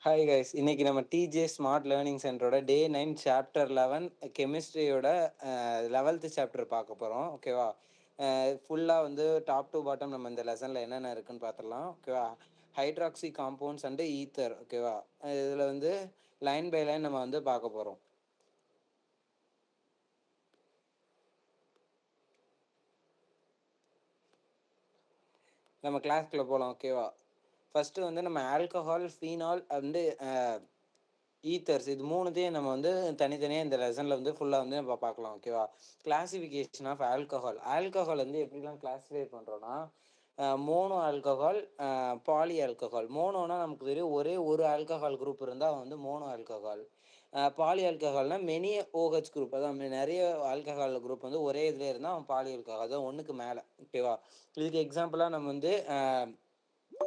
Hi guys, இன்னைக்கு நம்ம DJ smart learning சென்டரோட டே 9 chapter 11 கெமிஸ்ட்ரியோட 11th chapter பார்க்க போகிறோம். ஓகேவா? ஃபுல்லாக வந்து டாப் டு பாட்டம் நம்ம இந்த லெசனில் என்னென்ன இருக்குன்னு பார்த்துடலாம். ஓகேவா? Hydroxy compounds and ether. ஓகேவா? இதில் வந்து லைன் பை லைன் நம்ம வந்து பார்க்க போகிறோம். நம்ம கிளாஸ்க்குள்ளே போகலாம். ஓகேவா? ஃபஸ்ட்டு வந்து நம்ம ஆல்கஹால், ஃபீனால் அண்டு ஈத்தர்ஸ் இது மூணுத்தையும் நம்ம வந்து தனித்தனியாக இந்த லெசனில் வந்து ஃபுல்லாக வந்து நம்ம பார்க்கலாம். ஓகேவா? Classification of alcohol. ஆல்கஹால் வந்து எப்படிலாம் கிளாஸிஃபை பண்ணுறோன்னா, மோனோ ஆல்கஹால், பாலி ஆல்கஹால். மோனோனா நமக்கு தெரியும், ஒரே ஒரு ஆல்கஹால் குரூப் இருந்தால் வந்து மோனோ ஆல்கஹால். பாலி ஆல்கஹால்னா மெனி ஓஹெச் குரூப், அதான் நிறைய ஆல்கஹால் குரூப் வந்து ஒரே இதில் இருந்தால் அவன் பாலி ஆல்கஹால், அதான் ஒன்றுக்கு மேலே. ஓகேவா? இதுக்கு எக்ஸாம்பிளாக நம்ம வந்து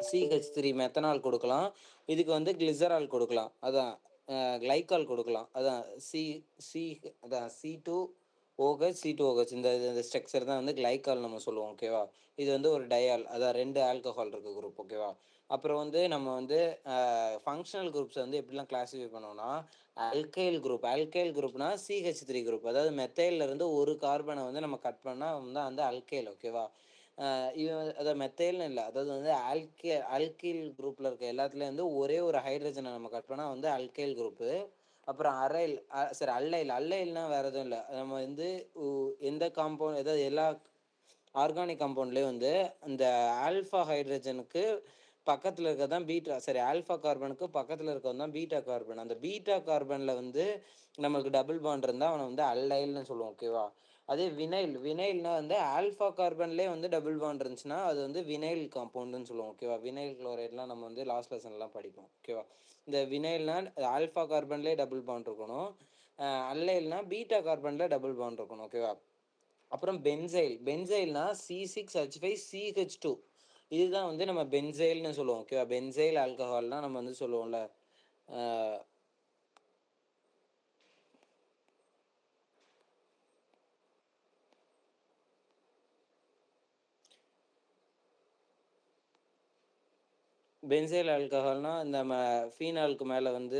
CH3 மெத்தனால் கொடுக்கலாம். இதுக்கு வந்து கிளிசரால் கொடுக்கலாம். அதான் கிளைக்கால் கொடுக்கலாம். அதான் அதான் C2OH C2OH இந்த ஸ்ட்ரக்சர் தான் வந்து கிளைக்கால் நம்ம சொல்லுவோம். ஓகேவா? இது வந்து ஒரு டயால், அதான் 2 ஆல்கஹால் இருக்க குரூப். ஓகேவா? அப்புறம் வந்து நம்ம வந்து ஃபங்க்ஷனல் குரூப்ஸ் வந்து எப்படிலாம் கிளாஸிஃபை பண்ணுவோம்னா, ஆல்கைல் குரூப்னா CH3 குரூப், அதாவது மெத்தைல்ல இருந்து ஒரு கார்பனை வந்து நம்ம கட் பண்ணால் வந்து அல்கைல். ஓகேவா? அதாவது மெத்தைல்னு இல்லை, அதாவது வந்து அல்கைல் குரூப்பில் இருக்க எல்லாத்துலேயும் வந்து ஒரே ஒரு ஹைட்ரஜனை நம்ம கட் பண்ணால் வந்து அல்கைல் குரூப்பு. அப்புறம் அல்லைல்னா வேறு எதுவும் இல்லை, நம்ம வந்து எந்த காம்பவுண்ட், ஏதாவது எல்லா ஆர்கானிக் காம்பவுண்ட்லேயும் வந்து இந்த ஆல்ஃபா ஹைட்ரஜனுக்கு பக்கத்தில் இருக்கிறது தான் ஆல்ஃபா கார்பனுக்கு பக்கத்தில் இருக்கிறது தான் பீட்டா கார்பன். அந்த பீட்டா கார்பனில் வந்து நம்மளுக்கு டபுள் பாண்ட் இருந்தால் அவனை வந்து அல்லைல்னு சொல்லுவோம். ஓகேவா? அதே வினைல்னா வந்து ஆல்ஃபா கார்பன்லேயே வந்து டபுள் பாண்ட் இருந்துச்சுன்னா அது வந்து வினைல் காம்பவுண்டுன்னு சொல்லுவோம். ஓகேவா? வினைல் குளோரைட்லாம் நம்ம வந்து லாஸ்ட் லெசன்லாம் படிப்போம். ஓகேவா? இந்த வினைல்னா ஆல்ஃபா கார்பன்லேயே டபுள் பாண்ட் இருக்கணும், அல்லைல்னா பீட்டா கார்பனில் டபுள் பாண்ட் இருக்கணும். ஓகேவா? அப்புறம் பென்சைல்னா C6H5CH2, இதுதான் வந்து நம்ம பென்சைல்னு சொல்லுவோம். ஓகேவா? பென்சைல் ஆல்கஹால்னா நம்ம வந்து சொல்லுவோம்ல, பென்சைல் ஆல்கஹால்னா நம்ம ஃபீனாலுக்கு மேலே வந்து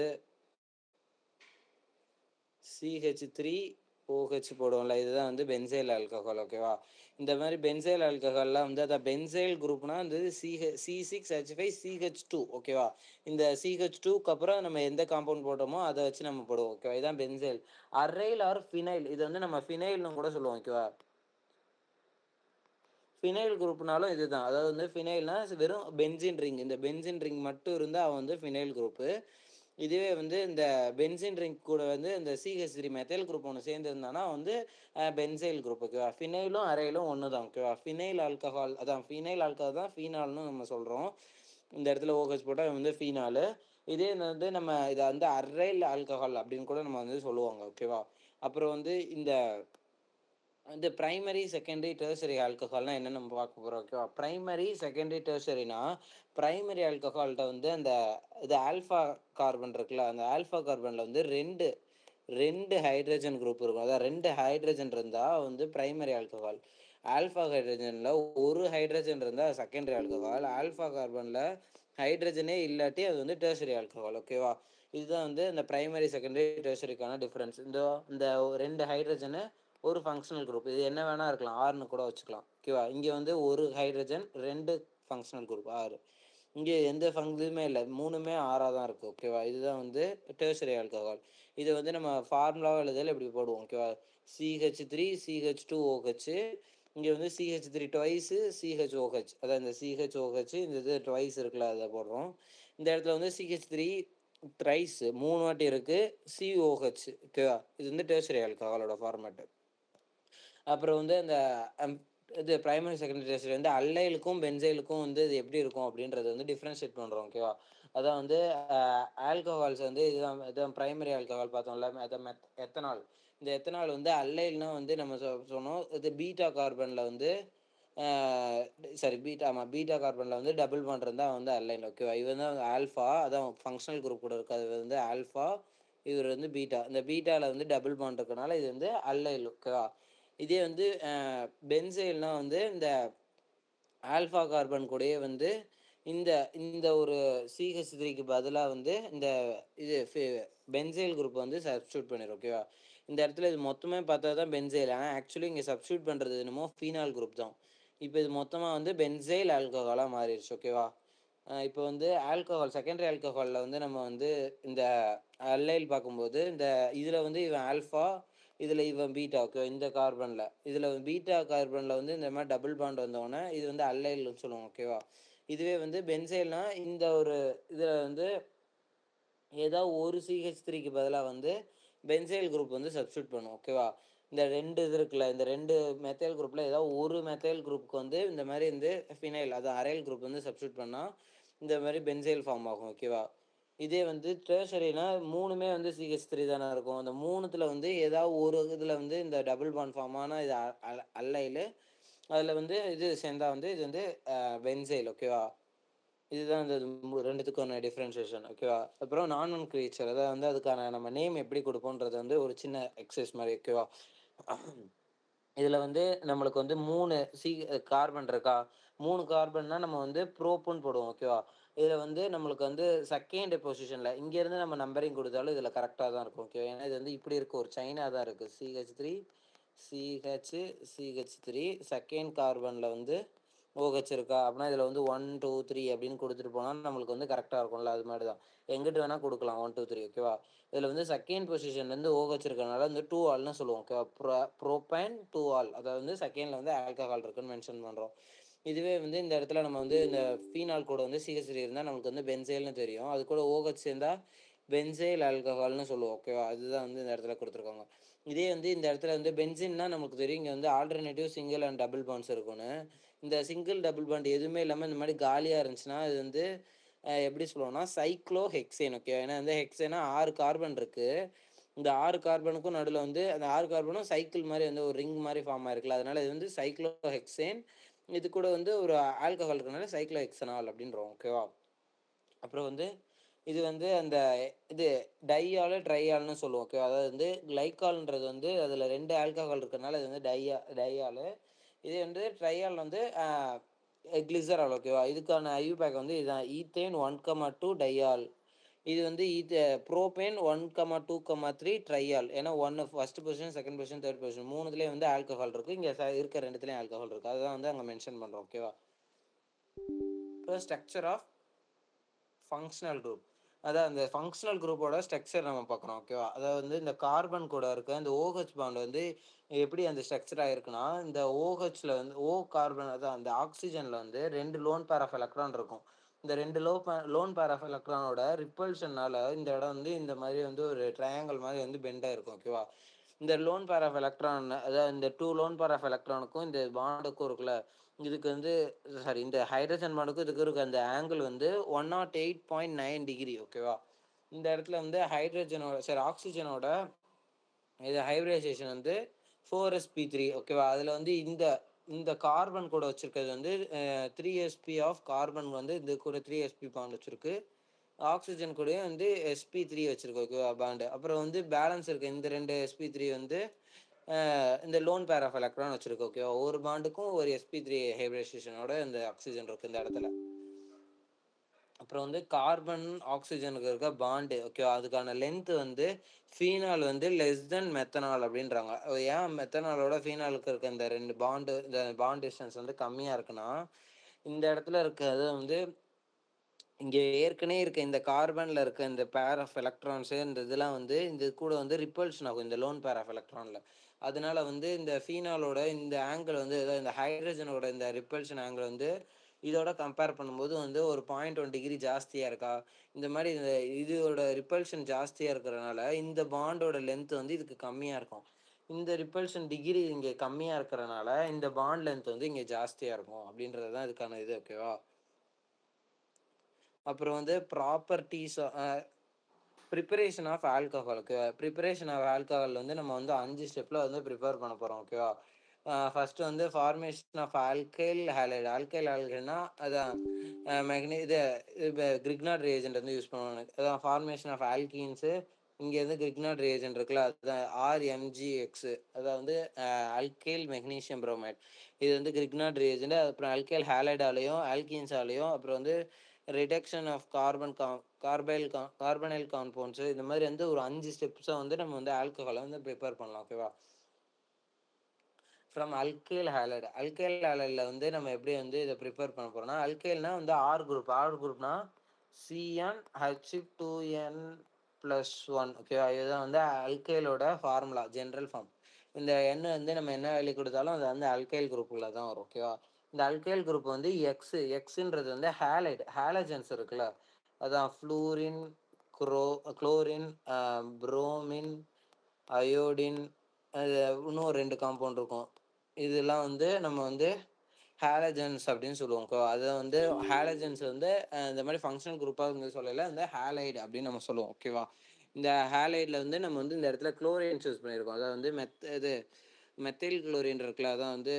CH3OH போடுவோம்ல, இதுதான் வந்து பென்சைல் ஆல்கஹால். ஓகேவா? இந்த மாதிரி பென்சைல் ஆல்கஹால்லாம் வந்து அதான் பென்சைல் குரூப்னா வந்து C6H5CH2. ஓகேவா? இந்த CH2க்கு அப்புறம் நம்ம எந்த காம்பவுண்ட் போட்டோமோ அதை வச்சு நம்ம போடுவோம். ஓகேவா? இதுதான் பென்சைல். அரைல் ஆர் ஃபினைல், இது வந்து நம்ம ஃபினைல்னு கூட சொல்லுவோம். ஓகேவா? ஃபினைல் குரூப்னாலும் இதுதான், அதாவது வந்து ஃபினைல்னா வெறும் பென்சின் ரிங், இந்த பென்சின் ரிங் மட்டும் இருந்தால் அவன் வந்து ஃபினைல் குரூப்பு. இதுவே வந்து இந்த பென்சின் ரிங் கூட வந்து இந்த CH3 மெத்தைல் குரூப் ஒன்று சேர்ந்துருந்தானா வந்து பென்சைல் குரூப். ஓகேவா? ஃபினைலும் அரைலும் ஒன்று தான். ஓகேவா? ஃபினைல் ஆல்கஹால் தான் ஃபீனால்னு நம்ம சொல்கிறோம். இந்த இடத்துல ஓஹெச் போட்டால் வந்து ஃபீனாலு. இதே வந்து நம்ம இதை வந்து அரைல் ஆல்கஹால் அப்படின்னு கூட நம்ம வந்து சொல்லுவாங்க. ஓகேவா? அப்புறம் வந்து இந்த பிரைமரி செகண்டரி டெர்சரி ஆல்கஹால்னால் என்னென்னு நம்ம பார்க்க போகிறோம். ஓகேவா? பிரைமரி செகண்டரி டெர்சரினா, பிரைமரி ஆல்கஹால்கிட்ட வந்து அந்த இது ஆல்ஃபா கார்பன் இருக்குல்ல, அந்த ஆல்ஃபா கார்பனில் வந்து ரெண்டு ஹைட்ரஜன் குரூப் இருக்கும். அதான் 2 ஹைட்ரஜன் இருந்தால் வந்து பிரைமரி ஆல்கஹால். ஆல்ஃபா ஹைட்ரஜனில் ஒரு ஹைட்ரஜன் இருந்தால் செகண்டரி ஆல்கஹால். ஆல்ஃபா கார்பனில் ஹைட்ரஜனே இல்லாட்டி அது வந்து டெர்சரி ஆல்கஹால். ஓகேவா? இதுதான் வந்து இந்த பிரைமரி செகண்டரி டெர்சரிக்கான டிஃப்ரென்ஸ். இந்த 2 ஹைட்ரஜனு ஒரு ஃபங்க்ஷனல் குரூப், இது என்ன வேணால் இருக்கலாம், ஆறுன்னு கூட வச்சுக்கலாம். ஓகேவா? இங்கே வந்து ஒரு ஹைட்ரஜன் 2 ஃபங்க்ஷனல் குரூப் 6. இங்கே எந்த இதுவுமே இல்லை, மூணுமே 6ஆக தான் இருக்குது. ஓகேவா? இதுதான் வந்து டெர்சரி ஆல்கஹால். இதை வந்து நம்ம ஃபார்முலாவை எழுதல எப்படி போடுவோம். ஓகேவா? CH3CH2OH, இங்கே வந்து CH3 ட்வைஸு CHOH, அதான் இந்த CHOH இந்த இது ட்வைஸ் இருக்குல்ல, அதை போடுறோம். இந்த இடத்துல வந்து CH3 த்ரைஸ் 3 வாட்டி இருக்குது, COH. ஓகேவா? இது வந்து டெர்சரி ஆல்கஹாலோட ஃபார்மேட்டு. அப்புறம் வந்து அந்த இது பிரைமரி செகண்டரி டெர்சரி வந்து அல்லைலுக்கும் பென்சைலுக்கும் வந்து இது எப்படி இருக்கும் அப்படின்றது வந்து டிஃப்ரென்ஷியேட் பண்ணுறோம். ஓகேவா? அதான் வந்து ஆல்கஹால்ஸ் வந்து இதுதான் பிரைமரி ஆல்கஹால் பார்த்தோம்ல, எத்தனால். இந்த எத்தனால் வந்து அல்லைல்னா வந்து நம்ம சொன்னோம், இது பீட்டா கார்பனில் வந்து பீட்டா கார்பனில் வந்து டபுள் பாண்ட் இருந்தால் வந்து அல்லைன். ஓகேவா? இவன் தான் ஆல்ஃபா, அதான் ஃபங்க்ஷனல் குரூப் கூட இருக்குது, அது வந்து ஆல்ஃபா, இவர் வந்து பீட்டா. இந்த பீட்டாவில் வந்து டபுள் பாண்ட் இருக்கனால இது வந்து அல்லைல். ஓகேவா? இதே வந்து பென்சைல்னால் வந்து இந்த ஆல்ஃபா கார்பன் கூடயே வந்து இந்த இந்த ஒரு CH3க்கு பதிலா வந்து இந்த இது பென்சைல் குரூப் வந்து சப்ஸ்டியூட் பண்ணிடும். ஓகேவா? இந்த இடத்துல இது மொத்தமே பார்த்தா தான் பென்சைல். ஆனால் ஆக்சுவலி இங்கே சப்ஸ்டியூட் பண்ணுறது என்னமோ ஃபீனால் குரூப் தான். இப்போ இது மொத்தமாக வந்து பென்சைல் ஆல்கஹாலாக மாறிடுச்சு. ஓகேவா? இப்போ வந்து ஆல்கஹால் செகண்டரி ஆல்கஹாலில் வந்து நம்ம வந்து இந்த அல்லைல் பார்க்கும்போது இந்த இதில் வந்து இவன் ஆல்ஃபா, இதில் இவன் பீட்டா. ஓகே, இந்த கார்பனில் இதில் பீட்டா கார்பனில் வந்து இந்த மாதிரி டபுள் பாண்ட் வந்தோடனே இது வந்து அல்லைல்னு சொல்லுவோம். ஓகேவா? இதுவே வந்து பென்சைல்னா இந்த ஒரு இதில் வந்து ஏதாவது ஒரு CH3க்கு பதிலாக வந்து பென்சைல் குரூப் வந்து சப்ஸ்டியூட் பண்ணும். ஓகேவா? இந்த 2 இது இருக்குல்ல, இந்த 2 மெத்தைல் குரூப்பில் ஏதாவது ஒரு மெத்தைல் குரூப்புக்கு வந்து இந்த மாதிரி வந்து ஃபினைல், அது அரைல் குரூப் வந்து சப்ஸ்டியூட் பண்ணால் இந்த மாதிரி பென்சைல் ஃபார்ம் ஆகும். ஓகேவா? இதே வந்து டெர்ஷரினா 3மே வந்து CH3 தானே இருக்கும். அந்த 3த்துல வந்து ஏதாவது ஒரு இதில் வந்து இந்த டபுள் பாண்ட் ஃபார்ம் ஆனால் இது அல்லைலு, அதில் வந்து இது சேர்ந்தா வந்து இது வந்து பென்சைல். ஓகேவா? இதுதான் இந்த 2த்துக்கான டிஃப்ரென்ஷியேஷன். ஓகேவா? அப்புறம் நான் கிரியேச்சர், அதாவது வந்து அதுக்கான நம்ம நேம் எப்படி கொடுப்போன்றது வந்து ஒரு சின்ன எக்ஸசைஸ் மாதிரி. ஓகேவா? இதில் வந்து நம்மளுக்கு வந்து 3 கார்பன் இருக்கா, 3 கார்பன்னா நம்ம வந்து ப்ரோப்புன்னு போடுவோம். ஓகேவா? இதில் வந்து நம்மளுக்கு வந்து செகண்ட் பொசிஷனில் இங்கேருந்து நம்ம நம்பரிங் கொடுத்தாலும் இதில் கரெக்டாக தான் இருக்கும். ஓகே, ஏன்னா இது வந்து இப்படி இருக்குது, ஒரு சைனாக தான் இருக்குது. CH3 CH CH3 செகண்ட் கார்பனில் வந்து OH இருக்கா அப்படின்னா இதில் வந்து 1 2 3 அப்படின்னு கொடுத்துட்டு போனால் நம்மளுக்கு வந்து கரெக்டாக இருக்கும்ல. அது மாதிரி தான் எங்கிட்ட வேணால் கொடுக்கலாம் 1 2 3. ஓகேவா? இதில் வந்து செகண்ட் பொசிஷன்லேருந்து OH இருக்கிறனால வந்து 2 ஆல்னு சொல்லுவோம். ஓகேவா? ப்ரோபேன் 2 ஆல், அதாவது வந்து செகண்டில் வந்து ஆல்கஹால் இருக்குன்னு மென்ஷன் பண்ணுறோம். இதுவே வந்து இந்த இடத்துல நம்ம வந்து இந்த ஃபீனால் கூட வந்து CH3 இருந்தால் நமக்கு வந்து பென்சைல்னு தெரியும். அது கூட OH சேர்ந்தால் பென்சைல் ஆல்கஹால்னு சொல்லுவோம். ஓகேவா? அதுதான் வந்து இந்த இடத்துல கொடுத்துருக்காங்க. இதே வந்து இந்த இடத்துல வந்து பென்சின்னா நமக்கு தெரியும் இங்கே வந்து alternative single and double bonds இருக்குன்னு. இந்த சிங்கிள் டபுள் பாண்ட் எதுவுமே இல்லாமல் இந்த மாதிரி காலியாக இருந்துச்சுன்னா இது வந்து எப்படி சொல்லுவோம்னா சைக்ளோ ஹெக்சேன். ஓகே, ஏன்னா வந்து ஹெக்சேனா 6 கார்பன் இருக்குது. இந்த 6 கார்பனுக்கும் நடுவில் வந்து அந்த 6 கார்பனும் சைக்கிள் மாதிரி வந்து ஒரு ரிங் மாதிரி ஃபார்ம் ஆயிருக்குல்ல, அதனால இது வந்து சைக்ளோ ஹெக்சேன். இது கூட வந்து ஒரு ஆல்கஹால் இருக்கனால சைக்ளோ ஹெக்சனால் அப்படின்றோம். ஓகேவா? அப்புறம் வந்து இது வந்து அந்த இது டையாலு ட்ரையால்னு சொல்லுவோம். ஓகே, அதாவது வந்து கிளைக்கால்ன்றது வந்து அதில் 2 ஆல்கஹால் இருக்கிறனால இது வந்து டையாலு. இது வந்து ட்ரையால் வந்து கிளிசரால். ஓகேவா? இதுக்கான ஐயூபேக் வந்து இதுதான், ஈத்தேன் 1,2 டையால். இது வந்து ப்ரோபேன் 1,2,3 ட்ரையால். ஏன்னா ஒன்று first position, second position, third position மூணுத்துலேயும் வந்து ஆல்கஹால் இருக்குது. இங்கே இருக்க ரெண்டுத்துலேயும் ஆல்கஹால் இருக்குது. அதுதான் வந்து அங்கே மென்ஷன் பண்ணுறோம். ஓகேவா? இப்போ ஸ்ட்ரக்சர் ஆஃப் ஃபங்க்ஷனல் குரூப், அதாவது அந்த ஃபங்க்ஷனல் குரூப்போட ஸ்ட்ரக்சர் நம்ம பார்க்குறோம். ஓகேவா? அதாவது வந்து இந்த கார்பன் கூட இருக்க இந்த OH பாண்ட் வந்து எப்படி அந்த ஸ்ட்ரக்சராக இருக்குன்னா, இந்த OHல வந்து கார்பன், அதான் அந்த ஆக்சிஜனில் வந்து 2 லோன் பேர் ஆஃப் எலக்ட்ரான் இருக்கும். இந்த 2 லோன் பேர் ஆஃப் எலக்ட்ரானோட ரிப்பல்ஷனால இந்த இடம் வந்து இந்த மாதிரி வந்து ஒரு ட்ரையாங்கிள் மாதிரி வந்து பெண்டாக இருக்கும். ஓகேவா? இந்த லோன் பேர் ஆஃப் எலக்ட்ரான், அதாவது இந்த 2 லோன் பேர் ஆஃப் எலக்ட்ரானுக்கும் இந்த பாண்டுக்கும் இருக்குல்ல, இதுக்கு வந்து சாரி இந்த ஹைட்ரஜன் பாண்டுக்கும் இதுக்கு இருக்க அந்த ஆங்கிள் வந்து 108.9 டிகிரி. ஓகேவா? இந்த இடத்துல வந்து ஹைட்ரஜனோட சரி ஆக்சிஜனோட இது ஹைப்ரிடைசேஷன் வந்து 4sp3. ஓகேவா? அதில் வந்து இந்த இந்த கார்பன் கூட வச்சிருக்கிறது வந்து 3sp ஆஃப் கார்பன் வந்து இது கூட 3sp பாண்ட் வச்சிருக்கு. ஆக்சிஜன் கூட வந்து sp3 வச்சிருக்கு. ஓகேவா? பாண்டு. அப்புறம் வந்து பேலன்ஸ் இருக்கு இந்த 2 sp3 வந்து இந்த லோன் பேர் ஆஃப் எலக்ட்ரான் வச்சிருக்கு. ஓகேவா? ஒரு பாண்டுக்கும் ஒரு sp3 ஹைப்ரிடைசேஷனோட இந்த ஆக்சிஜன் இருக்கு இந்த இடத்துல. அப்புறம் வந்து கார்பன் ஆக்சிஜனுக்கு இருக்க பாண்டு. ஓகேவா? அதுக்கான லென்த் வந்து ஃபீனால் வந்து லெஸ் தென் மெத்தனால் அப்படின்றாங்க. ஏன் மெத்தனாலோட ஃபீனாலுக்கு இருக்க இந்த 2 பாண்டு, இந்த பாண்ட் டிஸ்டன்ஸ் வந்து கம்மியாக இருக்குன்னா, இந்த இடத்துல இருக்கிறது வந்து இங்கே ஏற்கனவே இருக்க இந்த கார்பனில் இருக்க இந்த பேர் ஆஃப் எலக்ட்ரான்ஸு இந்த இதெல்லாம் வந்து இந்த கூட வந்து ரிப்பல்ஷன் ஆகும் இந்த லோன் பேர் ஆஃப் எலக்ட்ரானில். அதனால வந்து இந்த ஃபீனாலோட இந்த ஆங்கிள் வந்து ஏதோ இந்த ஹைட்ரஜனோட இந்த ரிப்பல்ஷன் ஆங்கிள் வந்து இதோட கம்பேர் பண்ணும்போது வந்து ஒரு 0.1 டிகிரி ஜாஸ்தியாக இருக்கா, இந்த மாதிரி இந்த இதோட ரிப்பல்ஷன் ஜாஸ்தியாக இருக்கிறனால இந்த பாண்டோட லென்த் வந்து இதுக்கு கம்மியாக இருக்கும். இந்த ரிப்பல்ஷன் டிகிரி இங்கே கம்மியாக இருக்கிறனால இந்த பாண்ட் லென்த் வந்து இங்கே ஜாஸ்தியாக இருக்கும் அப்படின்றது தான் இதுக்கான இது. ஓகேவா? அப்புறம் வந்து ப்ராப்பர்ட்டிஸ் ப்ரிப்பரேஷன் ஆஃப் ஆல்கஹாலுக்கு ப்ரிப்பரேஷன் ஆஃப் ஆல்கஹால் வந்து நம்ம வந்து 5 ஸ்டெப்பில் வந்து ப்ரிப்பேர் பண்ண போகிறோம். ஓகேவா? ஃபஸ்ட்டு வந்து formation of alkyl halide. Alkyl ஹாலைடுனா அதான் இது கிரிக்னாட் ரியேஜென்ட் வந்து யூஸ் பண்ணுவாங்க. அதான் ஃபார்மேஷன் ஆஃப் ஆல்கீன்ஸு, இங்கேருந்து கிரிக்னாட் ரியேஜென்ட் இருக்குல்ல, அதுதான் RMgX. அதாவது வந்து அல்கைல் மெக்னீசியம் புரோமைட். இது வந்து கிரிக்னாட் ரியேஜென்ட். அப்புறம் அல்கைல் ஹேலைடாலையும் ஆல்கீன்ஸாலையும் அப்புறம் வந்து ரிடக்ஷன் ஆஃப் கார்பனைல் காம்பவுண்ட்ஸு இந்த மாதிரி வந்து ஒரு 5 ஸ்டெப்ஸை வந்து நம்ம வந்து ஆல்கஹாலை வந்து ப்ரிப்பேர் பண்ணலாம். ஓகேவா? ஃப்ரம் அல்கைல் ஹேலைடில் வந்து நம்ம எப்படி வந்து இதை ப்ரிப்பேர் பண்ண போகிறோம்னா, அல்கைல்னா வந்து ஆர் குரூப்னா CN H2N+1. ஓகேவா? இதுதான் வந்து அல்கைலோட ஃபார்முலா, ஜென்ரல் ஃபார்ம். இந்த எண்ணெய் வந்து நம்ம என்ன வேல்யூ கொடுத்தாலும் அது வந்து அல்கைல் குரூப்புக்குள்ள தான் வரும். ஓகேவா? இந்த அல்கைல் குரூப் வந்து எக்ஸுன்றது வந்து ஹேலஜன்ஸ் இருக்குல்ல, அதான் ஃப்ளூரின், குளோரின், புரோமின், அயோடின், அது இன்னும் 2 காம்பவுண்ட் இருக்கும். இதெல்லாம் வந்து நம்ம வந்து ஹேலஜன்ஸ் அப்படின்னு சொல்லுவோம். அதை வந்து ஹேலஜன்ஸ் வந்து இந்த மாதிரி ஃபங்க்ஷனல் குரூப்பாக வந்து சொல்லல, இந்த ஹேலைடு அப்படின்னு நம்ம சொல்லுவோம். ஓகேவா? இந்த ஹேலைடில் வந்து நம்ம வந்து இந்த இடத்துல குளோரின் சூஸ் பண்ணியிருக்கோம். அதாவது வந்து மெத்தைல் குளோரின் இருக்குல்ல, அதான் வந்து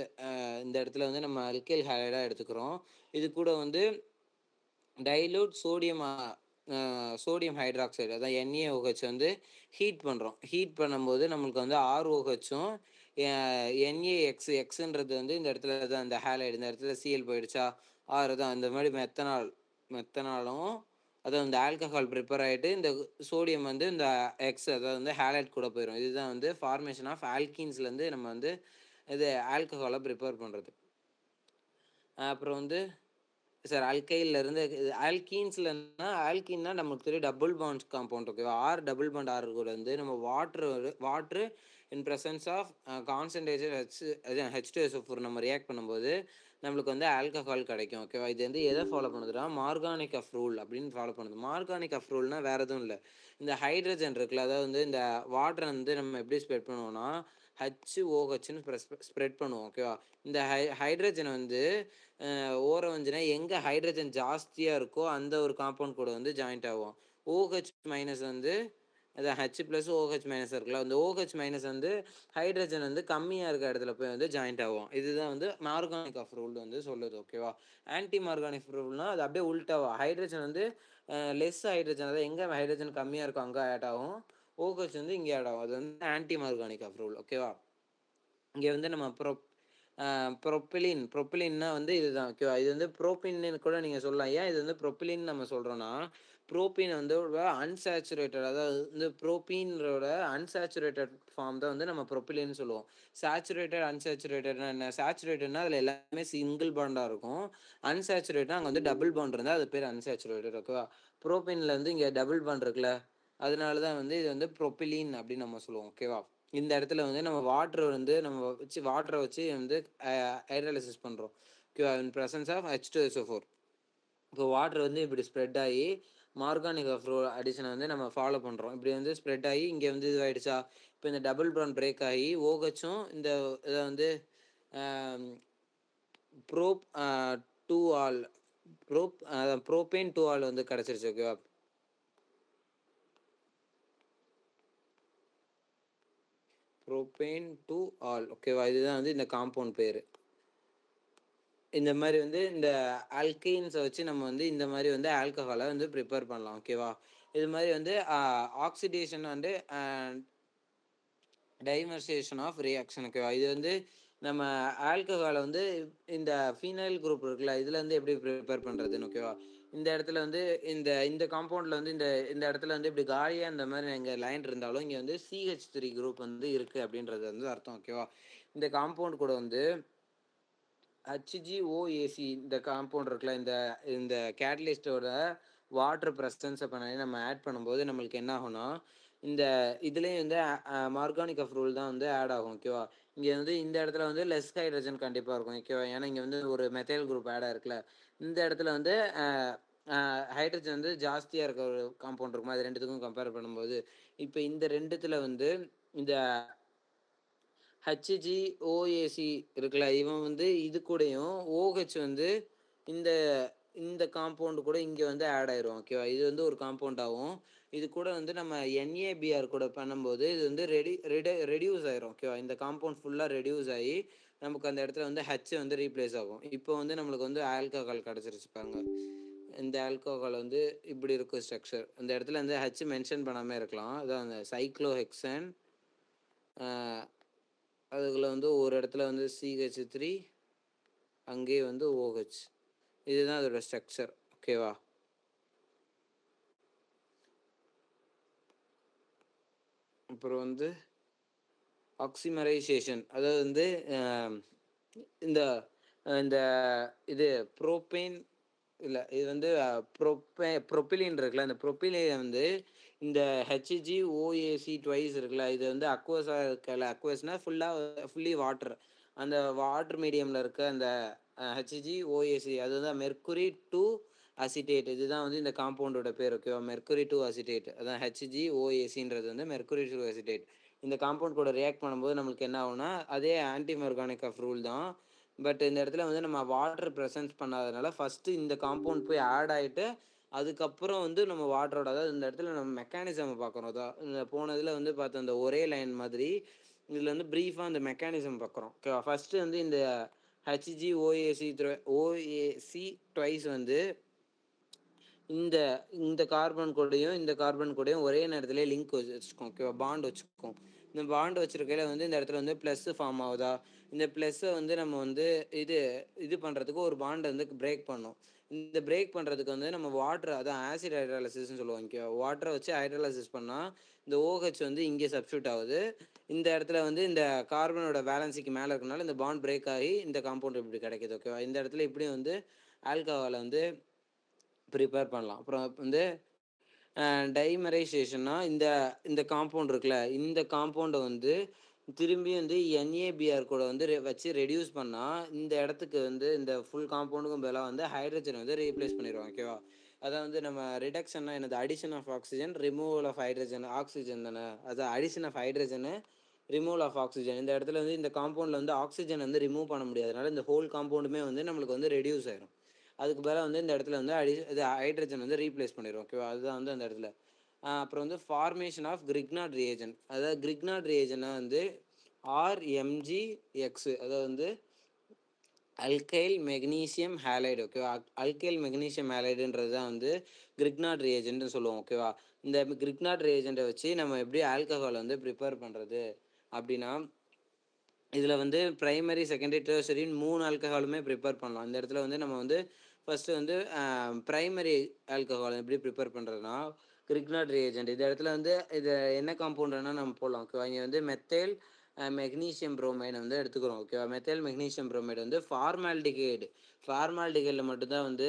இந்த இடத்துல வந்து நம்ம அல்கைல் ஹேலைடாக எடுத்துக்கிறோம். இது கூட வந்து டைலூட் சோடியம் ஹைட்ராக்சைடு, அதான் NaOH வந்து ஹீட் பண்ணுறோம். ஹீட் பண்ணும்போது நம்மளுக்கு வந்து ROHும் எக்ஸுன்றது வந்து இந்த இடத்துல தான் இந்த ஹேலைடு, இந்த இடத்துல சிஎல் போயிடுச்சா, ஆறு தான் இந்த மாதிரி மெத்தனாலும் அதாவது இந்த ஆல்கஹால் ப்ரிப்பேர் ஆகிட்டு இந்த சோடியம் வந்து இந்த எக்ஸ் அதாவது வந்து ஹேலைட் கூட போயிடும். இதுதான் வந்து ஃபார்மேஷன் ஆஃப் ஆல்கீன்ஸ்லேருந்து நம்ம வந்து இது ஆல்கஹாலை ப்ரிப்பேர் பண்ணுறது. அப்புறம் வந்து சார் அல்கைலேருந்து ஆல்கீன்ஸ்லன்னா, ஆல்கீன்னா நமக்கு தெரியும் டபுள் பாண்ட்ஸ் காம்பவுண்ட். ஓகேவா? டபுள் பாண்ட் ஆர் கூட வந்து நம்ம water in presence of concentrated H2SO4 நம்ம ரியாக்ட் பண்ணும்போது நம்மளுக்கு வந்து ஆல்கஹால் கிடைக்கும். ஓகேவா? இது வந்து எதை ஃபாலோ பண்ணுதுன்னா, மார்கானிக் ஆஃப் ரூல் அப்படின்னு ஃபாலோ பண்ணுது. மார்கானிக் ஆஃப் ரூல்னா வேறு எதுவும் இல்லை, இந்த ஹைட்ரஜன் இருக்குல்ல, அதாவது வந்து இந்த வாட்டரை வந்து நம்ம எப்படி ஸ்ப்ரெட் பண்ணுவோம்னா HOHன்னு ஸ்ப்ரெட் பண்ணுவோம். ஓகேவா? இந்த ஹைட்ரஜனை வந்து ஓரம் வந்துச்சுன்னா எங்கே ஹைட்ரஜன் ஜாஸ்தியாக இருக்கோ அந்த ஒரு காம்பவுண்ட் கூட வந்து ஜாயிண்ட் ஆகும். OH மைனஸ் வந்து அது H+OH- இருக்குல்ல, அந்த OH- வந்து ஹைட்ரஜன் வந்து கம்மியாக இருக்க இடத்துல போய் வந்து ஜாயிண்ட் ஆகும். இதுதான் வந்து மார்கானிக் ஆஃப் ரூல் வந்து சொல்லுது. ஓகேவா? ஆன்டி மார்கானிக் ரூல்னா அது அப்படியே உல்ட்டாவா, ஹைட்ரஜன் வந்து லெஸ் ஹைட்ரஜன், அதாவது எங்கே ஹைட்ரஜன் கம்மியாக இருக்கும் அங்கே ஆட் ஆகும், OH வந்து இங்கே ஆட் ஆகும். அது வந்து ஆன்டி மார்கானிக் ஆஃப் ரூல். ஓகேவா? இங்கே வந்து நம்ம ப்ரொப்பிலின்னா வந்து இதுதான். ஓகேவா? இது வந்து ப்ரோப்பின்னு கூட நீங்கள் சொல்லலாம். ஏன் இது வந்து ப்ரொப்பிலின் நம்ம சொல்கிறோன்னா, ப்ரோப்பீன் வந்து அன்சாச்சுரேட்டட், அதாவது வந்து ப்ரோப்பீனோட அன்சாச்சுரேட்டட் ஃபார்ம் தான் வந்து நம்ம ப்ரொப்பிலின்னு சொல்லுவோம். அன்சாச்சுரேட்டட்னா என்ன? சாச்சுரேட்டட்னா அதில் எல்லாமே சிங்கிள் பாண்டாக இருக்கும். அன்சாச்சுரேட்னா அங்கே வந்து டபுள் பாண்ட் இருந்தால் அது பேர் அன்சாச்சுரேட்டட். ஓகேவா? ப்ரோப்பீனில் வந்து இங்கே டபுள் பாண்ட் இருக்குல்ல, அதனால தான் வந்து இது வந்து ப்ரொப்பிலின் அப்படின்னு நம்ம சொல்லுவோம். ஓகேவா? இந்த இடத்துல வந்து நம்ம வாட்டரை வச்சு வந்து ஹைட்ராலிசிஸ் பண்ணுறோம். ஓகேவா? In presence of H2SO4. இப்போ வாட்டர் வந்து இப்படி ஸ்ப்ரெட் ஆகி மார்கானிக் ஆஃப் ரூல் அடிஷனை வந்து நம்ம ஃபாலோ பண்ணுறோம். இப்படி வந்து ஸ்ப்ரெட் ஆகி இங்கே வந்து இதுவாகிடுச்சா, இப்போ இந்த டபுள் பாண்ட் பிரேக் ஆகி OHும் இந்த இதை வந்து ப்ரோப் 2 ஆல் ப்ரோபேன் 2 ஆல் வந்து கிடச்சிருச்சு. ஓகேவா? Propane 2 all. ஓகேவா? இதுதான் வந்து இந்த காம்பவுண்ட் பேர். இந்த மாதிரி வந்து இந்த ஆல்கைன்ஸை வச்சு நம்ம வந்து இந்த மாதிரி வந்து ஆல்கஹாலை வந்து ப்ரிப்பேர் பண்ணலாம். ஓகேவா? இது மாதிரி வந்து ஆக்சிடேஷன் அண்டு டைமர்சேஷன் ஆஃப் ரியாக்ஷன். ஓகேவா? இது வந்து நம்ம ஆல்கஹாலை வந்து இந்த ஃபீனைல் குரூப் இருக்குல்ல, இதில் வந்து எப்படி ப்ரிப்பேர் பண்ணுறதுன்னு. ஓகேவா? இந்த இடத்துல வந்து இந்த இந்த காம்பவுண்டில் வந்து இந்த இந்த இடத்துல வந்து இப்படி காலியாக இந்த மாதிரி இங்கே லைன் இருந்தாலும் இங்கே வந்து CH3 குரூப் வந்து இருக்குது அப்படின்றது வந்து அர்த்தம். ஓகேவா? இந்த காம்பவுண்ட் கூட வந்து HgOAc இந்த காம்பவுண்ட் இருக்குல்ல, இந்த இந்த கேட்டலிஸ்டோட வாட்டர் ப்ரெசன்ஸை பண்ணி நம்ம ஆட் பண்ணும்போது நம்மளுக்கு என்ன ஆகும்னா, இந்த இதுலேயும் வந்து மார்கானிக் ஆஃப் ரூல் தான் வந்து ஆட் ஆகும். ஓகேவா? இங்கே வந்து இந்த இடத்துல வந்து லெஸ் ஹைட்ரஜன் கண்டிப்பாக இருக்கும். ஓகேவா? ஏன்னா இங்கே வந்து ஒரு மெத்தைல் குரூப் ஆட் ஆயிருக்குல்ல, இந்த இடத்துல வந்து ஹைட்ரஜன் வந்து ஜாஸ்தியாக இருக்க ஒரு காம்பவுண்ட் இருக்கும். அது ரெண்டுத்துக்கும் கம்பேர் பண்ணும்போது இப்போ இந்த ரெண்டுத்தில் வந்து இந்த HgOAc இருக்குல்ல, இவன் வந்து இது கூடயும் OH வந்து இந்த இந்த காம்பவுண்டு கூட இங்கே வந்து ஆட் ஆயிரும். ஓகேவா? இது வந்து ஒரு காம்பவுண்ட் ஆகும். இது கூட வந்து நம்ம NaBr கூட பண்ணும்போது இது வந்து ரெடியூஸ் ஆயிரும். ஓகேவா? இந்த காம்பவுண்ட் ஃபுல்லாக ரெடியூஸ் ஆகி நமக்கு அந்த இடத்துல வந்து H வந்து ரீப்ளேஸ் ஆகும். இப்போ வந்து நம்மளுக்கு வந்து ஆல்கஹால் கிடச்சிருச்சு பாருங்க. இந்த ஆல்கஹால் வந்து இப்படி இருக்கும் ஸ்ட்ரக்சர். இந்த இடத்துல வந்து ஹச் மென்ஷன் பண்ணாமல் இருக்கலாம். அதான் அந்த சைக்ளோஹெக்சன். அதுக்குள்ள வந்து ஒரு இடத்துல வந்து CH3, அங்கேயே வந்து OH. இதுதான் அதோட ஸ்ட்ரக்சர். ஓகேவா? அப்புறம் வந்து ஆக்சிமரைசேஷன், அதாவது வந்து இந்த இந்த இது ப்ரோபேன் இல்லை, இது வந்து ப்ரொப்பிலின் இருக்குல்ல, இந்த ப்ரொப்பிலின் வந்து இந்த HgOAc ட்வைஸ் இருக்குல்ல, இது வந்து அக்வஸாக இருக்கல, அக்வஸ்னால் ஃபுல்லி வாட்டர். அந்த வாட்டர் மீடியமில் இருக்க அந்த HgOAc, அதுதான் மெர்க்குரி டூ அசிட்டேட். இதுதான் வந்து இந்த காம்பவுண்டோட பேர். ஓகேவா? Mercury two acetate. அதான் HgOAcன்றது வந்து மெர்க்குரி டூ அசிட்டேட். இந்த காம்பவுண்ட் கூட ரியாக்ட் பண்ணும்போது நம்மளுக்கு என்ன ஆகும்னா, அதே ஆன்டி மெர்கானிக் ஆஃப் ரூல் தான். பட் இந்த இடத்துல வந்து நம்ம வாட்டர் ப்ரெசன்ஸ் பண்ணாதனால ஃபஸ்ட்டு இந்த காம்பவுண்ட் போய் ஆட் ஆகிட்டு அதுக்கப்புறம் வந்து நம்ம வாட்டரோட, அதாவது இந்த இடத்துல நம்ம மெக்கானிசம் பார்க்குறோம். அதான் இந்த போனதில் வந்து பார்த்த அந்த ஒரே லைன் மாதிரி இதில் வந்து ப்ரீஃபாக அந்த மெக்கானிசம் பார்க்குறோம். ஓகேவா? ஃபஸ்ட்டு வந்து இந்த HgOAc ட்வைஸ் வந்து இந்த இந்த கார்பன் கூடயும் இந்த கார்பன் கூடயும் ஒரே நேரத்துல லிங்க் வச்சுக்கோம். ஓகேவா? பாண்ட் வச்சுக்கோம். இந்த பாண்ட் வச்சிருக்கையில வந்து இந்த இடத்துல வந்து ப்ளஸ் ஃபார்ம் ஆகுதா, இந்த ப்ளஸ்ஸை வந்து நம்ம வந்து இது இது பண்ணுறதுக்கு ஒரு பாண்டை வந்து பிரேக் பண்ணோம். இந்த பிரேக் பண்ணுறதுக்கு வந்து நம்ம வாட்டர், அதான் ஆசிட் ஹைட்ராலிசிஸ்ன்னு சொல்லுவோம். ஓகேவா? வாட்டரை வச்சு ஹைட்ராலிசிஸ் பண்ணால் இந்த OH வந்து இங்கே சப்ஸ்டியூட் ஆகுது. இந்த இடத்துல வந்து இந்த கார்பனோட வேலன்சிக்கு மேலே இருக்கனால இந்த பாண்ட் பிரேக் ஆகி இந்த காம்பவுண்ட் இப்படி கிடைக்குது. ஓகேவா? இந்த இடத்துல இப்படி வந்து ஆல்கஹாலை வந்து ப்ரிப்பேர் பண்ணலாம். அப்புறம் வந்து டைமரைசேஷன்னா இந்த இந்த காம்பவுண்ட் இருக்குல்ல, இந்த காம்பவுண்டை வந்து திரும்பி வந்து NaBr கூட வந்து வச்சு ரெடியூஸ் பண்ணால் இந்த இடத்துக்கு வந்து இந்த ஃபுல் காம்பவுண்டுக்கும் பதிலாக வந்து ஹைட்ரஜன் வந்து ரீப்ளேஸ் பண்ணிடுவோம். ஓகேவா? அதான் வந்து நம்ம ரிடக்ஷன்னா என்னது, addition of oxygen, removal of hydrogen. Oxygen தானே, அது addition of hydrogen, removal of oxygen. இந்த இடத்துல வந்து இந்த காம்பவுண்டில் வந்து ஆக்சிஜன் வந்து ரிமூவ் பண்ண முடியாதனால இந்த ஹோல் காம்பவுண்டுமே வந்து நம்மளுக்கு வந்து ரெடியூஸ் ஆயிடும். அதுக்கு பதிலாக வந்து இந்த இடத்துல வந்து இது ஹைட்ரஜன் வந்து ரீப்ளேஸ் பண்ணிடும். ஓகேவா? அதுதான் வந்து அந்த இடத்துல. அப்புறம் வந்து ஃபார்மேஷன் ஆஃப் கிரிக்னாட் ரியேஜன். அதாவது கிரிக்னாட் ரியேஜனை வந்து RMgX, அதாவது வந்து அல்கைல் மெக்னீசியம் ஹேலைடு. ஓகேவா? அல்கைல் மெக்னீசியம் ஹேலைடுன்றது தான் வந்து கிரிக்னாட் ரியேஜென்ட்னு சொல்லுவோம். ஓகேவா? இந்த கிரிக்னாட் ரியேஜென்ட்டை வச்சு நம்ம எப்படி ஆல்கஹால் வந்து ப்ரிப்பேர் பண்ணுறது அப்படின்னா, இதில் வந்து ப்ரைமரி, செகண்டரி, டெர்சரின்னு 3 ஆல்கஹாலுமே ப்ரிப்பேர் பண்ணலாம். இந்த இடத்துல வந்து நம்ம வந்து ஃபஸ்ட்டு வந்து ப்ரைமரி ஆல்கஹால் எப்படி ப்ரிப்பேர் பண்ணுறதுனா, கிரிக்னாட் ரியேஜென்ட். இந்த இடத்துல வந்து இது என்ன காம்பவுண்ட் வேணால் நம்ம போடலாம். ஓகேவா? இங்கே வந்து மெத்தைல் மெக்னீசியம் புரோமைடு வந்து எடுத்துக்கிறோம். ஓகேவா? மெத்தைல் மெக்னீசியம் புரோமைடு வந்து ஃபார்மால்டிகைடில் மட்டும்தான் வந்து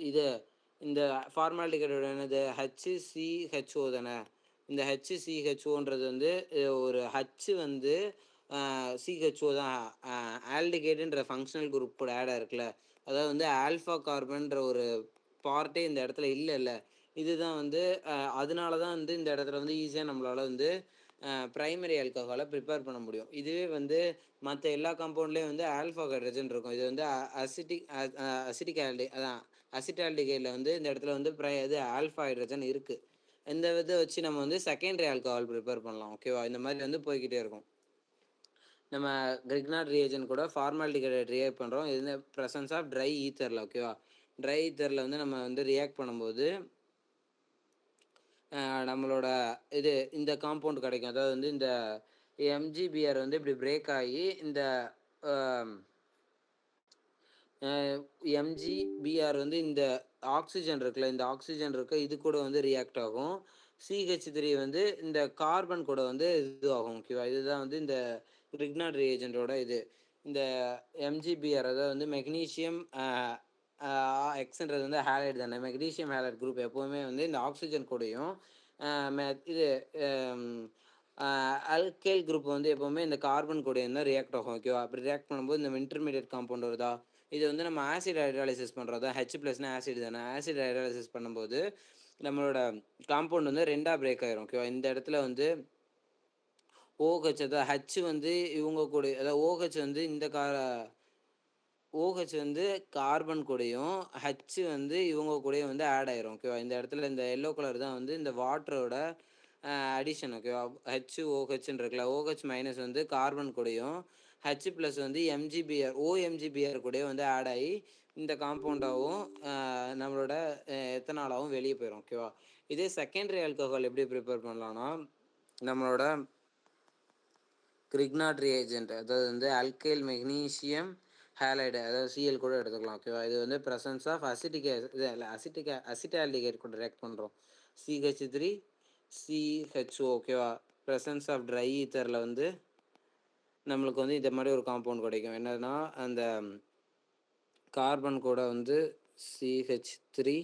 இது இந்த ஃபார்மால்டிகைடோட என்னது HCHO தானே. இந்த HCHOன்றது வந்து ஒரு ஹச் வந்து CHO தான் ஆல்டிகைடுன்ற ஃபங்க்ஷனல் குரூப் கூட ஆடாக இருக்குல்ல, அதாவது வந்து ஆல்ஃபா கார்பன்ற ஒரு பார்ட்டே இந்த இடத்துல இல்லைல்ல. இதுதான் வந்து அதனால தான் வந்து இந்த இடத்துல வந்து ஈஸியாக நம்மளால் வந்து ப்ரைமரி ஆல்கஹாலை ப்ரிப்பேர் பண்ண முடியும். இதுவே வந்து மற்ற எல்லா காம்பவுண்ட்லேயும் வந்து ஆல்ஃபா ஹைட்ரஜன் இருக்கும். இது வந்து அசிட்டிக் அதான் அசிட்டால்டிகைடில் வந்து இந்த இடத்துல வந்து இது ஆல்ஃபா ஹைட்ரஜன் இருக்குது. இந்த இதை வச்சு நம்ம வந்து செகண்டரி ஆல்கஹால் ப்ரிப்பேர் பண்ணலாம். ஓகேவா? இந்த மாதிரி வந்து போய்கிட்டே இருக்கும். நம்ம கிரிக்னாட் ரியேஜன் கூட ஃபார்மால்டிகைட் ரியாக்ட் பண்ணுறோம். இது ப்ரெசன்ஸ் ஆஃப் ட்ரை ஈத்தரில். ஓகேவா? ட்ரை ஈத்தரில் வந்து நம்ம வந்து ரியாக்ட் பண்ணும்போது நம்மளோட இது இந்த காம்பவுண்ட் கிடைக்கும். அதாவது வந்து இந்த MgBr வந்து இப்படி பிரேக் ஆகி இந்த MgBr வந்து இந்த ஆக்சிஜன் இருக்குல்ல, இந்த ஆக்சிஜன் இருக்க இது கூட வந்து ரியாக்ட் ஆகும். CH3 வந்து இந்த கார்பன் கூட வந்து இது ஆகும். ஓகேவா? இதுதான் வந்து இந்த கிரிக்னாட் ரியேஜென்ட்டோட இது. இந்த MgBr, அதாவது வந்து மெக்னீசியம் எக்ஸ்ன்றது வந்து ஹேலைட் தானே. மெக்னீசியம் ஹேலைட் குரூப் எப்போவுமே வந்து இந்த ஆக்சிஜன் கூடயும் இது அல்கைல் குரூப் வந்து எப்போவுமே இந்த கார்பன் கூட தான் ரியாக்ட் ஆகும். ஓகேவா? அப்படி ரியாக்ட் பண்ணும்போது இந்த இன்டர்மீடியட் காம்பவுண்ட் வருதா, இது வந்து நம்ம ஆசிட் ஹைட்ராலிசிஸ் பண்ணுறதா. H+னா ஆசிட் தானே. ஆசிட் ஹைட்ராலிசிஸ் பண்ணும்போது நம்மளோட காம்பவுண்ட் வந்து ரெண்டாக பிரேக் ஆயிரும். ஓகேவா? இந்த இடத்துல வந்து OH, அதாவது ஹச் வந்து இவங்க கூட, அதாவது OH வந்து இந்த OH வந்து கார்பன் கூடயும் ஹச் வந்து இவங்க கூடயும் வந்து ஆட் ஆயிரும். ஓகேவா? இந்த இடத்துல இந்த எல்லோ கலர் தான் வந்து இந்த வாட்டரோட அடிஷன். ஓகேவா? HOHன்னு இருக்குல்ல, OH மைனஸ் வந்து கார்பன் கூடயும் H ப்ளஸ் வந்து MgBr OMgBr கூடயும் வந்து ஆட் ஆகி இந்த காம்பவுண்டாகவும் நம்மளோட எத்தனாலாவும் வெளியே போயிடும். ஓகேவா? இதே செகண்டரி ஆல்கஹால் எப்படி ப்ரிப்பேர் பண்ணலாம்னா, நம்மளோட கிரிக்னாட் ரியேஜென்ட், அதாவது வந்து அல்கைல் மெக்னீசியம் ஹேலைடு, அதாவது சிஎல் கூட எடுத்துக்கலாம். ஓகேவா? இது வந்து ப்ரெசன்ஸ் ஆஃப் அசிட்டிக் இது இல்லை அசிட்டால்டிகேட் கூட ரியாக்ட் பண்ணுறோம். CH3 CHO. ஓகேவா? ப்ரெசன்ஸ் ஆஃப் ட்ரை ஈத்தரில் வந்து நம்மளுக்கு வந்து இந்த மாதிரி ஒரு காம்பவுண்ட் கிடைக்கும். என்னன்னா, அந்த கார்பன் கூட வந்து CH3,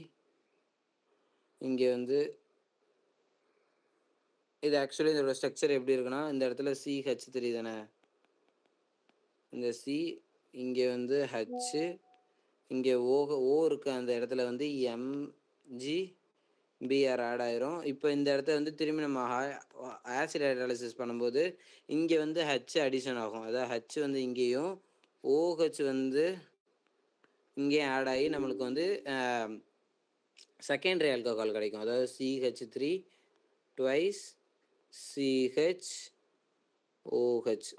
இங்கே வந்து இது ஆக்சுவலி இதோட ஸ்ட்ரக்சர் எப்படி இருக்குன்னா, இந்த இடத்துல CH3 தானே, இந்த C, இங்கே வந்து H, இங்கே ஓ இருக்க அந்த இடத்துல வந்து MgBr ஆட் ஆயிரும். இப்போ இந்த இடத்த வந்து திரும்பி நம்ம ஆசிட் ஹைட்ராலிசிஸ் பண்ணும்போது இங்கே வந்து H அடிஷன் ஆகும். அதாவது H வந்து இங்கேயும் OH வந்து இங்கேயும் ஆட் ஆகி நம்மளுக்கு வந்து செகண்டரி ஆல்கஹால் கிடைக்கும். அதாவது CH3 ட்வைஸ் CHOH.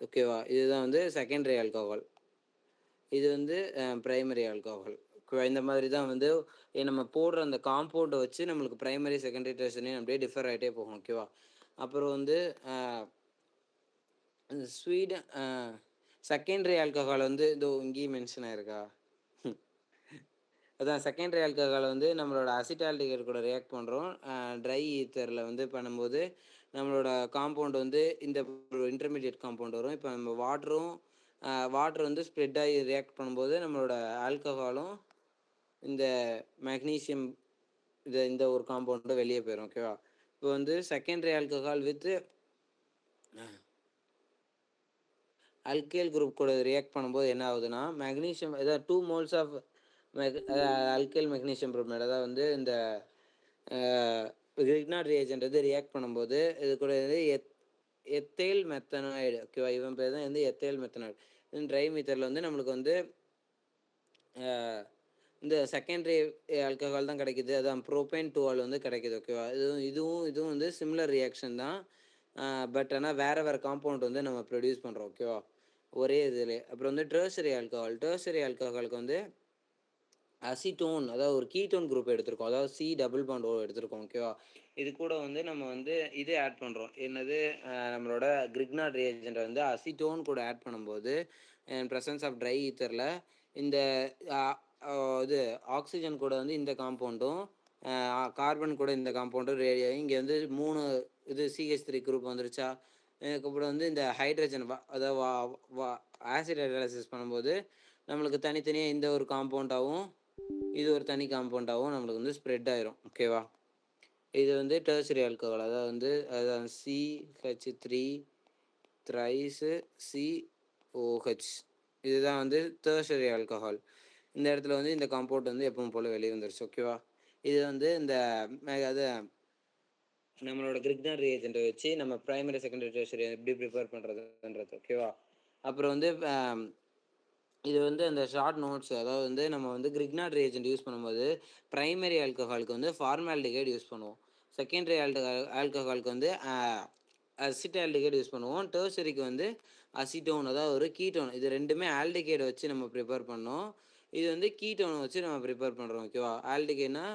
ஓகேவா? இதுதான் வந்து செகண்டரி ஆல்கஹால். இது வந்து பிரைமரி ஆல்கஹால். இந்த மாதிரி தான் வந்து நம்ம போடுற அந்த காம்பவுண்டை வச்சு நம்மளுக்கு பிரைமரி செகண்டரி டெர்ஷரி அப்படியே டிஃபர் ஆகிட்டே போகும். ஓகேவா? அப்புறம் வந்து ஸ்வீடன் செகண்டரி ஆல்கஹால் வந்து இதோ இங்கேயும் மென்ஷன் ஆயிருக்கா? அதான் செகண்டரி ஆல்கஹால் வந்து நம்மளோட அசிட்டால்டிகேட் கூட ரியாக்ட் பண்ணுறோம். ட்ரை ஈத்தரில் வந்து பண்ணும்போது நம்மளோட காம்பவுண்ட் வந்து இந்த இன்டர்மீடியட் காம்பவுண்ட் வரும். இப்போ நம்ம வாட்டர் வந்து ஸ்ப்ரெட் ஆகி ரியாக்ட் பண்ணும்போது நம்மளோட ஆல்கஹாலும் இந்த மெக்னீசியம் இந்த ஒரு காம்பவுண்டும் வெளியே போயிடும். ஓகேவா? இப்போ வந்து secondary alcohol with alkyl group கூட ரியாக்ட் பண்ணும்போது என்ன ஆகுதுன்னா, மெக்னீசியம் ஏதாவது 2 moles of alkyl magnesium bromide, அதாவது வந்து இந்த கிரிக்னாட் ரியேஜென்ட் வந்து ரியாக்ட் பண்ணும்போது இது கூட வந்து எத்தைல் மெத்தனாய்டு. ஓகேவா? இவன் பேர் தான் வந்து எத்தைல் மெத்தனாய்டு. ட்ரை மீத்தரில் வந்து நம்மளுக்கு வந்து இந்த செகண்டரி ஆல்கஹால் தான் கிடைக்குது. அதான் ப்ரோபேன் 2 வந்து கிடைக்குது. ஓகேவா? இதுவும் வந்து சிமிலர் ரியாக்ஷன் தான். பட் ஆனால் வேறு காம்பவுண்ட் வந்து நம்ம ப்ரொடியூஸ் பண்ணுறோம். ஓகேவா? ஒரே இதில். அப்புறம் வந்து டெர்ஷரி ஆல்கஹாலுக்கு வந்து அசிட்டோன், அதாவது ஒரு கீட்டோன் குரூப் எடுத்திருக்கோம். அதாவது C டபுள் பாண்ட் O எடுத்திருக்கோம். ஓகேவா? இது கூட வந்து நம்ம வந்து இது ஆட் பண்ணுறோம். என்னது? நம்மளோட கிரிக்னாட் ரியேஜென்ட்டை வந்து அசிட்டோன் கூட ஆட் பண்ணும்போது ப்ரெசன்ஸ் ஆஃப் ட்ரை ஈத்தரில் இந்த இது ஆக்சிஜன் கூட வந்து இந்த காம்பவுண்டும் கார்பன் கூட இந்த காம்பவுண்டும் ரேடியாகி இங்கே வந்து 3 இது CH3 குரூப் வந்துருச்சா. அதுக்கப்புறம் வந்து இந்த ஹைட்ரஜன் அதாவது ஆசிட் ஹைட்ராலிசிஸ் பண்ணும்போது நம்மளுக்கு தனித்தனியாக இந்த ஒரு காம்பவுண்டாகவும் இது ஒரு தனி காம்பவுண்டாகவும் நம்மளுக்கு வந்து ஸ்ப்ரெட் ஆயிரும். ஓகேவா? இது வந்து டெர்ஷரி ஆல்கஹால், அதாவது வந்து CH3 த்ரைஸ் COH. இதுதான் வந்து டெர்ஷரி ஆல்கஹால். இந்த இடத்துல வந்து இந்த காம்பவுண்ட் வந்து எப்பவும் போல் வெளியே வந்துருச்சு. ஓகேவா? இது வந்து இந்த அது நம்மளோட கிரிக்னாட் ரியேஜென்ட்டை வச்சு நம்ம பிரைமரி செகண்டரி டெர்ஷரி எப்படி ப்ரிப்பேர் பண்ணுறதுன்றது. ஓகேவா? அப்புறம் வந்து இது வந்து அந்த ஷார்ட் நோட்ஸ், அதாவது வந்து நம்ம வந்து கிரிக்னாட் ரியேஜென்ட் யூஸ் பண்ணும்போது பிரைமரி ஆல்கஹாலுக்கு வந்து ஃபார்மால்டிகைட் யூஸ் பண்ணுவோம். செகண்டரி ஆல்கஹாலுக்கு வந்து அசிட்டால்டிகைட் யூஸ் பண்ணுவோம். டெர்ஷரிக்கு வந்து அசிட்டோன், அதாவது ஒரு கீட்டோன். இது ரெண்டுமே ஆல்டிகைடை வச்சு நம்ம ப்ரிப்பேர் பண்ணோம். இது வந்து கீட்டோனை வச்சு நம்ம ப்ரிப்பேர் பண்ணுறோம். ஓகேவா? ஆல்டிகைட்னா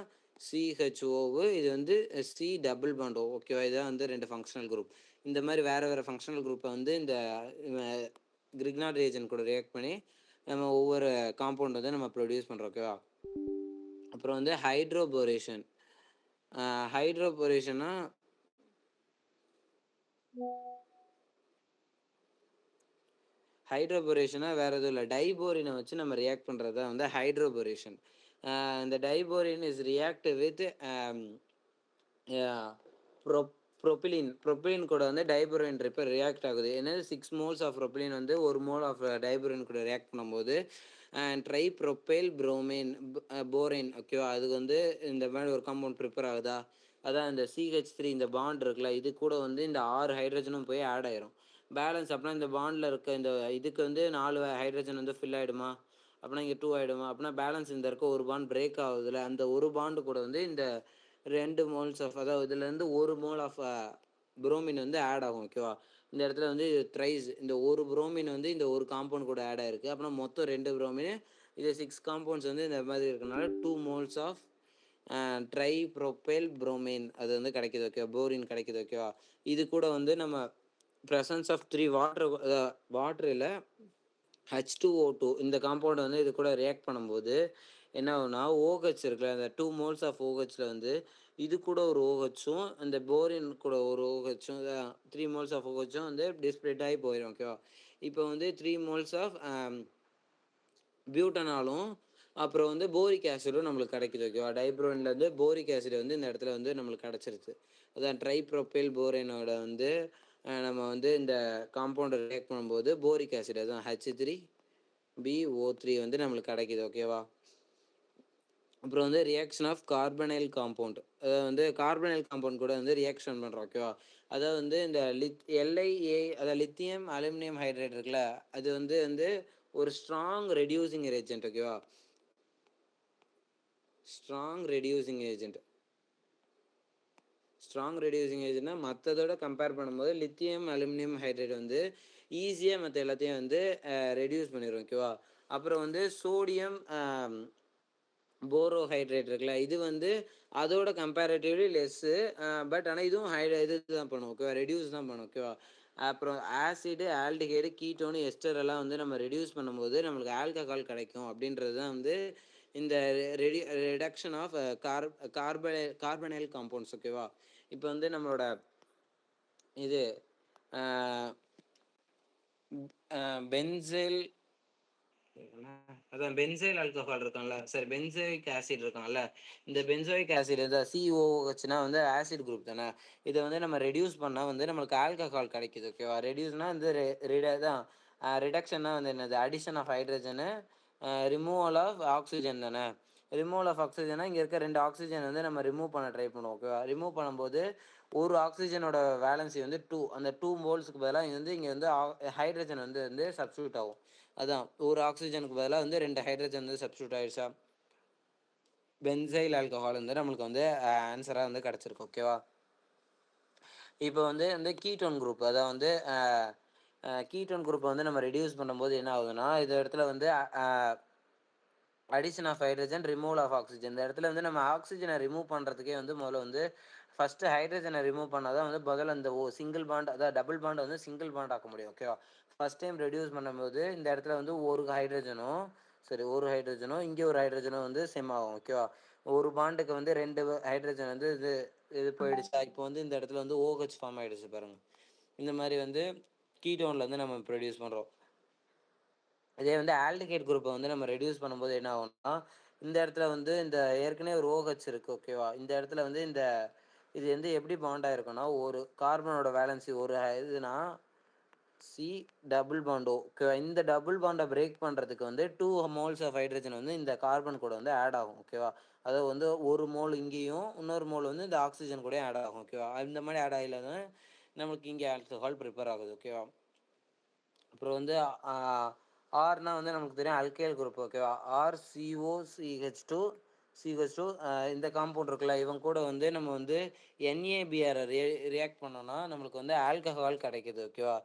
CHO, இது வந்து C டபுள் பாண்ட் O. ஓகேவா? இதுதான் வந்து 2 ஃபங்க்ஷனல் குரூப். இந்த மாதிரி வேறு ஃபங்க்ஷனல் குரூப்பை வந்து இந்த கிரிக்னாட் ரியேஜென்ட் கூட ரியாக்ட் பண்ணி நம்ம ஒவ்வொரு காம்பவுண்ட் வந்து நம்ம ப்ரொடியூஸ் பண்ணுறோம். ஓகேவா? அப்புறம் வந்து ஹைட்ரோபோரேஷன். ஹைட்ரோபோரேஷன்னா வேறு எதுவும் இல்லை, டைபோரினை வச்சு நம்ம ரியாக்ட் பண்ணுறது தான் வந்து ஹைட்ரோபோரேஷன். இந்த டைபோரின் இஸ் ரியாக்ட் வித் ப்ரொப்பிலின் கூட வந்து டைபோரின் ரியாக்ட் ஆகுது. என்னது? 6 மோல்ஸ் ஆஃப் ப்ரொப்பிலின் வந்து 1 மோல் ஆஃப் டைபோரின் கூட ரியாக்ட் பண்ணும்போது ட்ரை ப்ரொப்பைல் போரைன். ஓகேவா? அதுக்கு வந்து இந்த மாதிரி ஒரு காம்பவுண்ட் ப்ரிப்பேர் ஆகுதா. அதான் இந்த CH3 இந்த பாண்ட் இருக்குல்ல, இது கூட வந்து இந்த 6 ஹைட்ரஜனும் போய் ஆட் ஆயிரும். பேலன்ஸ் அப்படின்னா இந்த பாண்டில் இருக்க இந்த இதுக்கு வந்து 4 ஹைட்ரஜன் வந்து ஃபில் ஆகிடுமா, அப்படின்னா இங்கே 2 ஆகிடுமா, அப்படின்னா பேலன்ஸ் இந்த இருக்க ஒரு பாண்ட் பிரேக் ஆகுதுல, அந்த ஒரு பாண்டு கூட வந்து இந்த 2 மோல்ஸ் ஆஃப், அதாவது இதுலேருந்து 1 மோல் ஆஃப் புரோமின் வந்து ஆட் ஆகும். ஓகேவா? இந்த இடத்துல வந்து த்ரைஸ், இந்த ஒரு புரோமின் வந்து இந்த ஒரு காம்பவுண்ட் கூட ஆட் ஆயிருக்கு. அப்படின்னா மொத்தம் 2 புரோமின் இது 6 காம்பவுண்ட்ஸ் வந்து இந்த மாதிரி இருக்கனால 2 மோல்ஸ் ஆஃப் ட்ரைப்ரோபைல் புரோமைன் அது வந்து கிடைக்குது ஓகேவா, போரின் கிடைக்குது ஓகேவா. இது கூட வந்து நம்ம ப்ரெசன்ஸ் ஆஃப் 3 வாட்டர் இல்லை H2O2 இந்த காம்பவுண்ட் வந்து இது கூட ரியாக்ட் பண்ணும்போது என்ன ஆகுனா OH இருக்குல்ல, அந்த 2 மோல்ஸ் ஆஃப் OHல வந்து இது கூட ஒரு OHும் அந்த போரின் கூட ஒரு OHும் 3 மோல்ஸ் ஆஃப் OHும் வந்து டிஸ்பிளேட் ஆகி போயிடும் ஓகேவா. இப்போ வந்து 3 மோல்ஸ் ஆஃப் பியூட்டனாலும் அப்புறம் வந்து போரிக் ஆசிடும் நம்மளுக்கு கிடைக்குது ஓகேவா. டைப்ரோன்லேருந்து போரிக் ஆசிட் வந்து இந்த இடத்துல வந்து நம்மளுக்கு கிடச்சிருச்சு. அதான் ட்ரைப்ரோபைல் போரேனோட வந்து நம்ம வந்து இந்த காம்பவுண்டை ரியாக்ட் பண்ணும்போது போரிக் ஆசிட் அதுதான் H3BO3 வந்து நம்மளுக்கு கிடைக்குது ஓகேவா. அப்புறம் வந்து ரியாக்ஷன் ஆஃப் கார்பனைல் காம்பவுண்ட், அதாவது வந்து கார்பனைல் காம்பவுண்ட் கூட வந்து ரியாக்ஷன் பண்ணுறோம் ஓகேவா. அதாவது வந்து இந்த LiA அதாவது லித்தியம் அலுமினியம் ஹைட்ரேட் இருக்குல்ல, அது வந்து ஒரு ஸ்ட்ராங் ரெடியூசிங் ஏஜென்ட் ஓகேவா. ஸ்ட்ராங் ரெடியூசிங் ஏஜென்ட்னா மற்றதோட கம்பேர் பண்ணும்போது லித்தியம் அலுமினியம் ஹைட்ரேட் வந்து ஈஸியாக மற்ற எல்லாத்தையும் வந்து ரெடியூஸ் பண்ணிடும் ஓகேவா. அப்புறம் வந்து சோடியம் போரோஹைட்ரேட் இருக்குல்ல, இது வந்து அதோட கம்பேரிட்டிவ்லி லெஸ்ஸு, பட் ஆனால் இதுவும் இது தான் பண்ணும் ஓகேவா, ரெடியூஸ் தான் பண்ணும் ஓகேவா. அப்புறம் ஆசிடு ஆல்டிஹைடு கீட்டோனு எஸ்டர் எல்லாம் வந்து நம்ம ரெடியூஸ் பண்ணும்போது நம்மளுக்கு ஆல்கஹால் கிடைக்கும் அப்படின்றது தான் வந்து இந்த ரிடக்ஷன் ஆஃப் கார்பனைல் காம்பவுண்ட்ஸ் ஓகேவா. இப்போ வந்து நம்மளோட இது பென்சைல் அதான் பென்சைல் ஆல்கஹால் இருக்கான்ல, சரி பென்சோயிக் ஆசிட் இருக்கான்ல, இந்த பென்சோயிக் ஆசிட் இந்த COOHனா வந்து ஆசிட் குரூப் தானே. இதை வந்து நம்ம ரெடியூஸ் பண்ணால் வந்து நம்மளுக்கு ஆல்கஹால் கிடைக்குது ஓகேவா. ரெடியூஸ்னால் வந்து தான் ரிடக்ஷன்னா வந்து என்னது, addition of hydrogen removal of oxygen தானே. ரிமூவல் ஆஃப் ஆக்சிஜனா இங்கே இருக்க 2 ஆக்சிஜன் வந்து நம்ம ரிமூவ் பண்ண ட்ரை பண்ணுவோம் ஓகேவா. ரிமூவ் பண்ணும்போது ஒரு ஆக்சிஜனோட வேலன்சி வந்து 2, அந்த 2 மோல்ஸுக்கு பதிலாக இங்கே வந்து ஹைட்ரஜன் வந்து சப்ஸ்டியூட் ஆகும். அதான் ஒரு ஆக்சிஜனுக்கு பதிலாக வந்து 2 ஹைட்ரஜன் வந்து சப்ஸ்டியூட் ஆயிடுச்சா, பென்சைல் ஆல்கஹால் வந்து நம்மளுக்கு வந்து ஆன்சராக வந்து கிடச்சிருக்கு ஓகேவா. இப்போ வந்து கீட்டோன் குரூப், அதாவது வந்து கீட்டோன் குரூப்பை வந்து நம்ம ரெடியூஸ் பண்ணும்போது என்ன ஆகுதுன்னா, இந்த இடத்துல வந்து addition of hydrogen removal of oxygen. இந்த இடத்துல வந்து நம்ம ஆக்சிஜனை ரிமூவ் பண்ணுறதுக்கே வந்து முதல்ல வந்து ஃபஸ்ட்டு ஹைட்ரஜனை ரிமூவ் பண்ணால் தான் வந்து முதல்ல அந்த சிங்கிள் பாண்ட், அதாவது டபுள் பாண்ட் வந்து சிங்கிள் பாண்ட் ஆக்க முடியும் ஓகேவா. ஃபஸ்ட் டைம் ரெடியூஸ் பண்ணும்போது இந்த இடத்துல வந்து ஒரு ஹைட்ரஜனும் இங்கே ஒரு ஹைட்ரஜனும் வந்து செம் ஆகும் ஓகேவா. ஒரு பாண்டுக்கு வந்து 2 ஹைட்ரஜன் வந்து இது போயிடுச்சா, இப்போ வந்து இந்த இடத்துல வந்து OH ஃபார்ம் ஆகிடுச்சு பாருங்கள். இந்த மாதிரி வந்து கீட்டோனில் வந்து நம்ம ப்ரொடியூஸ் பண்ணுறோம். இதே வந்து ஆல்டிகைட் குரூப்பை வந்து நம்ம ரெடியூஸ் பண்ணும்போது என்ன ஆகும்னா, இந்த இடத்துல வந்து இந்த ஏற்கனவே ஒரு OH இருக்குது ஓகேவா. இந்த இடத்துல வந்து இது வந்து எப்படி பாண்ட் ஆகிருக்குன்னா, ஒரு கார்பனோட வேலன்சி ஒரு இதுனா C டபுள் பாண்ட் ஓகேவா. இந்த டபுள் பாண்டை பிரேக் பண்ணுறதுக்கு வந்து 2 மோல்ஸ் ஆஃப் ஹைட்ரஜன் வந்து இந்த கார்பன் கூட வந்து ஆட் ஆகும் ஓகேவா. அதாவது வந்து ஒரு மோல் இங்கேயும் இன்னொரு மோல் வந்து இந்த ஆக்சிஜன் கூட ஆட் ஆகும் ஓகேவா. இந்த மாதிரி ஆட் ஆகல நம்மளுக்கு இங்கே ஆல்கஹால் ப்ரிப்பேர் ஆகுது ஓகேவா. அப்புறம் வந்து ஆர்னா வந்து நமக்கு தெரியும் அல்கைல் குரூப் ஓகேவா. RCOCH2 இந்த காம்பவுண்ட் இருக்குல்ல, இவங்க கூட வந்து நம்ம வந்து NaBr ரியாக்ட் பண்ணோம்னா நம்மளுக்கு வந்து ஆல்கஹால் கிடைக்குது ஓகேவா.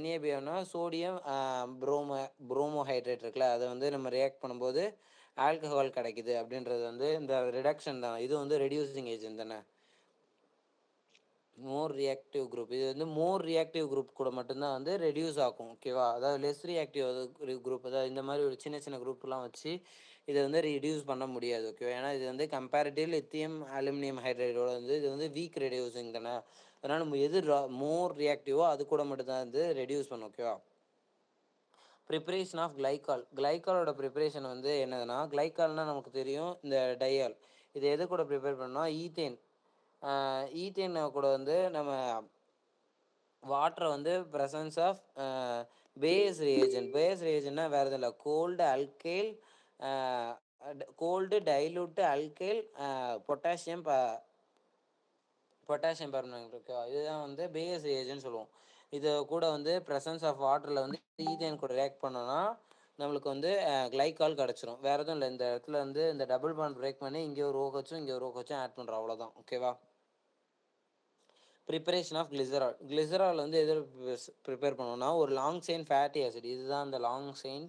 NaBrனா சோடியம் புரோமோஹைட்ரேட் இருக்குல்ல, அதை வந்து நம்ம ரியாக்ட் பண்ணும்போது ஆல்கஹால் கிடைக்குது அப்படின்றது வந்து இந்த ரிடக்ஷன் தான். இது வந்து ரெடியூசிங் ஏஜென்ட் தானே. மோர் ரியாக்டிவ் குரூப், இது வந்து மோர் ரியாக்டிவ் குரூப் கூட மட்டும்தான் வந்து ரெடியூஸ் ஆகும் ஓகேவா. அதாவது லெஸ் ரியாக்டிவ் குரூப், அதாவது இந்த மாதிரி ஒரு சின்ன சின்ன குரூப்லாம் வச்சு இதை வந்து ரெடியூஸ் பண்ண முடியாது ஓகேவா. ஏன்னா இது வந்து கம்பேரிட்டிவ் லித்தியம் அலுமினியம் ஹைட்ரேட்டோட வந்து இது வந்து வீக் ரெடியூசிங் தானே. அதனால் நம்ம எது மோர் ரியாக்டிவோ அது கூட மட்டும்தான் வந்து ரெடியூஸ் பண்ணும் ஓகேவா. ப்ரிப்பரேஷன் ஆஃப் கிளைக்காலோட ப்ரிப்பரேஷன் வந்து என்னதுன்னா, கிளைக்கால்னால் நமக்கு தெரியும் இந்த டையால். இது எது கூட ப்ரிப்பேர் பண்ணோம்னா ஈத்தேன் கூட வந்து நம்ம வாட்டரை வந்து ப்ரெசன்ஸ் ஆஃப் பேஸ் ரியேஜென்ட்னா வேறு எதுவும் இல்லை, கோல்டு டைலூட்டு அல்கைல் பொட்டாசியம் பெர்மனேட் ஓகேவா. இதுதான் வந்து பேஸ் ரியேஜென்ட் சொல்லுவோம். இது கூட வந்து ப்ரெசன்ஸ் ஆஃப் வாட்டரில் வந்து ஈத்தேன் கூட ரியாக்ட் பண்ணோன்னா நம்மளுக்கு வந்து கிளைக்கால் கிடச்சிரும். வேறு எதுவும் இல்லை. இந்த இடத்துல வந்து இந்த டபுள் பாண்ட் பிரேக் பண்ணி இங்கே ஒரு OHும் இங்கே ஒரு OHும் ஆட் பண்ணுறோம், அவ்வளோதான் ஓகேவா. ப்ரிப்பரேஷன் ஆஃப் கிளிசரால் வந்து எதில் ப்ரிப்பேர் பண்ணோம்னா, ஒரு லாங் செயின் ஃபேட்டி ஆசிட், இதுதான் அந்த லாங் செயின்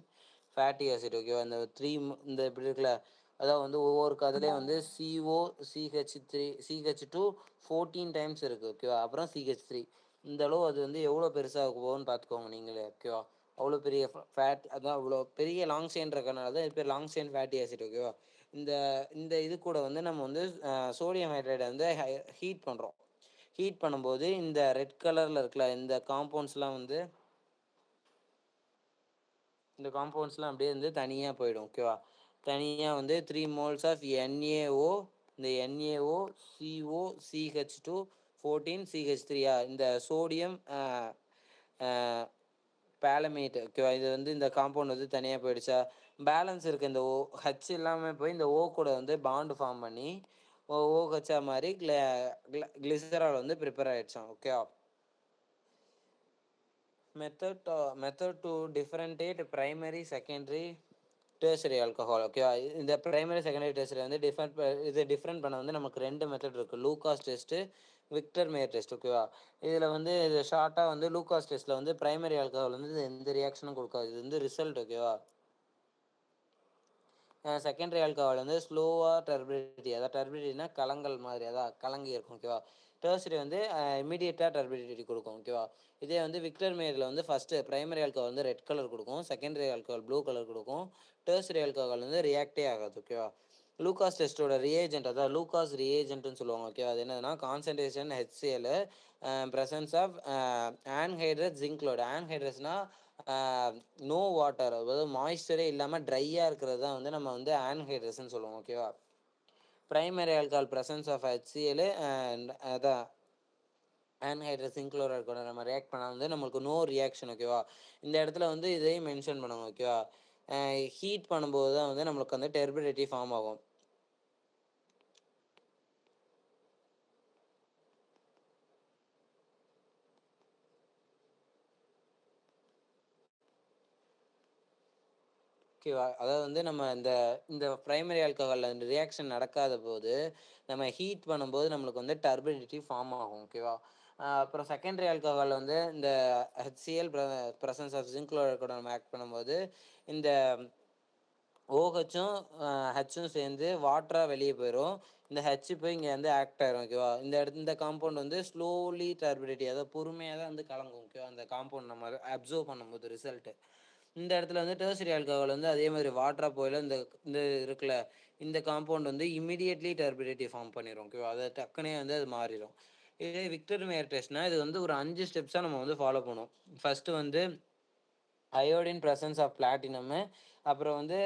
ஃபேட்டி ஆசிட் ஓகேவா. இந்த இந்த இப்படி இருக்குல்ல, அதாவது வந்து ஒவ்வொரு அதுலேயும் வந்து CO CH3 CH2 14 டைம்ஸ் இருக்குது ஓகேவா. அப்புறம் CH3 இந்த அளவு அது வந்து எவ்வளோ பெருசாக போகும்னு பார்த்துக்கோங்க நீங்களே ஓகேவா. அவ்வளோ பெரிய ஃபேட், அதான் அவ்வளோ பெரிய லாங் செயின் இருக்கனால தான் இது பேர் லாங் செயின் ஃபேட்டி ஆசிட் ஓகேவா. இந்த இந்த இது கூட வந்து நம்ம வந்து சோடியம் ஹைட்ரைடை வந்து ஹீட் பண்ணுறோம். ஹீட் பண்ணும்போது இந்த ரெட் கலரில் இருக்குல்ல இந்த காம்பவுண்ட்ஸ்லாம் வந்து இந்த காம்பவுண்ட்ஸ்லாம் அப்படியே வந்து தனியாக போயிடும் ஓகேவா. தனியாக வந்து 3 moles ஆஃப் NaO, இந்த NaO CO CH2 14 CH3 இந்த சோடியம் பேலமேட் ஓகேவா. இது வந்து இந்த காம்பவுண்ட் வந்து தனியாக போயிடுச்சா, பேலன்ஸ் இருக்குது இந்த ஹச் இல்லாமல் போய் இந்த ஓ கூட வந்து பாண்டு ஃபார்ம் பண்ணி OHA மாதிரி கிளிசரால் வந்து ப்ரிப்பேர் ஆகிடுச்சான் ஓகேவா. Method to differentiate primary secondary tertiary alcohol ஓகேவா. இந்த பிரைமரி செகண்டரி டெர்சரி வந்து டிஃப்ரெண்ட் பண்ண வந்து நமக்கு 2 மெத்தட் இருக்குது, Lucas test, Victor Meyer test ஓகேவா. இதில் வந்து இது ஷார்ட்டாக வந்து லூகாஸ் டெஸ்ட்டில் வந்து பிரைமரி ஆல்கஹால் வந்து எந்த ரியாக்ஷனும் கொடுக்காது, இது வந்து ரிசல்ட் ஓகேவா. செகண்டரி ஆல்கஹால் வந்து ஸ்லோவாக டர்பிடிட்டி, அதாவது டர்பிடிட்டினா கலங்கல் மாதிரி, அதான் கலங்கி இருக்கும் ஓகேவா. டெர்சரி வந்து இமீடியட்டாக டர்பிடிட்டி கொடுக்கும் ஓகேவா. இதே வந்து விக்டர் மேயரில் வந்து ஃபஸ்ட்டு பிரைமரி ஆல்கஹால் வந்து ரெட் கலர் கொடுக்கும், செகண்டரி ஆல்கஹால் ப்ளூ கலர் கொடுக்கும், டெர்சரி ஆல்கஹால் வந்து ரியாக்டே ஆகாது ஓகேவா. லூகாஸ் டெஸ்ட்டோட ரியேஜென்ட், அதாவது லூகாஸ் ரியேஜென்ட்னு சொல்லுவாங்க ஓகேவா. அது என்னதுன்னா concentration HCl, presence of anhydrous ஜிங்க்ளோடு. ஆன்ஹைட்ரஸ்னால் நோ வாட்டர், அதாவது மாய்ஸ்சரே இல்லாமல் ட்ரையாக இருக்கிறது தான் வந்து நம்ம வந்து ஆன்ஹைட்ரஸ்ன்னு சொல்லுவோம் ஓகேவா. Primary alcohol presence of HCl அதான் ஆன்ஹைட்ரஸ் சிங்க்ளோரைடு கூட நம்ம ரியாக்ட் பண்ணால் வந்து நம்மளுக்கு நோ ரியாக்ஷன் ஓகேவா. இந்த இடத்துல வந்து இதையும் மென்ஷன் பண்ணுவோம் ஓகேவா. ஹீட் பண்ணும்போது தான் வந்து நம்மளுக்கு வந்து டர்பிடிட்டி ஃபார்ம் ஆகும். ஓகேவா. அதாவது வந்து நம்ம இந்த இந்த பிரைமரி ஆல்கஹாலில் இந்த ரியாக்ஷன் நடக்காத போது நம்ம ஹீட் பண்ணும்போது நம்மளுக்கு வந்து டர்பிடிட்டி ஃபார்ம் ஆகும் ஓகேவா. அப்புறம் செகண்டரி ஆல்கஹால் வந்து இந்த HCl presence of zinc chloride கூட நம்ம ஆக்ட் பண்ணும்போது இந்த OHும் ஹச்சும் சேர்ந்து வாட்டராக வெளியே போயிடும். இந்த ஹச் போய் இங்கே வந்து ஆக்ட் ஆயிரும் ஓகேவா. இந்த காம்பவுண்ட் வந்து ஸ்லோலி டர்பிடிட்டி, அதாவது பொறுமையாக தான் வந்து கலங்கும் ஓகேவா. அந்த காம்பவுண்ட் நம்ம அப்சர்வ் பண்ணும்போது ரிசல்ட்டு இந்த இடத்துல வந்து டெர்சரி ஆல்கஹால் வந்து அதே மாதிரி வாட்டரா போயில இந்த இந்த இருக்குல்ல இந்த காம்பவுண்ட் வந்து இமிடியட்லி டர்பிடிட்டி ஃபார்ம் பண்ணிடும் ஓகேவா. அதை டக்குனே வந்து அது மாறிடும். இதே விக்டர் மேயர் டெஸ்ட்னா இது வந்து ஒரு 5 ஸ்டெப்ஸாக நம்ம வந்து ஃபாலோ பண்ணுவோம். ஃபஸ்ட்டு வந்து அயோடின் ப்ரெசன்ஸ் ஆஃப் பிளாட்டினம்மு, அப்புறம் வந்து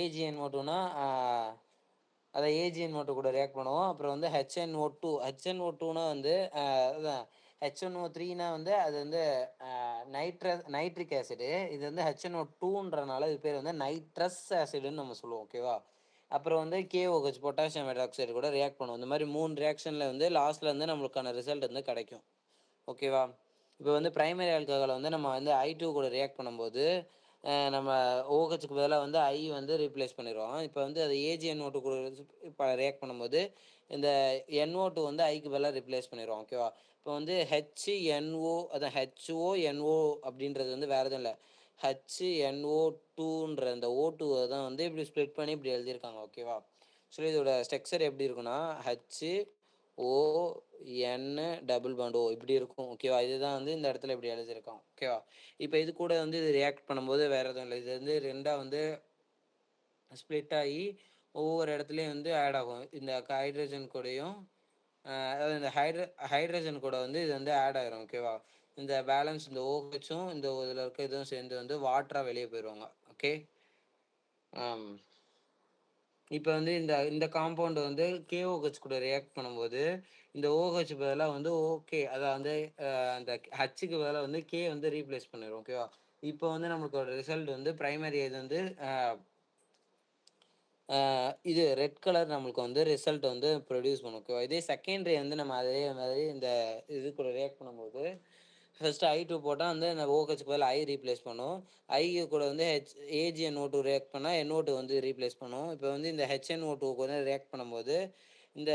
AgNO2னா அதை AgNO2 கூட ரியாக்ட் பண்ணுவோம். அப்புறம் வந்து HNO2னா வந்து அதுதான் HNO3னா வந்து அது வந்து நைட்ரிக் ஆசிடு. இது வந்து HNO2ன்றனால இது பேர் வந்து நைட்ரஸ் ஆசிடுன்னு நம்ம சொல்லுவோம் ஓகேவா. அப்புறம் வந்து KOH பொட்டாசியம் ஹைட்ராக்சைடு கூட ரியாக்ட் பண்ணுவோம். இந்த மாதிரி 3 ரியாக்ஷனில் வந்து லாஸ்ட்டில் வந்து நம்மளுக்கான ரிசல்ட் வந்து கிடைக்கும் ஓகேவா. இப்போ வந்து பிரைமரி ஆல்கஹாலை வந்து நம்ம வந்து I2 கூட ரியாக்ட் பண்ணும்போது நம்ம OHக்கு பதிலாக வந்து I வந்து ரீப்ளேஸ் பண்ணிடுவோம். இப்போ வந்து அது AgNO2 கூட இப்போ ரியாக்ட் பண்ணும்போது இந்த NO2 வந்து ஐக்கு பதிலாக ரிப்ளேஸ் பண்ணிடுவோம் ஓகேவா. இப்போ வந்து HNO, அதான் HONO அப்படின்றது வந்து வேறு எதுவும் இல்லை, HNO2ன்ற இந்த O2 தான் வந்து இப்படி ஸ்ப்ளிட் பண்ணி இப்படி எழுதியிருக்காங்க ஓகேவா. ஸோ இதோட ஸ்ட்ரக்சர் எப்படி இருக்குன்னா HON டபுள் பாண்ட் O இப்படி இருக்கும் ஓகேவா. இதுதான் வந்து இந்த இடத்துல இப்படி எழுதியிருக்கோம் ஓகேவா. இப்போ இது கூட வந்து இது ரியாக்ட் பண்ணும்போது வேறு எதுவும் இல்லை, இது வந்து ரெண்டாக வந்து ஸ்ப்ளிட் ஆகி ஒவ்வொரு இடத்துலையும் வந்து ஆட் ஆகும். இந்த ஹைட்ரஜன் கூடயும் அதாவது இந்த ஹைட்ரஜன் கூட வந்து இது வந்து ஆட் ஆகிரும் ஓகேவா. இந்த பேலன்ஸ் இந்த OHும் இந்த இதில் இருக்க இதுவும் சேர்ந்து வந்து வாட்டராக வெளியே போயிடுவாங்க ஓகே. இப்போ வந்து இந்த இந்த காம்பவுண்ட் வந்து KOH கூட ரியாக்ட் பண்ணும்போது இந்த OH பதிலாக வந்து ஓகே, அதாவது வந்து அந்த ஹச்சுக்கு பதிலாக வந்து K வந்து ரீப்ளேஸ் பண்ணிடும் ஓகேவா. இப்போ வந்து நம்மளுக்கு ஒரு ரிசல்ட் வந்து பிரைமரி இது வந்து இது ரெட் கலர் நம்மளுக்கு வந்து ரிசல்ட் வந்து ப்ரொடியூஸ் பண்ணும் ஓகேவா. இதே செகண்டரி வந்து நம்ம அதே மாதிரி இந்த இது கூட ரியாக்ட் பண்ணும்போது ஃபஸ்ட்டு I2 போட்டால் வந்து அந்த OHக்கு பதில் I ரீப்ளேஸ் பண்ணும். I கூட வந்து AgNO2 ரியாக்ட் பண்ணால் NO2 வந்து ரீப்ளேஸ் பண்ணும். இப்போ வந்து இந்த HNO2 கூட ரியாக்ட் பண்ணும்போது இந்த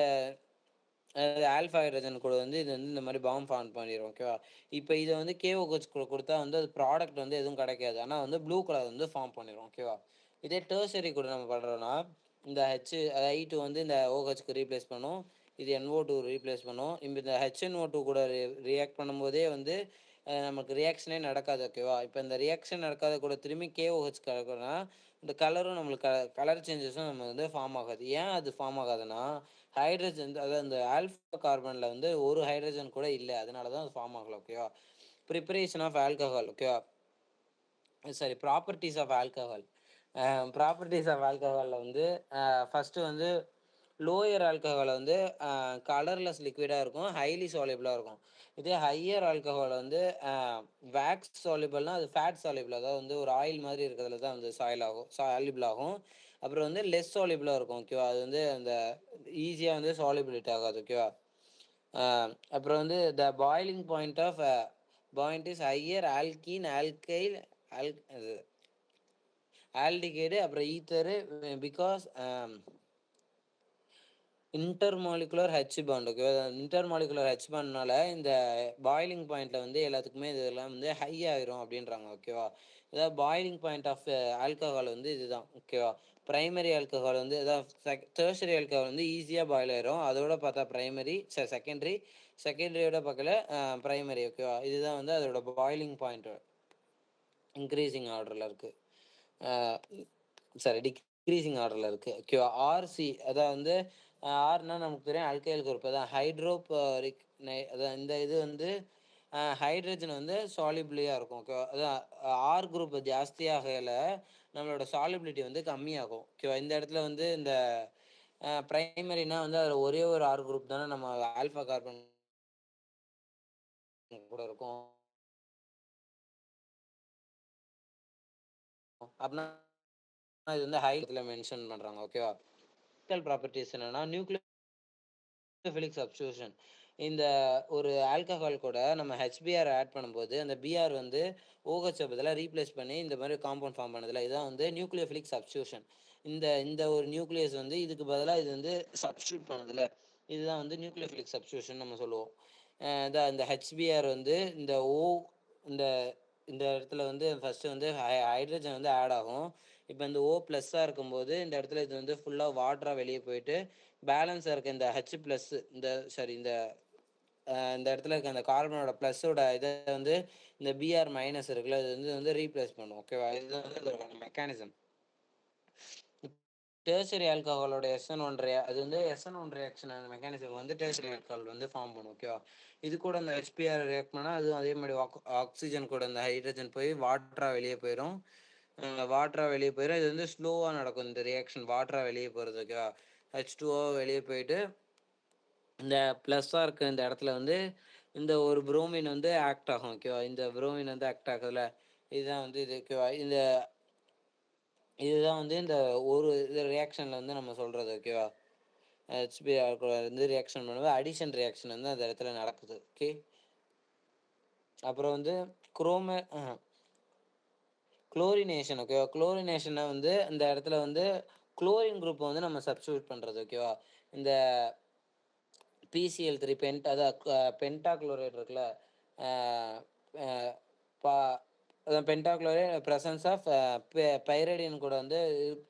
ஆல்ஃபா ஹைட்ரஜன் கூட வந்து இது வந்து இந்த மாதிரி பாண்ட் ஃபார்ம் பண்ணிடும். ஓகேவா? இப்போ இதை வந்து KOH கூட கொடுத்தா வந்து அது ப்ராடக்ட் வந்து எதுவும் கிடைக்காது. ஆனால் வந்து ப்ளூ கலர் வந்து ஃபார்ம் பண்ணிடும். ஓகேவா? இதே டெர்சரி கூட நம்ம பண்ணுறோன்னா இந்த I2 வந்து இந்த OHக்கு ரீப்ளேஸ் பண்ணும், இது NO2 ரீப்ளேஸ் பண்ணும். இந்த HNO2 கூட ரியாக்ட் பண்ணும்போதே வந்து நமக்கு ரியாக்ஷனே நடக்காது. ஓகேவா? இப்போ இந்த ரியாக்ஷன் நடக்காத கூட திரும்பி KOH கலக்குனா இந்த கலரும் நம்மளுக்கு கலர் சேஞ்சஸும் நம்ம வந்து ஃபார்ம் ஆகாது. ஏன் அது ஃபார்ம் ஆகாதுன்னா ஹைட்ரஜன் அதாவது இந்த ஆல்ஃபா கார்பனில் வந்து ஒரு ஹைட்ரஜன் கூட இல்லை, அதனால தான் அது ஃபார்ம் ஆகலை. ஓகேவா? Preparation of alcohol. ஓகேவா? Sorry, properties of alcohol. Properties of ஆல்கஹாலில் வந்து ஃபஸ்ட்டு வந்து லோயர் ஆல்கஹால் வந்து கலர்லெஸ் லிக்விடாக இருக்கும், ஹைலி சாலிபிளாக இருக்கும். இதே ஹையர் ஆல்கஹால் வந்து வேக்ஸ் சாலிபிள்னால் அது ஃபேட் சாலிபிள், அதாவது வந்து ஒரு ஆயில் மாதிரி இருக்கிறதுல தான் வந்து சாலிபிள் ஆகும். அப்புறம் வந்து லெஸ் சாலிபிளாக இருக்கும். ஓகேவா? அது வந்து அந்த ஈஸியாக வந்து சாலிபிலிட்டி ஆகாது. ஓகேவா? அப்புறம் வந்து the boiling point is higher alkene alkyl aldehyde அப்புறம் ether because intermolecular H bond. ஓகேவா? இன்டர்மாலிகுலர் ஹெச் பாண்ட்னால இந்த பாயிலிங் பாயிண்ட்ல வந்து எல்லாத்துக்குமே இதெல்லாம் வந்து ஹை ஆயிரும் அப்படின்றாங்க. ஓகேவா? இதாவது பாயிலிங் பாயிண்ட் ஆஃப் ஆல்கஹால் வந்து இதுதான். ஓகேவா? பிரைமரி ஆல்கஹால் வந்து இதான் டெர்ஷரி ஆல்கஹால் வந்து ஈஸியாக பாயில் ஆயிரும். அதோட பார்த்தா பிரைமரி செகண்டரியோட பார்க்கல பிரைமரி. ஓகேவா? இதுதான் வந்து அதோட பாயிலிங் பாயிண்ட் இன்க்ரீசிங் ஆர்டரில் இருக்குது. சாரி, டிக்ரீசிங் ஆர்டரில் இருக்குது. ஓகேவா? ஆர்சி அதான் வந்து ஆர்னா நமக்கு தெரியும் அல்கைல் குரூப், அதான் ஹைட்ரோபரிக் அதான் இந்த இது வந்து ஹைட்ரஜன் வந்து சாலிபிளியாக இருக்கும். ஓகேவா? அதான் ஆர் குரூப் ஜாஸ்தியாகல நம்மளோட சாலிபிலிட்டி வந்து கம்மியாகும். ஓகேவா? இந்த இடத்துல வந்து இந்த பிரைமரினா வந்து அதில் ஒரே ஒரு ஆர் குரூப் தானே நம்ம ஆல்ஃபா கார்பன் கூட இருக்கும். அப்படின்னா இது வந்து ஹைல மென்ஷன் பண்ணுறாங்க. ஓகேவா? ப்ராப்பர்ட்டிஸ் என்னன்னா நியூக்ளியோஃபிலிக் சப்ஸ்டியூஷன். இந்த ஒரு ஆல்கஹால் கூட நம்ம HBr ஆட் பண்ணும்போது அந்த பிஆர் வந்து OH பதிலாக ரீப்ளேஸ் பண்ணி இந்த மாதிரி காம்பவுண்ட் ஃபார்ம் பண்ணதில்ல, இதுதான் வந்து நியூக்ளியோஃபிலிக் சப்ஸ்டியூஷன். இந்த இந்த ஒரு நியூக்ளியஸ் வந்து இதுக்கு பதிலாக இது வந்து சப்ஸ்டியூட் பண்ணதில்ல, இதுதான் வந்து நியூக்ளியோஃபிலிக் சப்ஸ்டியூஷன் நம்ம சொல்லுவோம். இந்த HBr வந்து இந்த இந்த இடத்துல வந்து ஃபஸ்ட்டு வந்து ஹைட்ரஜன் வந்து ஆட் ஆகும். இப்போ இந்த O+ஆக இருக்கும்போது இந்த இடத்துல இது வந்து ஃபுல்லாக வாட்டராக வெளியே போயிட்டு பேலன்ஸாக இருக்க இந்த H+, இந்த இடத்துல இருக்க அந்த கார்பனோட ப்ளஸ்ஸோட இதை வந்து இந்த Br- இருக்குல்ல, இது வந்து ரீப்ளேஸ் பண்ணும். ஓகேவா? இதுதான் வந்து இதோட மெக்கானிசம். டெர்சரி ஆல்கஹாலோட அது வந்து SN1 ரியாக்ஷன் மெக்கானிசம் வந்து டெர்சரி ஆல்கஹால் வந்து ஃபார்ம் பண்ணும். ஓகேவா? இது கூட இந்த HBr ரியாக்ட் பண்ணால் அதுவும் அதே மாதிரி ஆக்சிஜன் கூட இந்த ஹைட்ரஜன் போய் வாட்டராக வெளியே போயிடும். இது வந்து ஸ்லோவாக நடக்கும் இந்த ரியாக்ஷன், வாட்டராக வெளியே போகிறது. ஓகேவா? H2O வெளியே போயிட்டு இந்த ப்ளஸ்ஸாக இருக்க இந்த இடத்துல வந்து இந்த ஒரு புரோமின் வந்து ஆக்ட் ஆகும். ஓகேவா? இந்த புரோமின் வந்து ஆக்ட் ஆகுதுல, இதுதான் வந்து இது. ஓகேவா? இதுதான் வந்து இந்த ஒரு இது ரியாக்ஷனில் வந்து நம்ம சொல்கிறது. ஓகேவா? HBr கூட வந்து ரியாக்ஷன் பண்ணும்போது அடிஷன் ரியாக்ஷன் வந்து அந்த இடத்துல நடக்குது. ஓகே, அப்புறம் வந்து குரோமே குளோரினேஷன். ஓகேவா? குளோரினேஷனை வந்து இந்த இடத்துல வந்து குளோரின் குரூப்பை வந்து நம்ம சப்ஸ்டியூட் பண்ணுறது. ஓகேவா? இந்த PCl3 அதான் பென்டா குளோரைட் இருக்குல்ல, பா அதான் பென்டாக்ளோரைட் ப்ரெசன்ஸ் ஆஃப் பைரைடின் கூட வந்து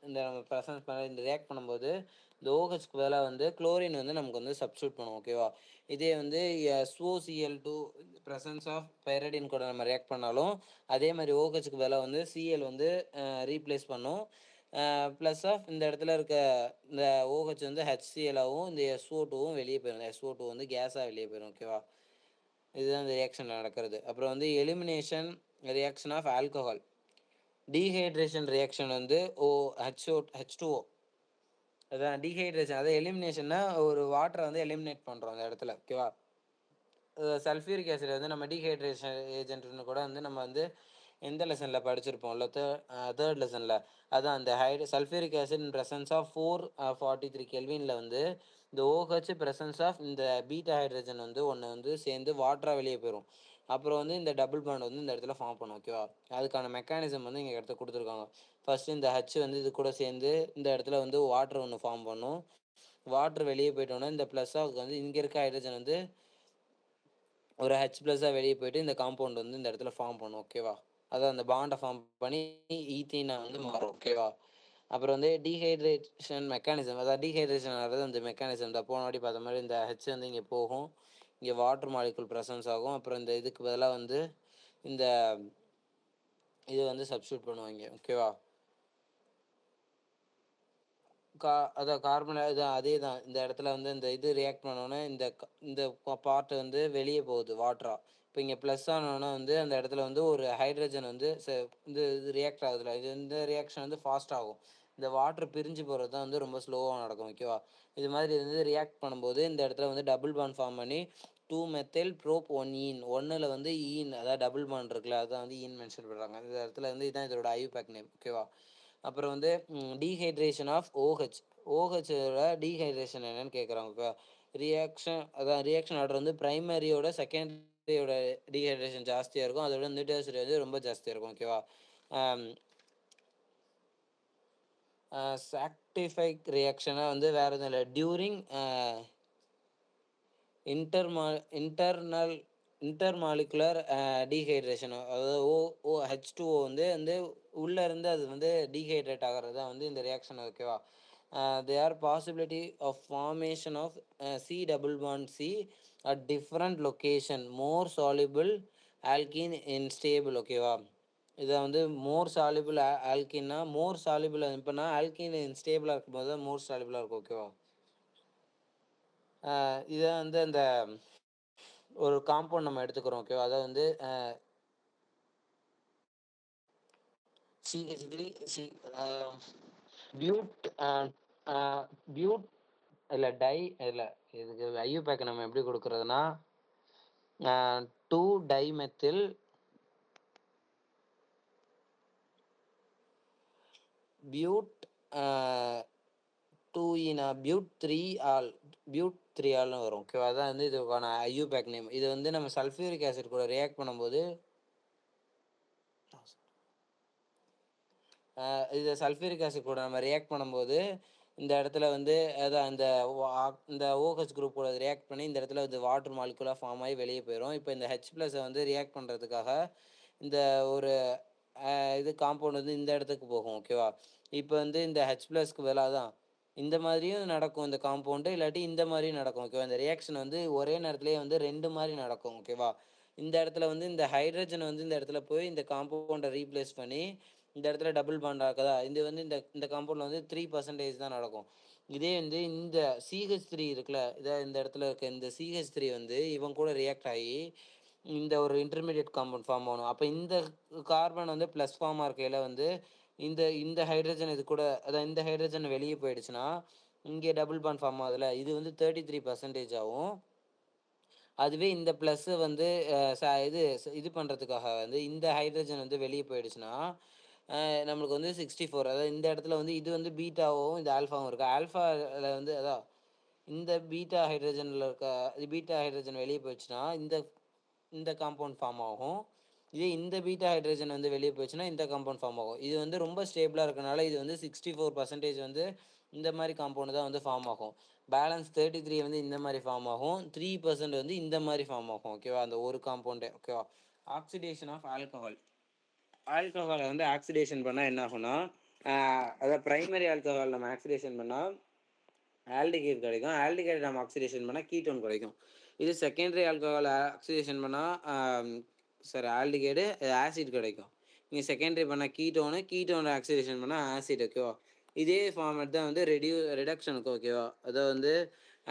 இந்த நம்ம ப்ரெசன்ஸ் பண்ண இந்த ரியாக்ட் பண்ணும்போது இந்த OHக்கு பதிலாக வந்து குளோரின் வந்து நமக்கு வந்து சப்ஸ்டியூட் பண்ணுவோம். ஓகேவா? இதே வந்து SOCl2 ப்ரெசன்ஸ் ஆஃப் பைரைடின் கூட நம்ம ரியாக்ட் பண்ணாலும் அதே மாதிரி OHக்கு பதிலாக வந்து Cl வந்து ரீப்ளேஸ் பண்ணும். ப்ளஸ் ஆஃப் இந்த இடத்துல இருக்க இந்த OH வந்து HCl-ஆகவும் இந்த SO2வும் வெளியே போயிடும். SO2 வந்து கேஸாக வெளியே போயிடும். ஓகேவா? இதுதான் இந்த ரியாக்ஷனில் நடக்கிறது. அப்புறம் வந்து elimination reaction of alcohol. Dehydration reaction வந்து H2O. அதான் டீஹைட்ரேஷன், அதாவது எலிமினேஷன்னா ஒரு வாட்டரை வந்து எலிமினேட் பண்ணுறோம் அந்த இடத்துல. ஓகேவா? சல்ஃபியூரிக் ஆசிட் வந்து நம்ம டீஹைட்ரேஷன் ஏஜென்ட்னு கூட வந்து நம்ம வந்து எந்த லெசனில் படிச்சிருப்போம்ல, தேர்ட் லெசனில். அதான் அந்த sulphuric acid in presence of 443 கெல்வினில் வந்து இந்த OH ப்ரெசன்ஸ் ஆஃப் இந்த பீட்டா ஹைட்ரஜன் வந்து ஒன்று வந்து சேர்ந்து வாட்டராக வெளியே போயிடும். அப்புறம் வந்து இந்த டபுள் பாண்ட் வந்து இந்த இடத்துல ஃபார்ம் பண்ணும். ஓகேவா? அதுக்கான மெக்கானிசம் வந்து இங்கே இடத்துல கொடுத்துருக்காங்க. ஃபஸ்ட்டு இந்த H வந்து இது கூட சேர்ந்து இந்த இடத்துல வந்து வாட்டர் ஒன்று ஃபார்ம் பண்ணும். வாட்டர் வெளியே போயிட்டோன்னா இந்த ப்ளஸ்ஸாக வந்து இங்கே இருக்க ஹைட்ரஜன் வந்து ஒரு ஹெச் ப்ளஸ்ஸாக வெளியே போயிட்டு இந்த காம்பவுண்ட் வந்து இந்த இடத்துல ஃபார்ம் பண்ணும். ஓகேவா? அதான் அந்த பாண்டை ஃபார்ம் பண்ணி ஈத்தீனா வந்து மாறும். ஓகேவா? அப்புறம் வந்து டீஹைட்ரேஷன் மெக்கானிசம், அதாவது டீஹைட்ரேஷன் ஆகிறது அந்த மெக்கானிசம் தான். போன வாட்டி பார்த்த மாதிரி இந்த ஹெச் வந்து இங்கே போகும், இங்கே வாட்டர் மாலிகுல் ப்ரெசன்ஸ் ஆகும். அப்புறம் இந்த இதுக்கு பதிலாக வந்து இந்த இது வந்து சப்ஸ்டியூட் பண்ணுவாங்க. ஓகேவா? அதான் கார்பன் இது அதே தான். இந்த இடத்துல வந்து இந்த இது ரியாக்ட் பண்ணோன்னே இந்த பார்ட் வந்து வெளியே போகுது வாட்டரா. இப்போ இங்கே ப்ளஸ் ஆனோன்னா வந்து அந்த இடத்துல வந்து ஒரு ஹைட்ரஜன் வந்து இந்த இது ரியாக்ட் ஆகுதுல, இந்த ரியாக்ஷன் வந்து ஃபாஸ்ட் ஆகும். இந்த வாட்டர் பிரிஞ்சு போகிறது தான் வந்து ரொம்ப ஸ்லோவாக நடக்கும். ஓகேவா? இது மாதிரி வந்து ரியாக்ட் பண்ணும்போது இந்த இடத்துல வந்து டபுள் பாண்ட் ஃபார்ம் பண்ணி 2 மெத்தில் ப்ரோப் 1 ஈன், ஒன்றில் வந்து ஈன், அதாவது டபுள் பாண்ட் இருக்குல்ல, அதான் வந்து ஈன் மென்ஷன் பண்ணுறாங்க. இந்த இடத்துல வந்து இதுதான் இதோட ஐயூபேக் நேம். ஓகேவா? அப்புறம் வந்து டீஹைட்ரேஷன் ஆஃப் ஓஹெச். ஓஹெச்சோட டீஹைட்ரேஷன் என்னன்னு கேட்குறாங்க. ஓகேவா? அதான் ரியாக்ஷன் ஆர்டர் வந்து பிரைமரியோட செகண்டரியோட டீஹைட்ரேஷன் ஜாஸ்தியாக இருக்கும், அதோட வந்து டெர்சரி வந்து ரொம்ப ஜாஸ்தியாக இருக்கும். ஓகேவா? சாக்டிஃபைக் ரியாக்ஷனாக வந்து வேறு எதுவும் இல்லை. டியூரிங் இன்டர்மா இன்டர்னல் இன்டர்மாலிகுலர் டீஹைட்ரேஷன், அதாவது H2O வந்து உள்ளே இருந்து அது வந்து டீஹைட்ரேட் ஆகிறது தான் வந்து இந்த ரியாக்ஷன். ஓகேவா? They are possibility of formation of C double bond C at different location, more soluble alkene in stable. ஓகேவா? இதை வந்து மோர் சாலிபிள் ஆல்கின்னா மோர் சாலிபிள், இப்போனா ஆல்கின் ஸ்டேபிளாக இருக்கும்போது தான் மோர் சாலிபிளாக இருக்கும். ஓகேவா? இதை வந்து அந்த ஒரு காம்பவுண்ட் நம்ம எடுத்துக்கிறோம். ஓகேவா? அதை வந்து CH3 சி பியூட் பியூட் இல்லை டை இல்லை, இதுக்கு ஐயூபேக் நம்ம எப்படி கொடுக்குறதுனா 2 டைமெத்தில் பியூட் 2 இன் பியூட் 3 ஆல் பியூட் 3 ஆல்னு வரும். ஓகேவா? அதான் வந்து இதுக்கான ஐயூபேக் நேம். இது வந்து நம்ம சல்ஃபியூரிக் ஆசிட் கூட ரியாக்ட் பண்ணும்போது இது சல்ஃபியூரிக் ஆசிட் கூட நம்ம ரியாக்ட் பண்ணும்போது இந்த இடத்துல வந்து அதான் இந்த OH குரூப் கூட ரியாக்ட் பண்ணி இந்த இடத்துல வந்து வாட்டர் மாலிகுலாக ஃபார்ம் ஆகி வெளியே போயிடும். இப்போ இந்த H ப்ளஸை வந்து ரியாக்ட் பண்ணுறதுக்காக இந்த ஒரு இது காம்பவுண்ட் வந்து இந்த இடத்துக்கு போகும். ஓகேவா? இப்போ வந்து இந்த H ப்ளஸ்க்கு பதிலாக தான் இந்த மாதிரியும் நடக்கும் இந்த காம்பவுண்டு, இல்லாட்டி இந்த மாதிரியும் நடக்கும். ஓகேவா? இந்த ரியாக்ஷன் வந்து ஒரே நேரத்துலேயே வந்து 2 மாதிரி நடக்கும். ஓகேவா? இந்த இடத்துல வந்து இந்த ஹைட்ரஜன் வந்து இந்த இடத்துல போய் இந்த காம்பவுண்டை ரீப்ளேஸ் பண்ணி இந்த இடத்துல டபுள் பாண்ட் ஆகுதா, இது வந்து இந்த காம்பவுண்டில் வந்து 3% தான் நடக்கும். இதே வந்து இந்த CH3 இருக்குல்ல, இந்த இடத்துல இருக்க இந்த CH3 வந்து இவன் கூட ரியாக்ட் ஆகி இந்த ஒரு இன்டர்மீடியட் காம்பவுண்ட் ஃபார்ம் ஆகணும். அப்போ இந்த கார்பன் வந்து ப்ளஸ் ஃபார்ம் இருக்கையில் வந்து இந்த இந்த ஹைட்ரஜன் இது கூட, அதான் இந்த ஹைட்ரஜன் வெளியே போயிடுச்சுன்னா இங்கே டபுள் பாண்ட் ஃபார்ம் ஆகுதுல, இது வந்து 33% ஆகும். அதுவே இந்த ப்ளஸ்ஸு வந்து இது பண்ணுறதுக்காக வந்து இந்த ஹைட்ரஜன் வந்து வெளியே போயிடுச்சுன்னா நம்மளுக்கு வந்து 64, அதாவது இந்த இடத்துல வந்து இது வந்து பீட்டாவும் இந்த ஆல்ஃபாவும் இருக்குது. ஆல்ஃபாவில் வந்து அதான் இந்த பீட்டா ஹைட்ரஜனில் இருக்க பீட்டா ஹைட்ரஜன் வெளியே போயிடுச்சுன்னா இந்த இந்த காம்பவுண்ட் ஃபார்ம் ஆகும். இதே இந்த பீட்டா ஹைட்ரஜன் வந்து வெளியே போயிடுச்சுன்னா இந்த காம்பவுண்ட் ஃபார்ம் ஆகும். இது வந்து ரொம்ப ஸ்டேபிளாக இருக்கனால இது வந்து 64% வந்து இந்த மாதிரி காம்பவுண்டு தான் வந்து ஃபார்ம் ஆகும். பேலன்ஸ் 33 வந்து இந்த மாதிரி ஃபார்ம் ஆகும். 3% வந்து இந்த மாதிரி ஃபார்ம் ஆகும். ஓகேவா? அந்த ஒரு காம்பவுண்டே. ஓகேவா? Oxidation of alcohol. ஆல்கஹாலை வந்து ஆக்சிடேஷன் பண்ணால் என்ன ஆகும்னா அதாவது பிரைமரி ஆல்கஹால் நம்ம ஆக்சிடேஷன் பண்ணால் ஆல்டிகைட் கிடைக்கும். ஆல்டிகைட் நம்ம ஆக்சிடேஷன் பண்ணால் கீட்டோன் கிடைக்கும். இது செகண்டரி ஆல்கஹால் ஆக்சிடேஷன் பண்ணால் ஆல்டிகைடு ஆசிட் கிடைக்கும். நீங்கள் செகண்டரி பண்ணால் கீட்டோனை ஆக்சிடேஷன் பண்ணால் ஆசிட். ஓகேவா? இதே ஃபார்மேட் தான் வந்து ரிடக்ஷனுக்கு. ஓகேவா? அதை வந்து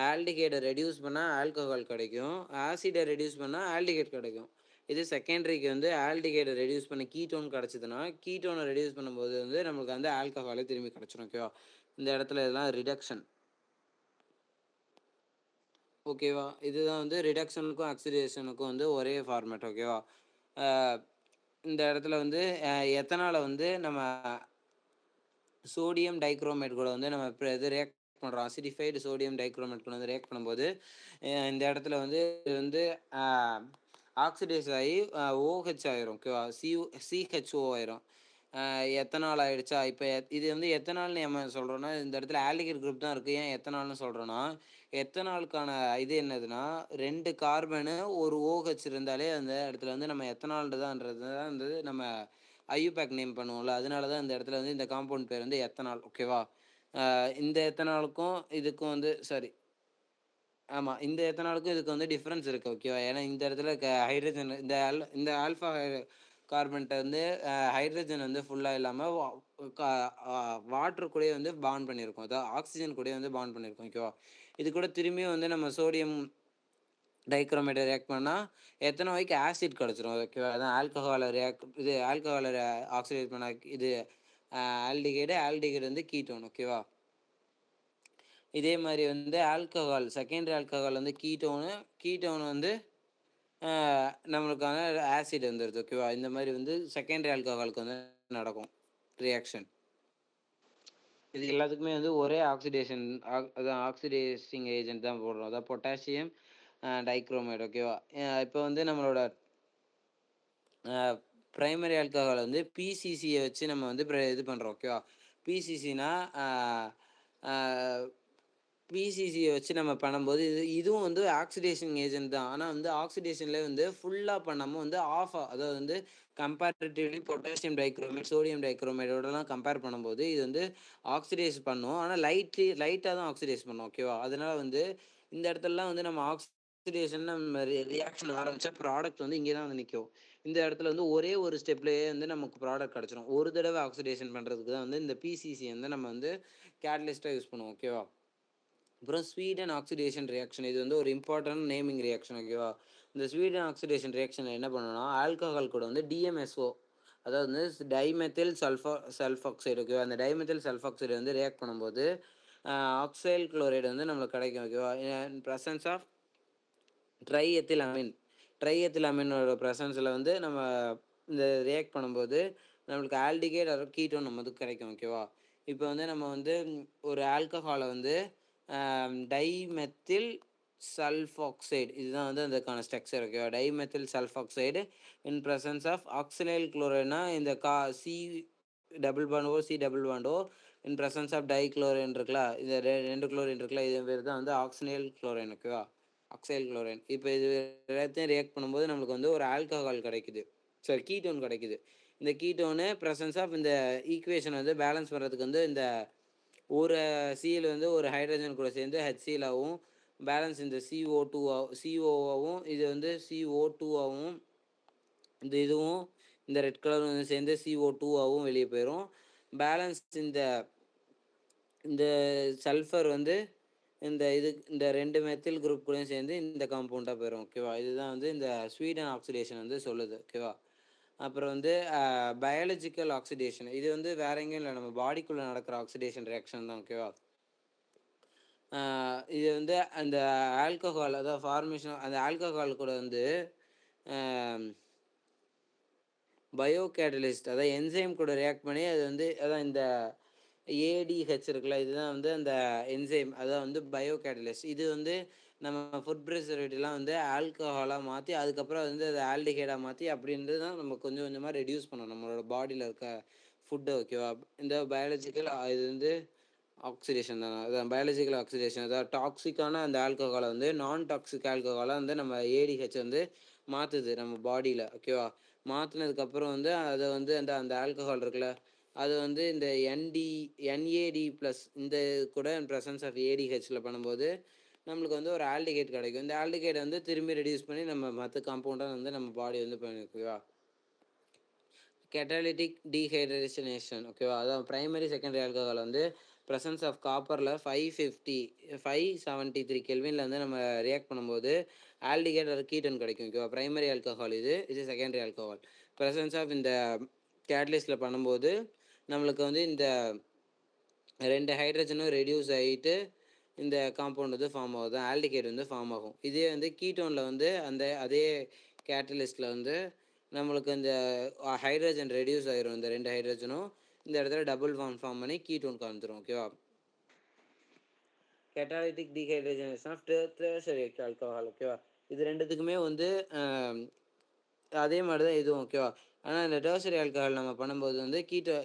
ஆல்டிகைடை ரெடியூஸ் பண்ணால் ஆல்கஹால் கிடைக்கும், ஆசிடை ரெடியூஸ் பண்ணால் ஆல்டிகைட் கிடைக்கும். இது செகண்டரிக்கு வந்து ஆல்டிகைடை ரெடியூஸ் பண்ணி கீட்டோன் கிடச்சிதுன்னா கீட்டோனை ரெடியூஸ் பண்ணும்போது வந்து நம்மளுக்கு வந்து ஆல்கஹாலே திரும்பி கிடச்சிடும். ஓகேவா? இந்த இடத்துல இதெல்லாம் ரிடக்ஷன். ஓகேவா? இதுதான் வந்து ரிடக்ஷனுக்கும் ஆக்சிடேஷனுக்கும் வந்து ஒரே ஃபார்மேட். ஓகேவா? இந்த இடத்துல வந்து எத்தனால வந்து நம்ம சோடியம் டைக்ரோமேட் கூட வந்து நம்ம இப்போ இது ரியாக்ட் பண்ணுறோம். அசிடிஃபைடு சோடியம் டைக்ரோமேட் கூட வந்து ரியாக்ட் பண்ணும்போது இந்த இடத்துல வந்து இது வந்து ஆக்சிடைஸ் ஆகி OH ஆயிரும். ஓகேவா? CHO ஆயிரும். எத்தனால் ஆயிடுச்சா? இப்ப இது வந்து எத்தனால்னு நம்ம சொல்றோம்னா, இந்த இடத்துல ஆல்டிகைட் குரூப் தான் இருக்கு. ஏன் எத்தனால்னு சொல்றோம்னா, எத்தனாலுக்கான இது என்னதுன்னா, 2 கார்பனு, 1 OH இருந்தாலே அந்த இடத்துல வந்து நம்ம எத்தனால்ன்றதான்றது தான் வந்து நம்ம ஐயூபேக் நேம் பண்ணுவோம்ல. அதனால தான் இந்த இடத்துல வந்து இந்த காம்பவுண்ட் பேர் வந்து எத்தனால். ஓகேவா? இந்த எத்தனாலுக்கும் இதுக்கும் வந்து சாரி. ஆமா. இந்த எத்தனாலுக்கும் இதுக்கு வந்து டிஃபரன்ஸ் இருக்கு. ஓகேவா? ஏன்னா இந்த இடத்துல ஹைட்ரஜன் இந்த ஆல்ஃபா கார்பன்ட்ட வந்து ஹைட்ரஜன் வந்து ஃபுல்லா இல்லாம க அ வாட்டர் கூடயே வந்து பாண்ட் பண்ணியிருக்கும். அதாவது ஆக்ஸிஜன் கூடயே வந்து பாண்ட் பண்ணியிருக்கும். ஓகேவா? இது கூட திரும்பியும் வந்து நம்ம சோடியம் டைக்ரோமேட்ட ரியாக்ட் பண்ணா எத்தனாயிக் ஆசிட் கிடைச்சிரும். ஓகேவா? அதான் ஆல்கஹால ஆக்ஸிடைஸ் பண்ண இது ஆல்டிகைடு வந்து கீட்டோன். ஓகேவா? இதே மாரி வந்து செகண்டரி ஆல்கஹால் வந்து கீட்டோன் வந்து நம்மளுக்கான ஆசிட் வந்துருது. ஓகேவா? இந்த மாரி வந்து செகண்டரி ஆல்கஹாலுக்கு வந்து நடக்கும் ரியாக்ஷன். இது எல்லாத்துக்குமே வந்து ஒரே ஆக்சிடேஷன் அதான் ஆக்சிடைசிங் ஏஜென்ட் தான் போடுறோம். அதான் பொட்டாசியம் டைக்ரோமேட். ஓகேவா? இப்போ வந்து நம்மளோட அ பிரைமரி ஆல்கஹால் வந்து பிசிசிய வச்சு நம்ம வந்து இது பண்றோம். ஓகேவா? பிசிசினா அ அ பிசிசிய வச்சு நம்ம பண்ணும்போது, இதுவும் வந்து ஆக்சிடேஷன் ஏஜென்ட் தான். ஆனா வந்து ஆக்சிடேஷன்லயே வந்து ஃபுல்லா பண்ணாம வந்து அதாவது வந்து கம்பேரிட்டிவ்லி பொட்டாசியம் டைக்ரோமேட், சோடியம் டைக்ரோமேட்டோடலாம் கம்பேர் பண்ணும்போது, இது வந்து ஆக்சிடைஸ் பண்ணும். ஆனா லைட்டா தான் ஆக்சிடைஸ் பண்ணும். ஓகேவா? அதனால வந்து இந்த இடத்துலலாம் வந்து நம்ம ஆக்சிடேஷன் நம்ம ரியாக்ஷன் ஆரம்பிச்சா ப்ராடக்ட் வந்து இங்கே தான் வந்து நிக்கும். இந்த இடத்துல வந்து ஒரே ஒரு ஸ்டெப்லயே வந்து நமக்கு ப்ராடக்ட் கிடைச்சிரும். ஒரு தடவ ஆக்சிடேஷன் பண்றதுக்கு தான் வந்து இந்த பிசிசி வந்து நம்ம வந்து கேட்டலிஸ்ட்டா யூஸ் பண்ணுவோம். ஓகேவா? அப்புறம் ஸ்வீடன் ஆக்சிடேஷன் ரியாக்ஷன். இது வந்து ஒரு இம்பார்ட்டன்ட் நேமிங் ரியாக்ஷன். ஓகேவா? இந்த ஸ்வீடன் ஆக்சிடேஷன் ரியாக்ஷன்ல என்ன பண்ணணும்னா, ஆல்கஹால் கூட வந்து டிஎம்எஸ்ஓ, அதாவது வந்து டைமெத்தில் சல்ஃபாக்சைடு. ஓகேவா? அந்த டைமெத்தில் சல்ஃபாக்சைடு வந்து ரியாக்ட் பண்ணும்போது ஆக்சைல் குளோரைடு வந்து நம்மளுக்கு கிடைக்கும். ஓகேவா? In presence of triethylamine. ட்ரை எத்தில் அமீனோட பிரசன்ஸில் வந்து நம்ம இந்த ரியாக்ட் பண்ணும்போது நம்மளுக்கு ஆல்டிகைட் ஆர் கீட்டோன் நமக்கு கிடைக்கும். ஓகேவா? இப்போ வந்து நம்ம வந்து ஒரு ஆல்கஹாலை வந்து டைமெத்தில் சல்ஃபாக்சைடு, இதுதான் வந்து அதுக்கான ஸ்ட்ரக்சர். ஓகேவா? Dimethyl sulphoxide in presence of oxalyl குளோரைட்னா இந்த சி டபுள் பாண்டோ சி டபுள் பாண்டோ இன் பிரசன்ஸ் ஆஃப் டைக்ளோரைன் இருக்குல்ல, இது 2 குளோரின் இருக்குல்ல, இது பேர் தான் வந்து ஆக்சினைல் குளோரைன். ஓகேவா? ஆக்சைல் குளோரைன். இப்போ இது எல்லாத்தையும் ரியாக்ட் பண்ணும்போது நம்மளுக்கு வந்து ஒரு ஆல்கஹால் கிடைக்குது. சாரி, கீட்டோன் கிடைக்குது. இந்த கீட்டோனு பிரசன்ஸ் ஆஃப் இந்த ஈக்குவேஷன் வந்து பேலன்ஸ் பண்ணுறதுக்கு வந்து இந்த ஒரு சிஎல் வந்து ஒரு ஹைட்ரஜன் கூட சேர்ந்து HCl ஆவும், பேலன்ஸ் இந்த CO2 இது வந்து CO2 ஆவும், இந்த இதுவும் இந்த ரெட் கலர் வந்து சேர்ந்து CO2 ஆவும் வெளியே போயிடும். பேலன்ஸ் இந்த இந்த சல்ஃபர் வந்து இந்த 2 மெத்தில் குரூப் கூடயும் சேர்ந்து இந்த காம்பவுண்டா போயிரும். ஓகேவா? இதுதான் வந்து இந்த ஸ்வீடன் ஆக்சிடேஷன் வந்து சொல்லுது. ஓகேவா? அப்புறம் வந்து பயாலஜிக்கல் ஆக்சிடேஷன். இது வந்து வேற எங்கேயும் இல்ல. நம்ம பாடிக்குள்ள நடக்கிற ஆக்சிடேஷன் ரியாக்ஷன் தான். ஓகேவா? இது வந்து அந்த ஆல்கஹால், அதாவது ஃபார்மேஷன் அந்த ஆல்கஹால் கூட வந்து அ பயோ கேட்டலிஸ்ட், அதாவது என்சைம் கூட ரியாக்ட் பண்ணி அது வந்து அதான் இந்த ஏடிஹெச் இருக்குல்ல, இதுதான் வந்து அந்த என்சைம், அதான் வந்து பயோ கேட்டலிஸ்ட். இது வந்து நம்ம ஃபுட் ப்ரிசர்வேட்டிவ்லாம் வந்து ஆல்கஹாலா மாத்தி, அதுக்கப்புறம் வந்து அத ஆல்டிஹைடா மாத்தி அப்படின்றது தான் நம்ம கொஞ்சம் கொஞ்சமா ரெடியூஸ் பண்ணணும் நம்மளோட பாடியில இருக்க ஃபுட்ட. ஓகேவா? இந்த பயாலஜிக்கல் இது வந்து ஆக்சிடேஷன் தான. அதான் பயாலஜிக்கல் ஆக்சிடேஷன். அதாவது டாக்ஸிக்கான அந்த ஆல்கஹால வந்து நான் டாக்ஸிக் ஆல்கஹாலா வந்து நம்ம ஏடிஹெச் வந்து மாத்துது நம்ம பாடியில. ஓகேவா? மாத்துனதுக்கப்புறம் வந்து அத வந்து அந்த அந்த ஆல்கஹால் இருக்குல்ல, அது வந்து இந்த NAD ப்ளஸ் இந்த கூட பிரசன்ஸ் ஆஃப் ADHல பண்ணும்போது நம்மளுக்கு வந்து ஒரு ஆல்டிகைட் கிடைக்கும். இந்த ஆல்டிகைட வந்து திரும்பி ரெடியூஸ் பண்ணி நம்ம மத்த காம்பவுண்டா வந்து நம்ம பாடி வந்து ஓகேவா? கேட்டலிட்டிக் டீஹைட்ரேஷனேஷன். ஓகேவா? அதான் பிரைமரி செகண்டரி ஆல்கஹால் வந்து பிரசன்ஸ் ஆஃப் காப்பர்ல 573 கெல்வின்ல வந்து நம்ம ரியாக்ட் பண்ணும்போது ஆல்டிகைட் ஒரு கீட்டோன் கிடைக்கும். ஓகேவா? பிரைமரி ஆல்கஹால் இது செகண்டரி ஆல்கஹால். பிரசன்ஸ் ஆஃப் இந்த கேட்டலிஸ்ட்ல பண்ணும்போது நம்மளுக்கு வந்து இந்த 2 ஹைட்ரஜனும் ரெடியூஸ் ஆயிட்டு இந்த காம்பவுண்ட் வந்து ஃபார்ம் ஆகுது. ஆல்டிகைட் வந்து ஃபார்ம் ஆகும். இதே வந்து கீட்டோன்ல வந்து அதே கேட்டலிஸ்ட்ல வந்து நம்மளுக்கு இந்த ஹைட்ரஜன் ரெடியூஸ் ஆயிரும். இந்த 2 ஹைட்ரஜனும் இந்த இடத்துல டபுள் பாண்ட் ஃபார்ம் பண்ணி கீட்டோன் காமிச்சிரும். ஓகேவா? கேட்டாலிட்டிக் டீஹைட்ரேஷனேஷன் ஆஃப் டெர்ஷரி ஆல்கஹால். ஓகேவா? இது 2த்துக்குமே வந்து அதே மாரி தான் இதுவும். ஓகேவா? ஆனால் இந்த டெர்சரி ஆல்கஹால் நம்ம பண்ணும்போது வந்து கீட்டோ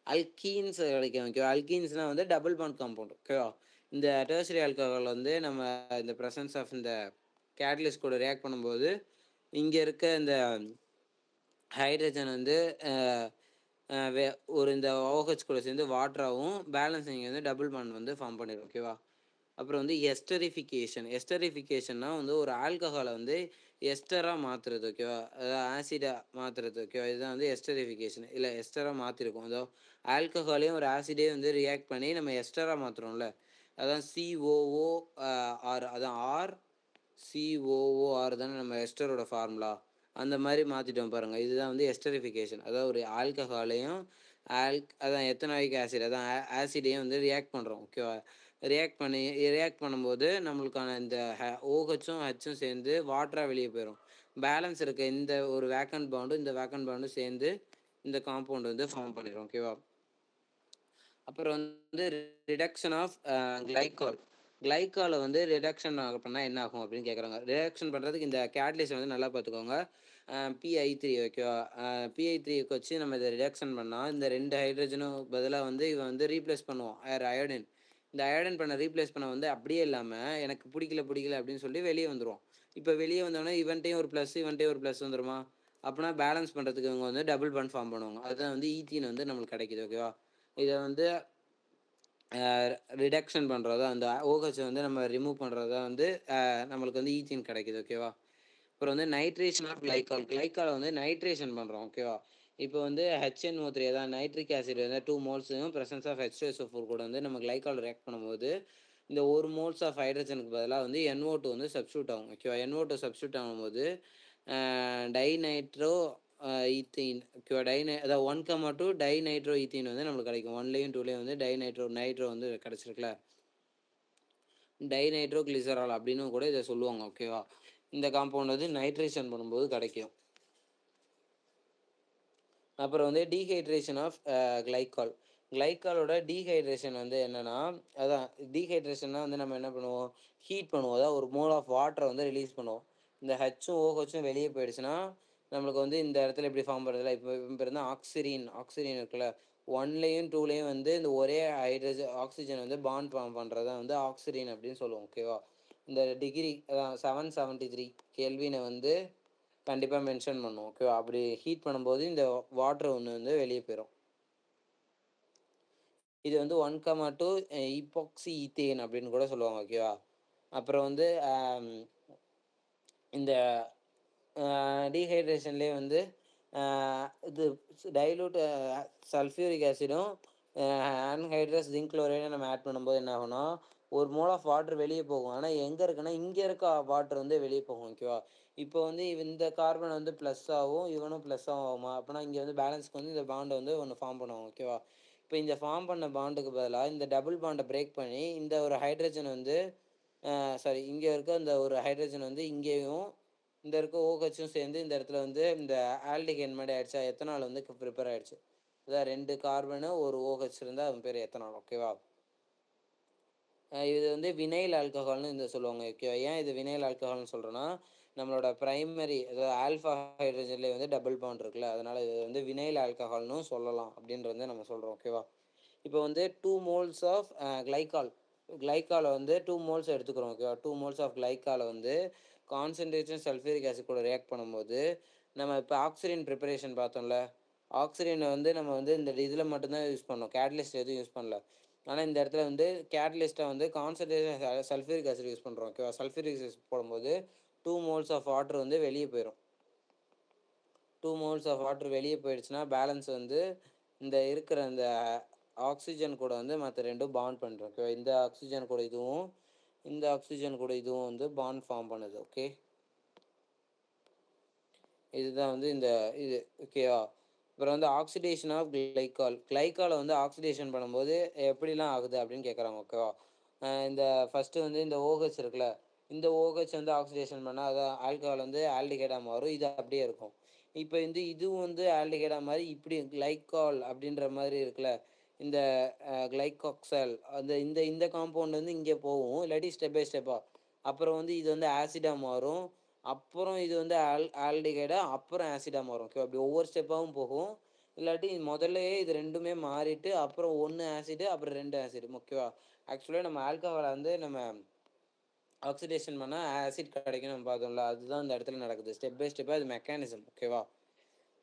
அல்கீன்ஸ் கிடைக்கும். ஓகேவா? அல்கீன்ஸ்னால் வந்து டபுள் பாண்ட் காம்பவுண்ட். ஓகேவா? இந்த டெர்சரி ஆல்கஹால் வந்து நம்ம இந்த ப்ரெசன்ஸ் ஆஃப் இந்த கேட்டலிஸ்ட் கூட ரியாக்ட் பண்ணும்போது இங்கே இருக்க இந்த ஹைட்ரஜன் வந்து ஒரு இந்த OH கூட சேர்ந்து வாட்டராகவும் பேலன்ஸ் இங்கே வந்து டபுள் பாண்ட் வந்து ஃபார்ம் பண்ணிடும். ஓகேவா? அப்புறம் வந்து எஸ்டரிஃபிகேஷன்னா வந்து ஒரு ஆல்கஹாலை வந்து எஸ்டராக மாற்றுறது. ஓகேவா? அதாவது ஆசிடாக மாற்றுறது. ஓகேவா? இதுதான் வந்து எஸ்டரிஃபிகேஷன். இல்லை எஸ்டராக மாற்றிருக்கோம். அதாவது ஆல்கஹாலையும் ஒரு ஆசிடையும் வந்து ரியாக்ட் பண்ணி நம்ம எஸ்டராக மாற்றுறோம்ல, அதான் COOR. அதான் COOR தானே நம்ம எஸ்டரோட ஃபார்முலா. அந்த மாதிரி மாற்றிட்டோம் பாருங்கள். இதுதான் வந்து எஸ்டரிஃபிகேஷன். அதாவது ஒரு ஆல்கஹாலையும் அதான் எத்தனாயிக் ஆசிட், அதான் ஆசிடையும் வந்து ரியாக்ட் பண்ணுறோம். ஓகேவா? ரியாக்ட் பண்ணும்போது நம்மளுக்கான இந்த OHும் ஹச்சும் சேர்ந்து வாட்டராக வெளியே போயிடும். பேலன்ஸ் இருக்க இந்த ஒரு வேக்கண்ட் பாண்டும் இந்த வேக்கண்ட் பாண்டும் சேர்ந்து இந்த காம்பவுண்ட் வந்து ஃபார்ம் பண்ணிடும். ஓகேவா? அப்புறம் வந்து ரிடக்ஷன் ஆஃப் கிளைக்காலை வந்து ரிடக்ஷன் பண்ணால் என்ன ஆகும் அப்படின்னு கேட்குறாங்க. ரிடக்ஷன் பண்ணுறதுக்கு இந்த கேட்லிஸ்ட் வந்து நல்லா பார்த்துக்கோங்க. PI3. ஓகேவா? PI3க்கு வச்சு நம்ம இதை ரிடக்ஷன் பண்ணால் இந்த 2 ஹைட்ரஜனும் பதிலாக வந்து இவன் வந்து ரீப்ளேஸ் பண்ணுவோம் அயோடின். இந்த அயோடின் ரீப்ளேஸ் பண்ண வந்து அப்படியே இல்லாமல் எனக்கு பிடிக்கல அப்படின்னு சொல்லி வெளியே வந்துடுவோம். இப்போ வெளியே வந்தோடனே இவன்ட்டையும் ஒரு ப்ளஸ் வந்துடுமா? அப்படின்னா பேலன்ஸ் பண்ணுறதுக்கு இவங்க வந்து டபுள் பாண்ட் ஃபார்ம் பண்ணுவாங்க. அதுதான் வந்து ஈத்தீன் வந்து நம்மளுக்கு கிடைக்குது. ஓகேவா? இதை வந்து ரிடக்ஷன் பண்ணுறதா அந்த OH வந்து நம்ம ரிமூவ் பண்ணுறதா வந்து நம்மளுக்கு வந்து ஈத்தீன் கிடைக்குது. ஓகேவா? அப்புறம் வந்து நைட்ரேஷன் ஆஃப் கிளைக்காலை வந்து நைட்ரேஷன் பண்ணுறோம். ஓகேவா? இப்போ வந்து HNO3 அதான் நைட்ரிக் ஆசிட் வந்து 2 மோல்ஸும் ப்ரெசன்ஸ் ஆஃப் H2SO4 கூட வந்து நம்ம கிளைக்கால் ரியாக்ட் பண்ணும்போது இந்த 1 மோல்ஸ் ஆஃப் ஹைட்ரஜனுக்கு பதிலாக வந்து NO2 வந்து சப்ஸ்டியூட் ஆகும். ஓகேவா? NO2 சப்ஸ்டியூட் ஆகும்போது டைநைட்ரோ ஈத்தீன். ஓகேவா? அதாவது 1,2 டைநைட்ரோ ஈத்தீன் வந்து நம்மளுக்கு கிடைக்கும். 1லையும் 2லையும் வந்து நைட்ரோ வந்து கிடச்சிருக்குல்ல, டைநைட்ரோ கிளிசரால் அப்படின்னு கூட இதை சொல்லுவாங்க. ஓகேவா? இந்த காம்பவுண்ட் வந்து நைட்ரேஷன் பண்ணும்போது கிடைக்கும். அப்புறம் வந்து டீஹைட்ரேஷன் ஆஃப் கிளைக்காலோட டீஹைட்ரேஷன் வந்து என்னென்னா, அதான் டீஹைட்ரேஷன்னா வந்து நம்ம என்ன பண்ணுவோம், ஹீட் பண்ணுவோம். அதாவது ஒரு மோல் ஆஃப் வாட்டரை வந்து ரிலீஸ் பண்ணுவோம். இந்த ஹச்சும் OHும் வெளியே போயிடுச்சுன்னா நம்மளுக்கு வந்து இந்த இடத்துல இப்படி ஃபார்ம் பண்ணுறதுல இப்போ இருந்தால் ஆக்சிஜன் இருக்குல்ல, 1லையும் 2லையும் வந்து இந்த ஒரே ஆக்சிஜன் வந்து பாண்ட் ஃபார்ம் பண்ணுறத வந்து ஆக்சிஜன் அப்படின்னு சொல்லுவோம். ஓகேவா? இந்த டிகிரி அதான் 773 கெல்வினை வந்து கண்டிப்பாக மென்ஷன் பண்ணுவோம். ஓகேவா? அப்படி ஹீட் பண்ணும்போது இந்த வாட்டர் ஒன்று வந்து வெளியே போயிடும். இது வந்து 1,2 ஈபாக்சி ஈத்தேன் அப்படின்னு கூட சொல்லுவாங்க. ஓகேவா? அப்புறம் வந்து இந்த டீஹைட்ரேஷன்லேயே வந்து இது டைலூட் சல்ஃபியூரிக் ஆசிடும் ஆன்ஹைட்ரஸ் ஜிங்க் குளோரைடும் நம்ம ஆட் பண்ணும்போது என்ன ஆகும்னா ஒரு மோல் ஆஃப் வாட்டர் வெளியே போகும். ஆனால் எங்கே இருக்குன்னா இங்கே இருக்க வாட்டர் வந்து வெளியே போகும். ஓகேவா? இப்போ வந்து இந்த கார்பன் வந்து ப்ளஸ் ஆகும், இவனும் ப்ளஸ் ஆகுமா? அப்படின்னா இங்கே வந்து பேலன்ஸ்க்கு வந்து இந்த பாண்டை வந்து ஒன்று ஃபார்ம் பண்ணுவாங்க. ஓகேவா? இப்போ இந்த ஃபார்ம் பண்ண பாண்டுக்கு பதிலாக இந்த டபுள் பாண்டை பிரேக் பண்ணி இந்த ஒரு ஹைட்ரஜன் வந்து இங்கே இருக்க இந்த ஒரு ஹைட்ரஜன் வந்து இங்கேயும் இந்த இருக்க OHும் சேர்ந்து இந்த இடத்துல வந்து இந்த ஆல்டிகைன் மாதிரி ஆயிடுச்சா, எத்தனால் வந்து ப்ரிப்பேர் ஆயிடுச்சு. அதான் 2 கார்பனு ஒரு OH இருந்தால் அவன் பேர் எத்தனால். ஓகேவா? இது வந்து வினைல் ஆல்கஹால்னு இந்த சொல்லுவாங்க. ஓகேவா? ஏன் இது வினைல் ஆல்கஹால்னு சொல்கிறேன்னா, நம்மளோட ப்ரைமரி அதாவது ஆல்ஃபா ஹைட்ரஜன்லேயே வந்து டபுள் பாண்ட் இருக்குல்ல, அதனால் இது வந்து வினைல் ஆல்கஹால்னு சொல்லலாம் அப்படின்றது வந்து நம்ம சொல்கிறோம். ஓகேவா? இப்போ வந்து 2 மோல்ஸ் ஆஃப் கிளைக்காலை வந்து 2 மோல்ஸ் எடுத்துக்கிறோம். ஓகேவா? 2 மோல்ஸ் ஆஃப் கிளைக்காலை வந்து கான்சன்ட்ரேஷன் சல்ஃபியூரிக் ஆசிட் கூட ரியாக்ட் பண்ணும்போது நம்ம இப்போ ஆக்சிஜன் ப்ரிப்பரேஷன் பார்த்தோம்ல, ஆக்சிஜனை வந்து நம்ம வந்து இந்த இதில் மட்டும்தான் யூஸ் பண்ணோம், கேட்டலிஸ்ட் எதுவும் யூஸ் பண்ணல. ஆனால் இந்த இடத்துல வந்து கேட்டலிஸ்ட்டை வந்து கான்சன்ட்ரேஷன் சல்ஃபியூரிக் ஆசிட் யூஸ் பண்ணுறோம். ஓகேவா? சல்ஃபியூரிக் ஆசிட் போடும்போது 2 மோல்ஸ் ஆஃப் வாட்டர் வந்து வெளியே போயிடும். 2 மோல்ஸ் ஆஃப் வாட்டர் வெளியே போயிடுச்சுன்னா பேலன்ஸ் வந்து இந்த இருக்கிற இந்த ஆக்சிஜன் கூட வந்து மற்ற ரெண்டும் பாண்ட் பண்ணுறோம். ஓகேவா? இந்த ஆக்சிஜன் கூட இதுவும் வந்து பாண்ட் ஃபார்ம் பண்ணுது. ஓகே, இதுதான் வந்து இந்த இது. ஓகேவா? அப்புறம் வந்து ஆக்சிடேஷன் ஆஃப் கிளைக்காலை வந்து ஆக்சிடேஷன் பண்ணும்போது எப்படிலாம் ஆகுது அப்படின்னு கேட்குறாங்க. ஓகேவா? இந்த ஃபஸ்ட்டு வந்து இந்த OH இருக்குல்ல, இந்த OH வந்து ஆக்சிடேஷன் பண்ணால் அதான் ஆல்கஹால் வந்து ஆல்டிகைடாக மாறும். இது அப்படியே இருக்கும். இப்போ வந்து இதுவும் வந்து ஆல்டிகைடாக மாதிரி இப்படி கிளைக்கால் அப்படின்ற மாதிரி இருக்குல்ல, இந்த கிளைகாக்சல் அந்த இந்த இந்த காம்பவுண்ட் வந்து இங்கே போகும், இல்லாட்டி ஸ்டெப் பை ஸ்டெப்பாக. அப்புறம் வந்து இது வந்து ஆசிடாக மாறும். அப்புறம் இது வந்து ஆல்டிகைடா அப்புறம் ஆசிடா மாறும். ஓகேவா? அப்படி ஒவ்வொரு ஸ்டெப்பாவும் போகும். இல்லாட்டி முதல்லயே இது 2மே மாறிட்டு, அப்புறம் 1 ஆசிடு, அப்புறம் 2 ஆசிடு. ஓகேவா? ஆக்சுவலா நம்ம ஆல்கஹால வந்து நம்ம ஆக்சிடேஷன் பண்ணா ஆசிட் கிடைக்கும்னு நம்ம பார்த்தோம்ல. அதுதான் இந்த இடத்துல நடக்குது. ஸ்டெப் பை ஸ்டெப்பா இது மெக்கானிசம். ஓகேவா?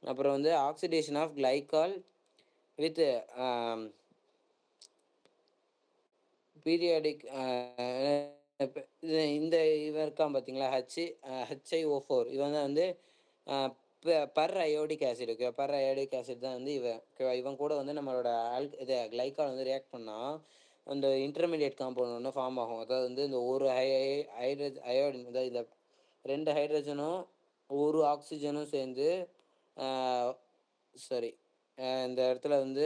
அப்புறம் வந்து ஆக்சிடேஷன் ஆஃப் கிளைகால் வித் ஆம் பீரியாடிக் இப்ப இந்த இவன் இருக்கான் பார்த்தீங்களா? HiO4 இவன் தான் வந்து அ பெர் அயோடிக் ஆசிட். ஓகேவா? பெர் அயோடிக் ஆசிட் தான் வந்து இவன். ஓகேவா? இவன் கூட வந்து நம்மளோட இது கிளைகால் வந்து ரியாக்ட் பண்ணா, அந்த இன்டர்மீடியேட் காம்பவுண்ட் ஒண்ணு ஃபார்ம் ஆகும். அதாவது வந்து இந்த ஒரு அயோடின் அதாவது இந்த 2 ஹைட்ரஜனும், 1 ஆக்ஸிஜனும் சேர்ந்து அ சாரி இந்த இடத்துல வந்து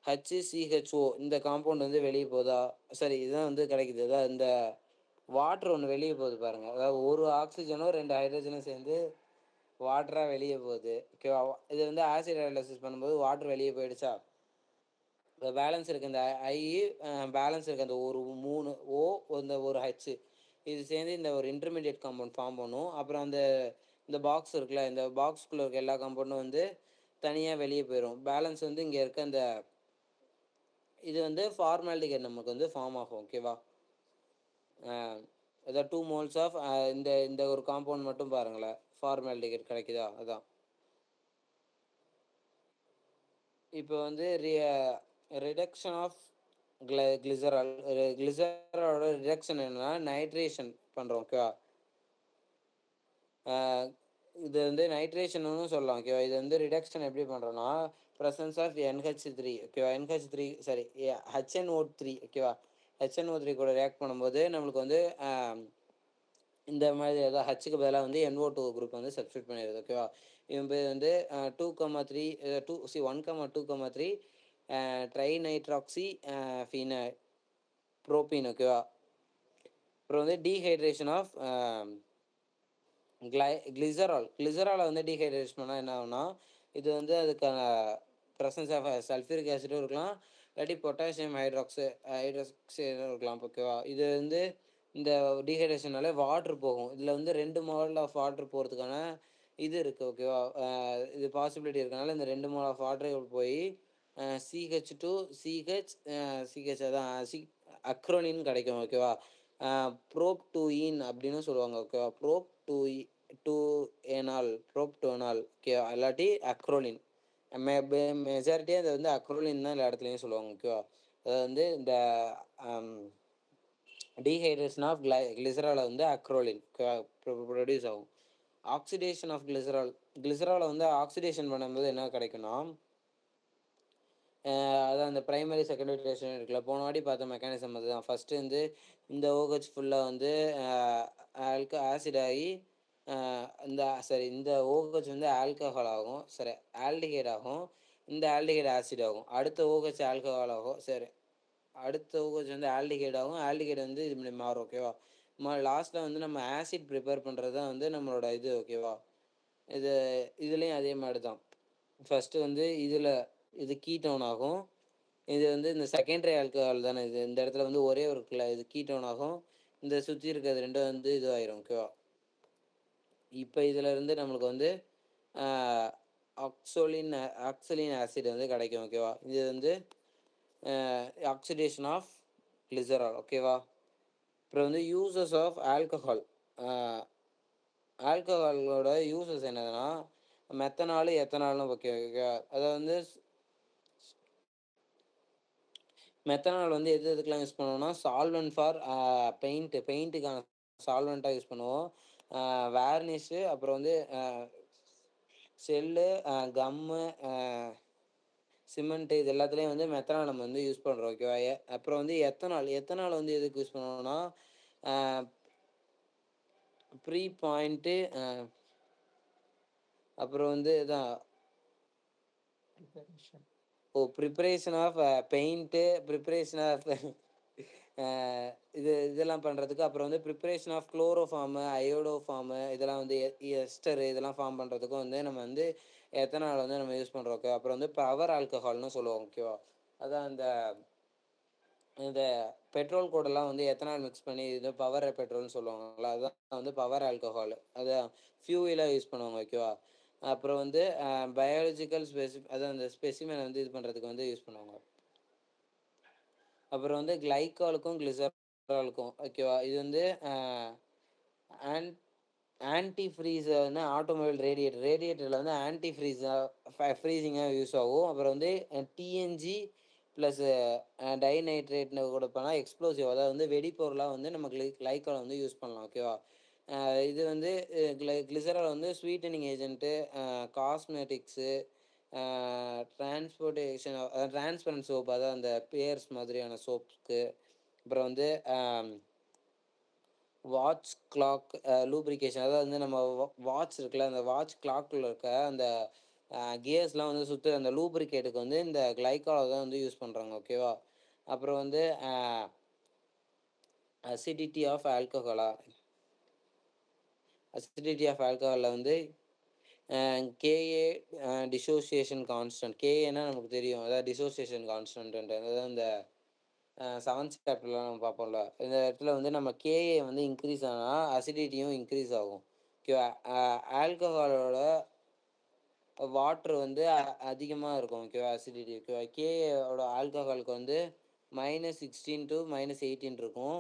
HCHO இந்த காம்பவுண்ட் வந்து வெளிய போதா? சரி இதுதான் வந்து கிடைக்குது. அதாவது இந்த வாட்டர் ஒண்ணு வெளிய போகுது பாருங்க. அதாவது 1 ஆக்ஸிஜனும் 2 ஹைட்ரஜனும் சேர்ந்து வாட்டரா வெளிய போகுது. ஓகேவா? இது வந்து ஆசிட் ஹைட்ராலிசிஸ் பண்ணும்போது வாட்டர் வெளிய போயிடுச்சா? இப்ப பேலன்ஸ் இருக்க இந்த I பேலன்ஸ் இருக்க அந்த ஒரு 3 O இந்த ஒரு H இது சேர்ந்து இந்த ஒரு இன்டர்மீடியேட் காம்பவுண்ட் ஃபார்ம் பண்ணும். அப்புறம் இந்த பாக்ஸ் இருக்குல்ல, இந்த பாக்ஸ்க்குள்ள இருக்க எல்லா காம்பவுண்டும் வந்து தனியா வெளிய போயிரும். பேலன்ஸ் வந்து இங்க இருக்க இந்த இது வந்து ஃபார்மால்டிகைட் நமக்கு வந்து ஃபார்ம் ஆகும். ஓகேவா? அ ஏதோ 2 மோல்ஸ் ஆஃப் இந்த இந்த ஒரு காம்பவுண்ட் மட்டும் பாருங்களேன். ஃபார்மால்டிகைட் கிடைக்குதா? அதான். இப்போ வந்து ரிடக்ஷன் ஆஃப் கிளிசரால் கிளிசராலோட ரிடக்ஷன் என்னன்னா நைட்ரேஷன் பண்ணுறோம். ஓகேவா? இது வந்து நைட்ரேஷன்னு சொல்லலாம். ஓகேவா? இது வந்து ரிடக்ஷன் எப்படி பண்ணுறோன்னா ப்ரெசன்ஸ் ஆஃப் NH3 ஓகேவா? NH3 சாரி HNO3 ஓகேவா? HNO3 கூட ரியாக்ட் பண்ணும்போது நம்மளுக்கு வந்து இந்த மாதிரி ஏதாவது ஹச்சுக்கு பதிலாக வந்து NO2 குரூப் வந்து சப்ஸ்டியூட் பண்ணிடுது. ஓகேவா? இவன் பேர் வந்து 2,3 1,2,3 ட்ரை நைட்ராக்சி ஃபீன ப்ரோப்பீன். ஓகேவா? அப்புறம் வந்து டீஹைட்ரேஷன் ஆஃப் கிளிசராலை வந்து டீஹைட்ரேஷன் பண்ணால் என்ன ஆகும்னா இது வந்து அதுக்கான ப்ரெசன்ஸ் ஆஃப் சல்ஃபூரிக் ஆசிடும் இருக்கலாம், இல்லாட்டி பொட்டாசியம் ஹைட்ராக்சைடும் இருக்கலாம். ஓகேவா? இது வந்து இந்த டீஹைட்ரேஷனால வாட்டர் போகும். இதில் வந்து 2 மோல் ஆஃப் வாட்டர் போகிறதுக்கான இது இருக்குது. ஓகேவா? இது பாசிபிலிட்டி இருக்கனால இந்த 2 மோல் ஆஃப் வாட்டர் போய் CH2 CH அதான் அக்ரோனின் கிடைக்கும். ஓகேவா? ப்ரோப் டூ இன் அப்படின்னு சொல்லுவாங்க. ஓகேவா? டூ ப்ரோப்டோனால் ஓகேவா? இல்லாட்டி அக்ரோலின் மெஜாரிட்டியாக அதை வந்து அக்ரோலின் தான் எல்லா இடத்துலையும் சொல்லுவாங்க. ஓகேவா? அதாவது வந்து இந்த டீஹைட்ரேஷன் ஆஃப் கிளிசரால வந்து அக்ரோலின் ப்ரொடியூஸ் ஆகும். ஆக்சிடேஷன் ஆஃப் கிளிசராலை வந்து ஆக்சிடேஷன் பண்ணும்போது என்ன கிடைக்குன்னா அதான் அந்த பிரைமரி செகண்டரி டெரிஷரி இருக்குல்ல. போன வாட்டி பார்த்த மெக்கானிசம் அதுதான். ஃபஸ்ட்டு வந்து இந்த OH ஃபுல்லாக வந்து ஆசிட் ஆகி இந்த இந்த OH வந்து ஆல்கஹால் ஆகும். சரி ஆல்டிகைட் ஆகும். இந்த ஆல்டிகைட் ஆசிட் ஆகும். அடுத்த OH ஆல்கஹால் ஆகும். சரி அடுத்த OH வந்து ஆல்டிகைட் ஆகும். ஆல்டிகைட் வந்து இது இப்படி மாறும். ஓகேவா? லாஸ்ட்டில் வந்து நம்ம ஆசிட் ப்ரிப்பேர் பண்ணுறது தான் வந்து நம்மளோட இது. ஓகேவா? இது இதுலேயும் அதே மாதிரி தான். ஃபஸ்ட்டு வந்து இது கீட்டோன் ஆகும். இது வந்து இந்த செகண்டரி ஆல்கஹால் தானே இது. இந்த இடத்துல வந்து ஒரே ஒரு இது கீட்டோன் ஆகும். இந்த சுற்றி இருக்கிறது ரெண்டும் வந்து இதுவாயிரும். ஓகேவா? இப்போ இதில் இருந்து நம்மளுக்கு வந்து ஆக்சோலின் ஆக்சலின் ஆசிட் வந்து கிடைக்கும். ஓகேவா? இது வந்து ஆக்சிடேஷன் ஆஃப் கிளிசரால். ஓகேவா? அப்புறம் வந்து யூசஸ் ஆஃப் ஆல்கஹால். ஆல்கஹாலோட யூசஸ் என்னதுன்னா மெத்தனால் எத்தனாலும். ஓகே ஓகே அதை வந்து மெத்தனால் வந்து எதுக்கெலாம் யூஸ் பண்ணுவோம்னா சால்வெண்ட் ஃபார் பெயிண்ட்டுக்கான சால்வெண்ட்டாக யூஸ் பண்ணுவோம். வேர்னிஷு அப்புறம் வந்து செல்லு கம்மு சிமெண்ட்டு இது எல்லாத்துலேயும் வந்து மெத்தனால் நம்ம வந்து யூஸ் பண்ணுறோம். ஓகேவா? அப்புறம் வந்து எத்தனால் வந்து எதுக்கு யூஸ் பண்ணுவோம்னா ப்ரீ பாயிண்ட்டு அப்புறம் வந்து இதான் preparation of paint preparation of இதெல்லாம் பண்ணுறதுக்கு. அப்புறம் வந்து ப்ரிப்பரேஷன் ஆஃப் குளோரோஃபார்மு அயோடோஃபார்மு இதெல்லாம் வந்து எஸ்டரு இதெல்லாம் ஃபார்ம் பண்ணுறதுக்கும் வந்து நம்ம வந்து எத்தனால் வந்து நம்ம யூஸ் பண்ணுறோம். ஓகே. அப்புறம் வந்து பவர் ஆல்கஹால்னு சொல்லுவோம். ஓகேவா? அதான் இந்த இந்த பெட்ரோல் கூடலாம் வந்து எத்தனால் மிக்ஸ் பண்ணி இது பவர் பெட்ரோல்னு சொல்லுவாங்கல்ல, அதுதான் வந்து பவர் ஆல்கஹால். அதான் ஃபியூவலா யூஸ் பண்ணுவாங்க ஓகேவா. அப்புறம் வந்து பயாலஜிக்கல் அதான் அந்த ஸ்பெசிமென் வந்து இது பண்ணுறதுக்கு வந்து யூஸ் பண்ணுவாங்க. அப்புறம் வந்து கிளைக்காலுக்கும் கிளிசராலுக்கும் ஓகேவா. இது வந்து ஆன் ஆன்டி ஃப்ரீஸ் வந்து ஆட்டோமொபைல் ரேடியேட்டரில் வந்து ஆன்டி ஃப்ரீசிங்காக யூஸ் ஆகும். அப்புறம் வந்து டிஎன்ஜி ப்ளஸ் டைநைட்ரேட்னு கூட பண்ணால் எக்ஸ்ப்ளோசிவ், அதாவது வந்து வெடிப்பொருளாக வந்து நம்ம கிளைக்காலை வந்து யூஸ் பண்ணலாம் ஓகேவா. இது வந்து கிளிசரால் வந்து sweetening agent, cosmetics, transportation, transparent soap, அதாவது அந்த பேர்ஸ் மாதிரியான சோப்ஸ்க்கு. அப்புறம் வந்து வாட்ச் கிளாக் லூப்ரிகேஷன், அதாவது வந்து நம்ம வாட்ச் இருக்குல்ல, அந்த வாட்ச் கிளாக்கில் இருக்க அந்த கியர்ஸ்லாம் வந்து சுற்று அந்த லூப்ரிகேட்டுக்கு வந்து இந்த கிளைக்காலை தான் வந்து யூஸ் பண்ணுறாங்க ஓகேவா. அப்புறம் வந்து அசிடிட்டி ஆஃப் ஆல்கஹாலா அசிடிட்டி ஆஃப் ஆல்கஹாலில் வந்து கேஏ டிசோசியேஷன் கான்ஸ்டன்ட். கேஏன்னா நமக்கு தெரியும், அதாவது டிசோசியேஷன் கான்ஸ்டன்ட், அதாவது இந்த செவன்த் சாப்டர்லாம் நம்ம பார்ப்போம்ல, இந்த இடத்துல வந்து நம்ம கேஏ வந்து இன்க்ரீஸ் ஆனால் அசிடிட்டியும் இன்க்ரீஸ் ஆகும் ஓகேவா. ஆல்கஹாலோட வாட்ரு வந்து அதிகமாக இருக்கும் ஓகேவா, அசிடிட்டி ஓகேவா. கேஏவோட ஆல்கஹாலுக்கு வந்து -16 to -18 இருக்கும்.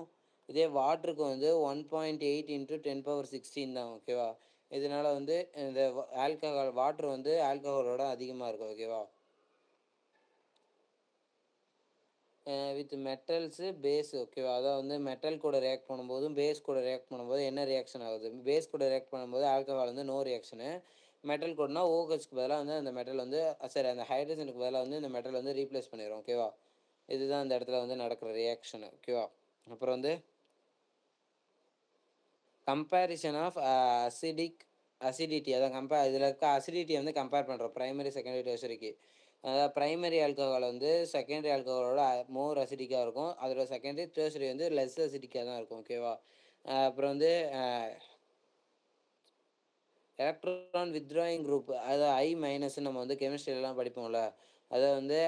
இதே வாட்டருக்கு வந்து 1.8 × 10⁻16 தான் ஓகேவா. இதனால் வந்து இந்த வாட்ரு வந்து ஆல்கஹாலோட அதிகமாக இருக்கும் ஓகேவா. வித் மெட்டல்ஸு பேஸ் ஓகேவா. அதாவது வந்து மெட்டல் கூட ரியாக்ட் பண்ணும்போதும் பேஸ் கூட ரியாக்ட் பண்ணும்போது என்ன ரியாக்ஷன் ஆகுது. பேஸ் கூட ரியாக்ட் பண்ணும்போது ஆல்கஹால் வந்து நோ ரியாக்ஷனு. மெட்டல் கூடனா ஓஹெச்க்கு பதிலாக வந்து அந்த மெட்டல் வந்து சரி அந்த ஹைட்ரஜனுக்கு பதிலாக வந்து இந்த மெட்டல் வந்து ரீப்ளேஸ் பண்ணிடும் ஓகேவா. இதுதான் இந்த இடத்துல வந்து நடக்கிற ரியாக்ஷனு ஓகேவா. அப்புறம் வந்து கம்பேரிசன் ஆஃப் அசிடிட்டி, அதான் இதில் இருக்க அசிடிட்டியை வந்து கம்பேர் பண்ணுறோம் ப்ரைமரி செகண்டரி டெர்சரிக்கு. அதாவது ப்ரைமரி ஆல்கஹால் வந்து செகண்டரி ஆல்கஹாலோட மோர் அசிடிக்காக இருக்கும். அதோட செகண்டரி டெர்சரி வந்து லெஸ் அசிடிக்காக தான் இருக்கும் ஓகேவா. அப்புறம் வந்து எலக்ட்ரான் வித்ட்ராயிங் குரூப், அதாவது I- நம்ம வந்து கெமிஸ்ட்ரியிலலாம் படிப்போம்ல, அதை வந்து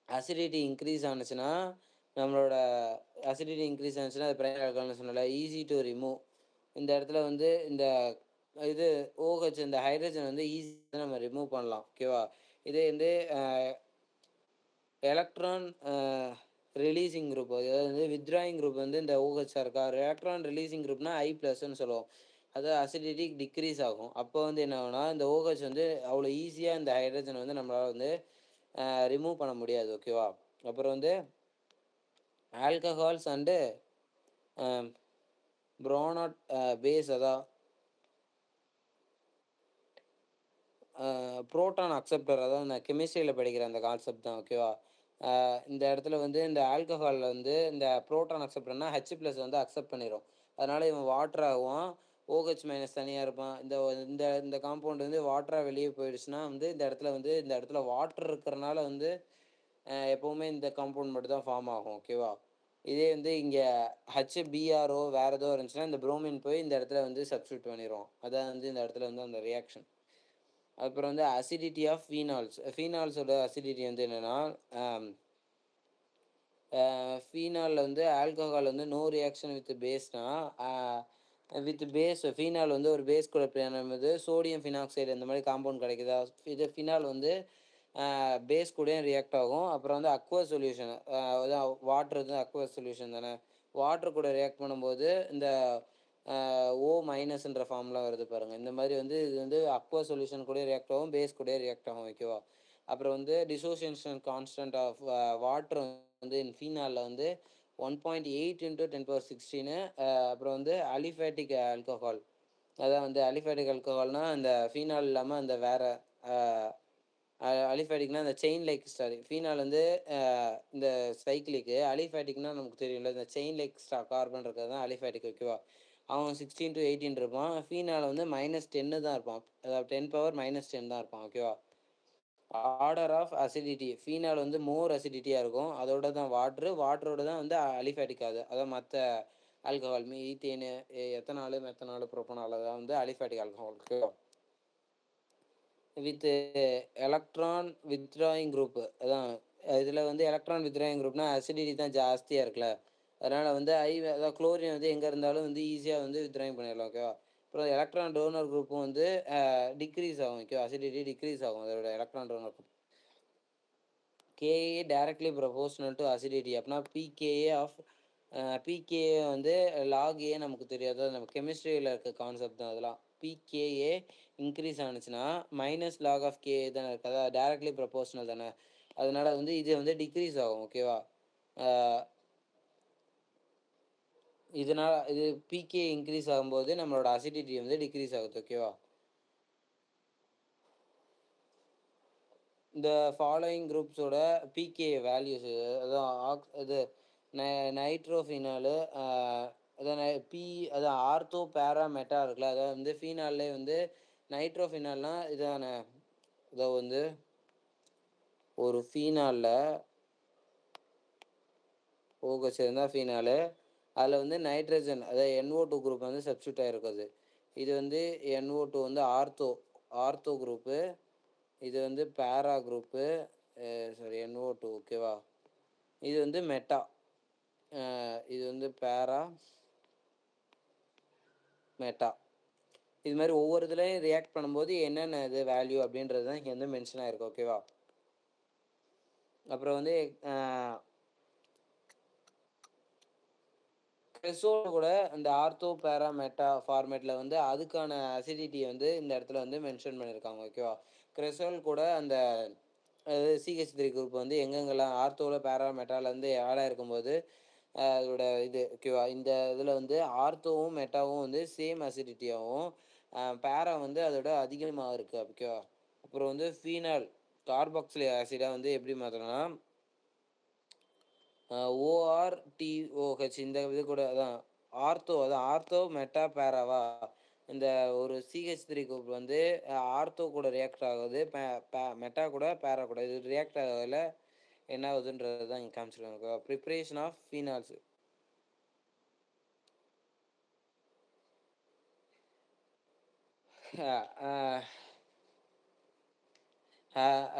அசிடிட்டி இன்க்ரீஸ் ஆனுச்சுன்னா நம்மளோட அசிடிட்டி இன்க்ரீஸ் ஆனுச்சுன்னா அது பிரைமரி ஆல்கஹால்னு சொன்னல, ஈஸி டு ரிமூவ். இந்த இடத்துல வந்து இந்த இது ஓஹெச் இந்த ஹைட்ரஜன் வந்து ஈஸியாக நம்ம ரிமூவ் பண்ணலாம் ஓகேவா. இதே வந்து எலக்ட்ரான் ரிலீசிங் குரூப், அதாவது வந்து வித்ட்ராயிங் குரூப் வந்து இந்த ஓஹெச்ஆர் இருக்கா. எலக்ட்ரான் ரிலீசிங் குரூப்னா I+ன்னு சொல்லுவோம். அதாவது அசிடிட்டி டிக்ரீஸ் ஆகும். அப்போ வந்து என்ன ஆகுனா இந்த ஓஹெச் வந்து அவ்வளோ ஈஸியாக இந்த ஹைட்ரஜன் வந்து நம்மளால் வந்து ரிமூவ் பண்ண முடியாது ஓகேவா. அப்புறம் வந்து ஆல்கஹால்ஸ் அண்டு ப்ரோனாட் பேஸ், அதான் புரோட்டான் அக்செப்டர், அதாவது இந்த கெமிஸ்ட்ரியில் படிக்கிற அந்த கான்செப்ட் தான் ஓகேவா. இந்த இடத்துல வந்து இந்த ஆல்கஹாலில் வந்து இந்த புரோட்டான் அக்செப்டர்னா H+ வந்து அக்செப்ட் பண்ணிடும். அதனால் இவன் வாட்டராகவும் OH- தனியாக இருப்பான். இந்த இந்த இந்த காம்பவுண்ட் வந்து வாட்டராக வெளியே போயிடுச்சுன்னா வந்து இந்த இடத்துல வாட்டர் இருக்கிறனால வந்து எப்போவுமே இந்த காம்பவுண்ட் மட்டும் தான் ஃபார்ம் ஆகும் ஓகேவா. இதே வந்து இங்கே HBRO வேறு ஏதோ இருந்துச்சுன்னா இந்த புரோமின் போய் இந்த இடத்துல வந்து சப்ஸ்டியூட் பண்ணிடும். அதான் வந்து இந்த இடத்துல வந்து அந்த ரியாக்ஷன். அப்புறம் வந்து அசிடிட்டி ஆஃப் ஃபீனால்ஸோட அசிடிட்டி வந்து என்னென்னா, ஃபீனால் வந்து ஆல்கஹால் வந்து நோ ரியாக்ஷன் வித் பேஸ்னா, வித் பேஸ் ஃபீனால் வந்து ஒரு பேஸ் கூட பண்ணும்போது சோடியம் ஃபினாக்சைடு இந்த மாதிரி காம்பவுண்ட் கிடைக்குதா. இது ஃபினால் வந்து பேஸ் கூடயும் ரியாக்ட் ஆகும். அப்புறம் வந்து அக்வஸ் சொல்யூஷன், அதான் வாட்ரு வந்து அக்வஸ் சொல்யூஷன் தானே. வாட்ரு கூட ரியாக்ட் பண்ணும்போது இந்த O- ஃபார்ம்லாம் வருது பாருங்கள். இந்த மாதிரி வந்து இது வந்து அக்வா சொல்யூஷன் கூட ரியாக்ட் ஆகும், பேஸ் கூட ரியாக்ட் ஆகும் ஓகேவா. அப்புறம் வந்து டிசோசியேஷன் கான்ஸ்டன்ட் ஆஃப் வாட்டர் வந்து ஃபீனாலில் வந்து 1.8 × 10⁻16. அப்புறம் வந்து அலிஃபேட்டிக் ஆல்கஹால், அதான் வந்து அலிஃபேட்டிக் ஆல்கஹால்னால் அந்த ஃபீனால் இல்லாமல் அந்த வேறு அலிஃபேட்டிக்னா இந்த செயின் லைக் ஸ்டார். ஃபீனால் வந்து இந்த சைக்கிளிக்கு, அலிஃபேட்டிக்னா நமக்கு தெரியும்ல இந்த செயின் லைக் கார்பன் இருக்கிறது தான் அலிஃபேட்டிக் ஓகேவா. அவன் 16 to 18 இருப்பான். ஃபீனால் வந்து -10 தான் இருப்பான், அதாவது 10⁻−10 தான் இருப்பான் ஓகேவா. ஆர்டர் ஆஃப் அசிடிட்டி, ஃபீனால் வந்து மோர் அசிடிட்டியாக இருக்கும். அதோட தான் வாட்டரோட தான் வந்து அலிஃபேட்டிக் ஆகுது. அதாவது மற்ற ஆல்கஹால் ஈத்தேனு, எத்தனாலு, மெத்தனாலு, ப்ரோப்பனால் தான் வந்து அலிஃபேட்டிக் ஆல்கஹால் ஓகேவா. வித் எலக்ட்ரான் வித்ட்ராயிங் குரூப், அதான் இதில் வந்து எலக்ட்ரான் வித்ட்ராயிங் குரூப்னா அசிடிட்டி தான் ஜாஸ்தியாக இருக்குல்ல, அதனால் வந்து அதாவது குளோரின் வந்து எங்கே இருந்தாலும் வந்து ஈஸியாக வந்து வித்ட்ராயிங் பண்ணிடலாம். ஓகேவா? அப்புறம் எலக்ட்ரான் டோனர் குரூப்பும் வந்து டிக்ரீஸ் ஆகும். ஓகேவா? அசிடிட்டி டிக்ரீஸ் ஆகும் அதோட electron donor group. Ka directly proportional to acidity. அப்படின்னா பிகேஏ ஆஃப் பிகேஏ வந்து லாக் ஏ நமக்கு தெரியாது, நம்ம கெமிஸ்ட்ரியில் இருக்க கான்செப்ட் தான் அதெல்லாம். பிகேஏ இன்க்ரீஸ் ஆனிச்சுன்னா மைனஸ் லாக் ஆஃப் கேஏ தானே இருக்குது, அதாவது டைரக்ட்லி ப்ரொபோஷனல் தானே, அதனால வந்து இது வந்து டிக்ரீஸ் ஆகும். ஓகேவா? இதனால் இது பிகே இன்க்ரீஸ் ஆகும்போது நம்மளோட அசிடிட்டி வந்து டிக்ரீஸ் ஆகுது. ஓகேவா? இந்த ஃபாலோயிங் குரூப்ஸோட பிகே வேல்யூஸ், அதான் இது நைட்ரோஃபினாலு, அதான் அதான் ஆர்த்தோ பேரா மெட்டா இருக்குல்ல, அதாவது வந்து ஃபீனால்லே வந்து நைட்ரோஃபினால்னா இதான, இதை வந்து ஒரு ஃபீனாலில் ஓகே இருந்தால் ஃபீனாலு, அதில் வந்து நைட்ரஜன் அதாவது NO2 குரூப் வந்து சப்ஸ்டியூட் ஆகிருக்குது. இது வந்து NO2 வந்து ஆர்த்தோ குரூப்பு, இது வந்து பேரா குரூப்பு, சாரி NO2. ஓகேவா? இது வந்து மெட்டா, இது வந்து பேரா மெட்டா. இது மாதிரி ஒவ்வொரு இதுலையும் ரியாக்ட் பண்ணும்போது என்னென்ன இது வேல்யூ அப்படின்றது தான் இங்கே வந்து மென்ஷன் ஆகிருக்கு. ஓகேவா? அப்புறம் வந்து கிரெசோல் கூட அந்த ஆர்த்தோ பேரா மெட்டா ஃபார்மேட்டில் வந்து அதுக்கான அசிடிட்டி வந்து இந்த இடத்துல வந்து மென்ஷன் பண்ணியிருக்காங்க. ஓகேவா? கிரெசோல் கூட அந்த CH3 குரூப் வந்து எங்கெங்கெல்லாம் ஆர்த்தோவில் பேரா மெட்டாலேருந்து ஆடாக இருக்கும்போது அதோட இது. ஓகேவா? இந்த இதில் வந்து ஆர்த்தோவும் மெட்டாவும் வந்து சேம் அசிடிட்டியாகவும் பேரா வந்து அதோட அதிகமாக இருக்குது. ஓகேவா? அப்புறம் வந்து ஃபீனால் கார்பாக்சிலிக் ஆசிடாக வந்து எப்படி மாற்றணும்னா ORTOH, இந்த இது கூட அதான் ஆர்த்தோ மெட்டா பேராவா, இந்த ஒரு CH3 குரூப் வந்து ஆர்த்தோ கூட ரியாக்ட் ஆகுது, மெட்டா கூட பேரா கூட இது ரியாக்ட் ஆகல என்ன ஆகுதுன்றது தான் இங்கே காமிச்சிருக்காங்க. Preparation of phenols.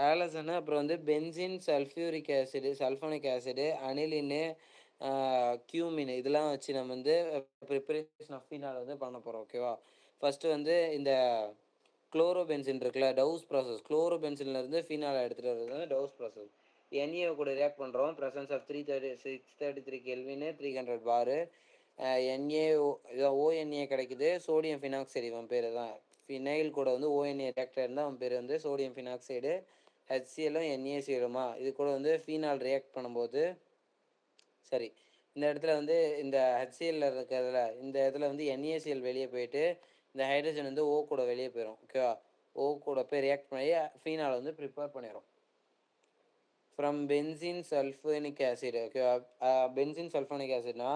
ஆலசனு, அப்புறம் வந்து benzene, sulphuric acid, sulphonic acid, அனிலின்னு, கியூமின், இதெல்லாம் வச்சு நம்ம வந்து ப்ரிப்பரேஷன் ஆஃப் ஃபீனால் வந்து பண்ண போகிறோம். ஓகேவா? ஃபஸ்ட்டு வந்து இந்த குளோரோபென்சின் இருக்குல்ல, டவுஸ் ப்ராசஸ், குளோரோபென்சின்லேருந்து ஃபீனால் எடுத்துகிட்டு வர்றது வந்து டவுஸ் ப்ராசஸ். NaO கூட ரியாக்ட் பண்ணுறோம், ப்ரெசன்ஸ் ஆஃப் 633 கெல்வின் 300 பாரு. NaO இதான் ONA கிடைக்குது, சோடியம் ஃபினாக்சைடு இவன் பேர் தான். ஃபினைல் கூட வந்து ONA ரியாக்டர் இருந்தால் அவன் பேர் வந்து சோடியம் ஃபினாக்சைடு. HClலும் NaClமா இது கூட வந்து ஃபீனால் ரியாக்ட் பண்ணும்போது சரி, இந்த இடத்துல வந்து இந்த HCl இருக்கிறதுல இந்த இடத்துல வந்து NaCl வெளியே போயிட்டு இந்த ஹைட்ரஜன் வந்து O கூட வெளியே போயிடும். ஓகேவா? O கூட போய் ரியாக்ட் பண்ணி ஃபீனால் வந்து ப்ரிப்பேர் பண்ணிடும். From benzene sulphonic acid. ஓகேவா? பென்சின் சல்ஃபோனிக் ஆசிட்னா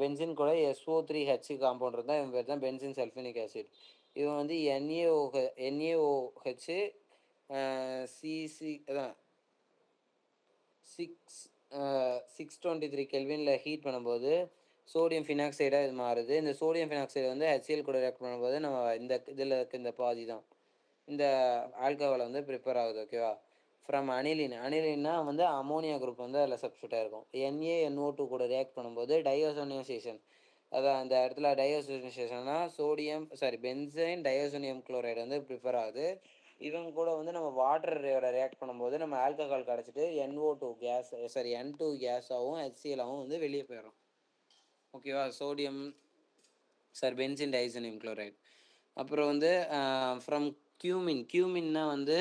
பென்சின் கூட SO3H காம்பவுண்ட் இருந்தால் இவன் பேர் தான் பென்சின் சல்ஃபோனிக் ஆசிட். இவன் வந்து NaOH சிசி அதான் 623 கெல்வினில் ஹீட் பண்ணும்போது சோடியம் ஃபினாக்சைடாக இது மாறுது. இந்த சோடியம் ஃபினாக்சைடு வந்து HCl கூட ரியாக்ட் பண்ணும்போது நம்ம இந்த இதில் இருக்க இந்த பாதி தான் இந்த ஆல்கஹால் வந்து ப்ரிப்பேர் ஆகுது. ஓகேவா? ஃப்ரம் அனிலின்னா வந்து அமோனியா குரூப் வந்து அதில் சப்ஸ்டியூட் ஆகிருக்கும். NaNO2 கூட ரியாக்ட் பண்ணும்போது டையோசோனியேஷன், அதான் அந்த இடத்துல டையோசோனியேஷன்னா பென்சைன் டையோசோனியம் குளோரைடு வந்து ப்ரிப்பேர் ஆகுது. இவங்க கூட வந்து நம்ம வாட்டரோட ரியாக்ட் பண்ணும்போது நம்ம ஆல்கஹால் கிடச்சிட்டு N2 கேஸாகவும் HClஆகவும் வந்து வெளியே போயிடும். ஓகேவா? Benzene diazonium chloride. அப்புறம் வந்து ஃப்ரம் கியூமின்னா வந்து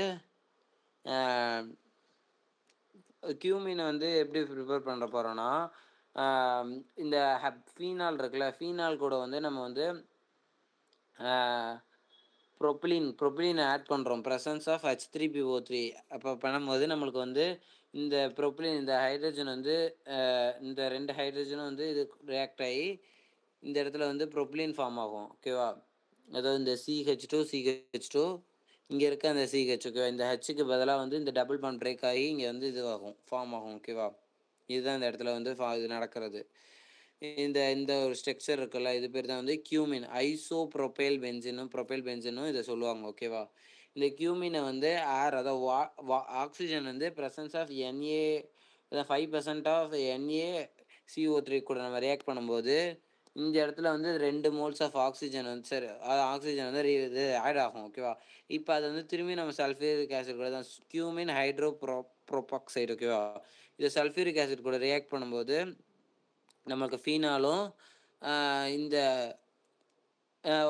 கியூமினை வந்து எப்படி ப்ரிப்பேர் பண்ண போகிறோன்னா இந்த ஃபீனால் இருக்குல்ல, ஃபீனால் கூட வந்து நம்ம வந்து ப்ரொப்பிலின் ஆட் பண்ணுறோம், ப்ரெசன்ஸ் ஆஃப் H3PO3. அப்போ பண்ணும்போது நம்மளுக்கு வந்து இந்த ப்ரொப்பிலின் இந்த ஹைட்ரஜன் வந்து இந்த 2 ஹைட்ரஜனும் வந்து இது ரியாக்ட் ஆகி இந்த இடத்துல வந்து ப்ரொப்பிலின் ஃபார்ம் ஆகும். ஓகேவா? அதாவது இந்த CH2 இங்கே இருக்க அந்த CH. ஓகேவா? இந்த ஹெச்சுக்கு பதிலாக வந்து இந்த டபுள் பாண்ட் பிரேக் ஆகி இங்கே வந்து ஃபார்ம் ஆகும். ஓகேவா? இதுதான் இந்த இடத்துல வந்து இது நடக்கிறது. இந்த இந்த ஒரு ஸ்ட்ரக்சர் இருக்குல்ல, இது பேர் தான் வந்து கியூமின். ப்ரொப்பைல் பென்சினும் இதை சொல்லுவாங்க. ஓகேவா? இந்த கியூமினை வந்து ஏர், அதாவது ஆக்சிஜன் வந்து ப்ரெசன்ஸ் ஆஃப் NA, அதான் 5% ஆஃப் NaCO3 கூட நம்ம ரியாக்ட் பண்ணும்போது இந்த இடத்துல வந்து 2 மோல்ஸ் ஆஃப் ஆக்சிஜன் வந்து சரி ஆக்சிஜன் வந்து இது ஆட் ஆகும். ஓகேவா? இப்போ அது வந்து திரும்பி நம்ம சல்ஃபியூரிக் ஆசிட் கூட தான் கியூமின் ப்ரோபாக்சைடு. ஓகேவா? இது சல்ஃபியூரிக் ஆசிட் கூட ரியாக்ட் பண்ணும்போது நம்மளுக்கு ஃபீனாலும் இந்த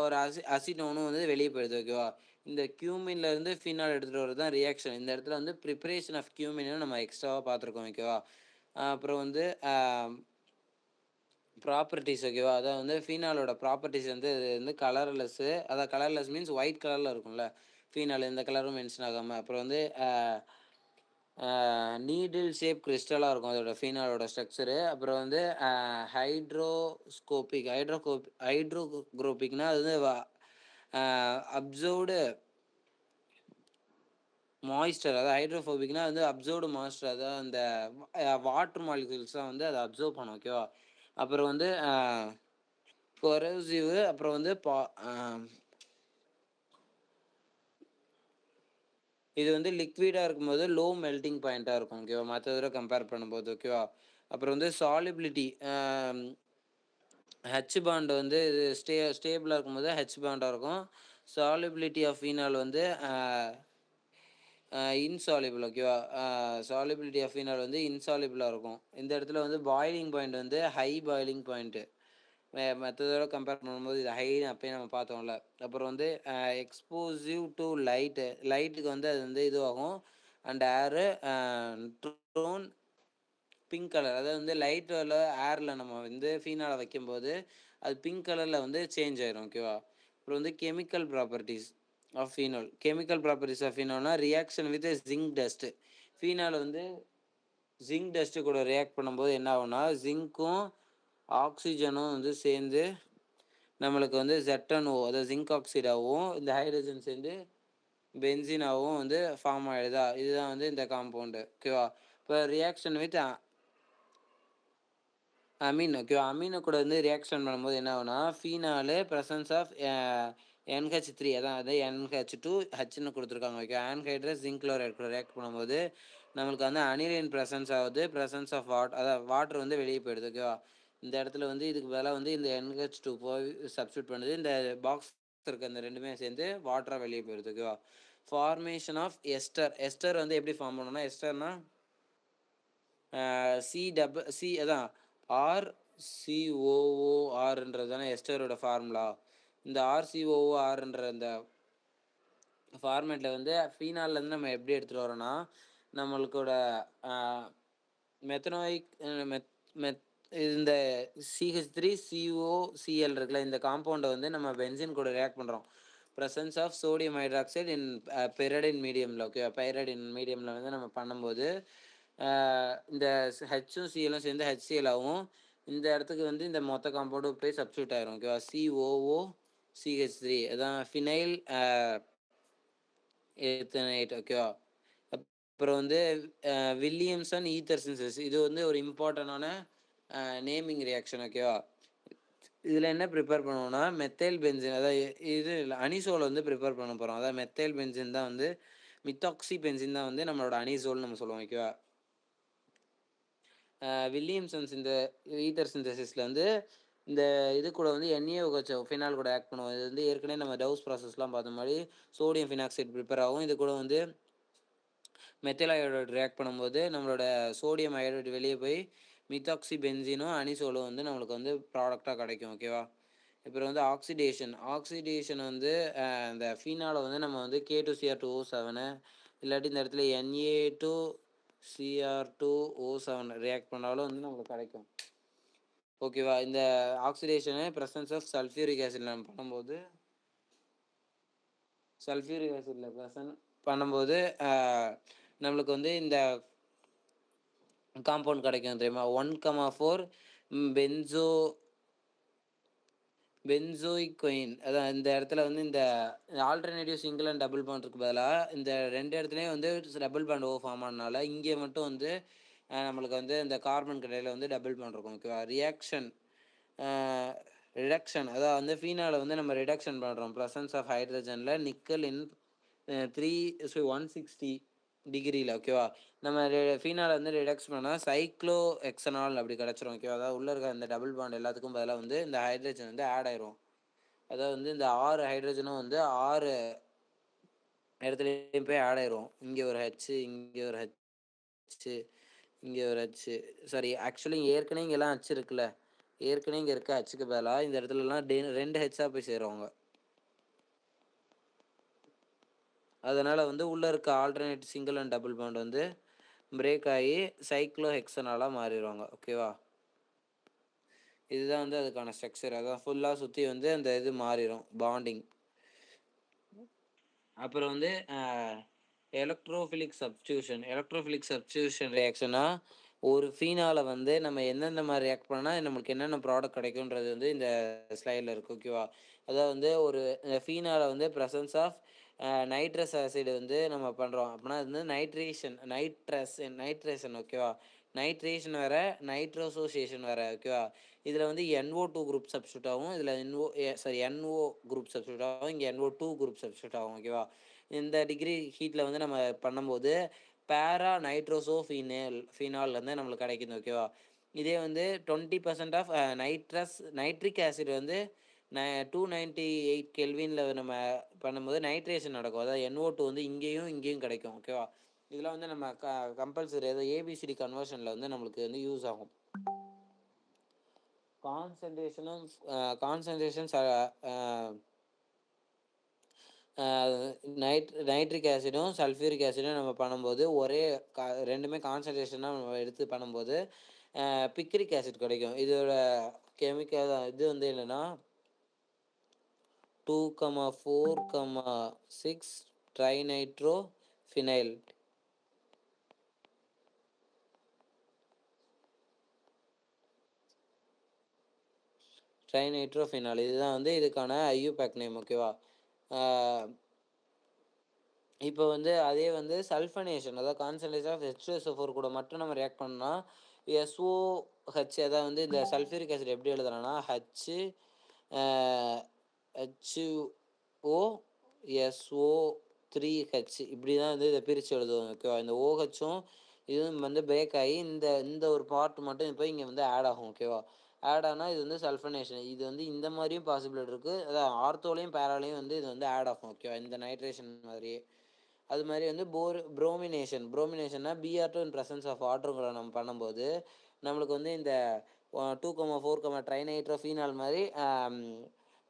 ஒரு அசிட்டோனும் வந்து வெளியே போயிடுது. ஓகேவா? இந்த கியூமின்லேருந்து ஃபீனால் எடுத்துகிட்டு வரது தான் ரியாக்ஷன். இந்த இடத்துல வந்து ப்ரிப்பரேஷன் ஆஃப் கியூமின்னு நம்ம எக்ஸ்ட்ராவாக பார்த்துருக்கோம். ஓகேவா? அப்புறம் வந்து ப்ராப்பர்ட்டிஸ். ஓகேவா? அதான் வந்து ஃபீனாலோட ப்ராப்பர்ட்டிஸ் வந்து இது வந்து கலர்லெஸ்ஸு, அதான் கலர்லெஸ் மீன்ஸ் ஒயிட் கலரில் இருக்கும்ல ஃபீனால், எந்த கலரும் மென்ஷன் ஆகாமல். அப்புறம் வந்து நீடில் ஷேப் கிறிஸ்டலாக இருக்கும் அதோட ஃபீனாலோட ஸ்ட்ரக்சரு. அப்புறம் வந்து ஹைட்ரோக்ரோபிக்னா அது வந்து அப்சர்வ்டு மாய்ஸ்டர், அதாவது ஹைட்ரோஃபோபிக்னா வந்து அப்சர்வ்டு மாய்ஸ்டர், அதாவது அந்த வாட்டர் மாலிகுல்ஸ்லாம் வந்து அதை அப்சர்வ் பண்ணும். ஓகேவா? அப்புறம் வந்து கொரோசிவ். அப்புறம் வந்து இது வந்து லிக்விடாக இருக்கும்போது லோ மெல்டிங் பாயிண்ட்டாக இருக்கும். ஓகேவா? மற்ற தடவை கம்பேர் பண்ணும்போது. ஓகேவா? அப்புறம் வந்து சாலிபிலிட்டி, ஹெச் பாண்ட் வந்து இது ஸ்டேபிளாக இருக்கும்போது ஹெச் பாண்டாக இருக்கும். சாலிபிலிட்டி ஆஃப் ஃபீனால் வந்து இன்சாலிபிள். ஓகேவா? சாலிபிலிட்டி ஆஃப் ஃபீனால் வந்து இன்சாலிபிளாக இருக்கும். இந்த இடத்துல வந்து பாயிலிங் பாயிண்ட் வந்து ஹை பாயிலிங் பாயிண்ட்டு. மற்றதோட கம்பேர் பண்ணும்போது இது ஹைன்னு அப்பயே நம்ம பார்த்தோம்ல. அப்புறம் வந்து எக்ஸ்போசிவ் டு லைட்டுக்கு வந்து அது வந்து இதுவாகும். And air tone pink colour, அதாவது வந்து லைட்டில் ஏரில் நம்ம வந்து ஃபீனால் வைக்கும்போது அது பிங்க் கலரில் வந்து சேஞ்ச் ஆயிரும். ஓகேவா? அப்புறம் வந்து chemical properties of phenol. Chemical properties of ஃபீனால்னா reaction with zinc dust. Phenol வந்து ஜிங்க் டஸ்ட்டு கூட ரியாக்ட் பண்ணும்போது என்ன ஆகும்னா ஜிங்க்கும் ஆக்சிஜனும் வந்து சேர்ந்து நம்மளுக்கு வந்து ZnO, அதாவது ஜிங்க் ஆக்சைடாகவும் இந்த ஹைட்ரஜன் சேர்ந்து பென்சினாகவும் வந்து ஃபார்ம் ஆகிடுதா. இதுதான் வந்து இந்த காம்பவுண்டு. ஓகேவா? இப்போ ரியாக்ஷன் வித் அமீன். ஓகேவா? அமீனை கூட வந்து ரியாக்ஷன் பண்ணும்போது என்ன ஆகுனா ஃபீனாலு ப்ரெசன்ஸ் ஆஃப் NH3, அதான் அது NH2 ஹச்னு கொடுத்துருக்காங்க. ஓகே, ஆன்ஹைட்ரஸ் ஜிங்க் குளோரைட் கூட ரியாக்ட் பண்ணும்போது நம்மளுக்கு வந்து அனிலின் ப்ரெசன்ஸ் ஆகுது. ப்ரெசன்ஸ் ஆஃப் அதாவது வாட்டர் வந்து வெளியே போயிடுது. ஓகேவா? இந்த இடத்துல வந்து இதுக்கு பதிலாக வந்து இந்த NH2 போய் சப்ஸ்டியூட் பண்ணுது. இந்த பாக்ஸ் இருக்க இந்த ரெண்டுமே சேர்ந்து வாட்டராக வெளியே போயிடுது. ஓகேவா? ஃபார்மேஷன் ஆஃப் எஸ்டர் வந்து எப்படி ஃபார்ம் பண்ணணும்னா எஸ்டர்னா சி அதான் RCOORன்றது தானே எஸ்டரோட ஃபார்முலா. இந்த RCOORன்ற இந்த ஃபார்மேட்டில் வந்து ஃபீனால்லேருந்து நம்ம எப்படி எடுத்துகிட்டு வரோன்னா நம்மளுக்கோட மெத்தனாயிக் இந்த CH3COCl இருக்குல்ல, இந்த காம்பவுண்டை வந்து நம்ம பென்சின் கூட ரியாக்ட் பண்ணுறோம். ப்ரெசன்ஸ் ஆஃப் சோடியம் ஹைட்ராக்சைடு இன் பெரடின் மீடியமில். ஓகே, பைரடின் மீடியமில் வந்து நம்ம பண்ணும்போது இந்த ஹெச்சும் சிஎலும் சேர்ந்து HCl ஆகும். இந்த இடத்துக்கு வந்து இந்த மொத்த காம்பவுண்டு போய் சப்ஸ்டியூட் ஆயிரும். ஓகேவா? COOCH3 அதான் ஃபினைல் எத்தனைட். ஓகேவா? அப்புறம் வந்து வில்லியம்சன் ஈத்தர் சின்சஸ், இது வந்து ஒரு இம்பார்ட்டண்டான நேமிங் ரியாக்ஷன். ஓகேவா? இதில் என்ன ப்ரிப்பேர் பண்ணுவோம்னா மெத்தைல் பென்சின், அதாவது இது இல்லை அனிசோல் வந்து ப்ரிப்பேர் பண்ண போகிறோம். அதாவது மெத்தைல் பென்சின் தான் வந்து மித்தாக்சி பென்சின் தான் வந்து நம்மளோட அனிசோல் நம்ம சொல்லுவோம். ஓகேவா? வில்லியம்சன்ஸ் இந்த ஈத்தர் சிந்தசிஸில் வந்து இந்த இது கூட வந்து NaOH ஃபினால் கூட ஆக்ட் பண்ணுவோம். இது வந்து ஏற்கனவே நம்ம டவுஸ் ப்ராசஸ்லாம் பார்த்த மாதிரி சோடியம் ஃபினாக்சைடு ப்ரிப்பேர் ஆகும். இது கூட வந்து மெத்தில் அயோடைடு ரியாக்ட் பண்ணும்போது நம்மளோட சோடியம் அயோடைடு வெளியே போய் மித்தாக்சி பென்சினும் அனிசோலும் வந்து நம்மளுக்கு வந்து ப்ராடக்டாக கிடைக்கும். ஓகேவா? அப்புறம் வந்து ஆக்சிடேஷன் வந்து இந்த ஃபீனாலை வந்து நம்ம வந்து K2Cr2O7 இல்லாட்டி இந்த இடத்துல Na2Cr2O7 ரியாக்ட் பண்ணாலும் வந்து நம்மளுக்கு கிடைக்கும். ஓகேவா? இந்த ஆக்சிடேஷனு ப்ரெசன்ஸ் ஆஃப் சல்ஃபியூரிக் ஆசிட் நம்ம பண்ணும்போது பண்ணும்போது நம்மளுக்கு வந்து இந்த காம்பவுண்ட் கிடைக்கும் தெரியுமா? 1,4 பென்சோ பென்சோயிக்வைன். அதான் இந்த இடத்துல வந்து இந்த alternative single and double bond இருக்கு பதிலாக இந்த ரெண்டு இடத்துலையும் வந்து டபுள் பாண்ட் ஃபார்ம் ஆனதுனால இங்கே மட்டும் வந்து நம்மளுக்கு வந்து இந்த கார்பன் கடையில் வந்து டபுள் பாண்ட் இருக்கும். ஓகேவா? ரிடக்ஷன், அதாவது வந்து ஃபீனாலை வந்து நம்ம ரிடக்ஷன் பண்ணுறோம் ப்ரெசன்ஸ் ஆஃப் ஹைட்ரஜனில் நிக்கல் இன் 160 டிகிரியில் ஓகேவா. நம்ம ஃபீனால் வந்து ரிடக்ஸ் பண்ணால் சைக்ளோ எக்ஸனால் அப்படி கிடச்சிரும் ஓகேவா. அதாவது உள்ளே இருக்க அந்த டபுள் பாண்ட் எல்லாத்துக்கும் பதிலாக வந்து இந்த ஹைட்ரஜன் வந்து ஆட் ஆயிரும். அதாவது வந்து இந்த 6 ஹைட்ரஜனும் வந்து 6 இடத்துலையும் போய் ஆட் ஆயிரும். இங்கே ஒரு ஹெச்சு, இங்கே ஒரு ஹெச்சு, இங்கே ஒரு ஹெச்சு. சாரி, ஆக்சுவலி ஏற்கனவே இங்கெல்லாம் ஹச்சு இருக்குல்ல, ஏற்கனவே இங்கே இருக்க ஹச்சுக்கு பதிலாக இந்த இடத்துலலாம் 2 ஹெச்சாக போய் சேருவாங்க. அதனால் வந்து உள்ளே இருக்க alternate single and double bond வந்து பிரேக் ஆகி சைக்ளோ ஹெக்ஸனாலாக மாறிடுவாங்க ஓகேவா. இதுதான் வந்து அதுக்கான ஸ்ட்ரக்சர். அதான் ஃபுல்லாக சுற்றி வந்து அந்த இது மாறிடும் பாண்டிங். அப்புறம் வந்து எலக்ட்ரோஃபிலிக் சப்ஸ்டியூஷன் ரியாக்ஷனா ஒரு ஃபீனால வந்து நம்ம எந்தெந்த மாதிரி ரியாக்ட் பண்ணால் நம்மளுக்கு என்னென்ன ப்ராடக்ட் கிடைக்குன்றது வந்து இந்த ஸ்லைடில் இருக்குது ஓகேவா. அதாவது வந்து ஒரு ஃபீனால வந்து ப்ரெசன்ஸ் ஆஃப் நைட்ரஸ் ஆசிட் வந்து நம்ம பண்ணுறோம் அப்படின்னா அது வந்து நைட்ரேஷன் ஓகேவா. நைட்ரேஷன் வேறு, நைட்ரோசோசியேஷன் வேறு ஓகேவா. இதில் வந்து NO2 குரூப் சப்ஸ்டியூட் ஆகும், இதில் NO குரூப் சப்ஸ்டியூட் ஆகும், இங்கே NO2 குரூப் சப்ஸ்டியூட் ஆகும் ஓகேவா. இந்த டிகிரி ஹீட்டில் வந்து நம்ம பண்ணும்போது பேரா ஃபீனால் வந்து நம்மளுக்கு கிடைக்குது ஓகேவா. இதே வந்து 20% ஆஃப் நைட்ரிக் ஆசிட் வந்து 298 கெல்வினில் நம்ம பண்ணும்போது நைட்ரேஷன் நடக்கும். அதாவது NO2 வந்து இங்கேயும் கிடைக்கும் ஓகேவா. இதெல்லாம் வந்து நம்ம கம்பல்சரி அதாவது ABCD கன்வர்ஷனில் வந்து நம்மளுக்கு வந்து யூஸ் ஆகும். கான்சன்ட்ரேஷன் நைட்ரிக் ஆசிடும் சல்ஃபியூரிக் ஆசிடும் நம்ம பண்ணும்போது ஒரே ரெண்டுமே கான்சன்ட்ரேஷனாக நம்ம எடுத்து பண்ணும்போது பிக்ரிக் ஆசிட் கிடைக்கும். இதோட கெமிக்கல் இது வந்து என்னென்னா 2,4,6 ட்ரைநைட்ரோஃபினைல். இதுதான் வந்து இதுக்கான IUPAC நேம் ஓகேவா. இப்போ வந்து அதே வந்து சல்ஃபனேஷன் அதாவது கான்சன்ட்ரேஷன் ஆஃப் H2SO4 கூட மட்டும் நம்ம ரியாக்ட் பண்ணால் SOH, அதாவது வந்து இந்த சல்ஃபியூரிக் ஆசிட் எப்படி எழுதுறான்னா HOSO3H இப்படி தான் வந்து இதை பிரித்து எழுதுவோம் ஓகேவா. இந்த OHும் இதுவும் வந்து பிரேக் ஆகி இந்த ஒரு பார்ட் மட்டும் இப்போ இங்கே வந்து ஆட் ஆகும் ஓகேவா. ஆட் ஆனால் இது வந்து சல்ஃபனேஷன். இது வந்து இந்த மாதிரியும் பாசிபிலிட்டி இருக்குது, அதான் ஆர்த்தோலையும் பேராலையும் வந்து இது வந்து ஆட் ஆகும் ஓகேவா. இந்த நைட்ரேஷன் மாதிரியே அது மாதிரி வந்து ப்ரோமினேஷன்னா Br2 இன் ப்ரெசன்ஸ் ஆஃப் வாட்டருங்களை நம்ம பண்ணும்போது நம்மளுக்கு வந்து இந்த 2,4 ட்ரைநைட்ரோஃபீனால் மாதிரி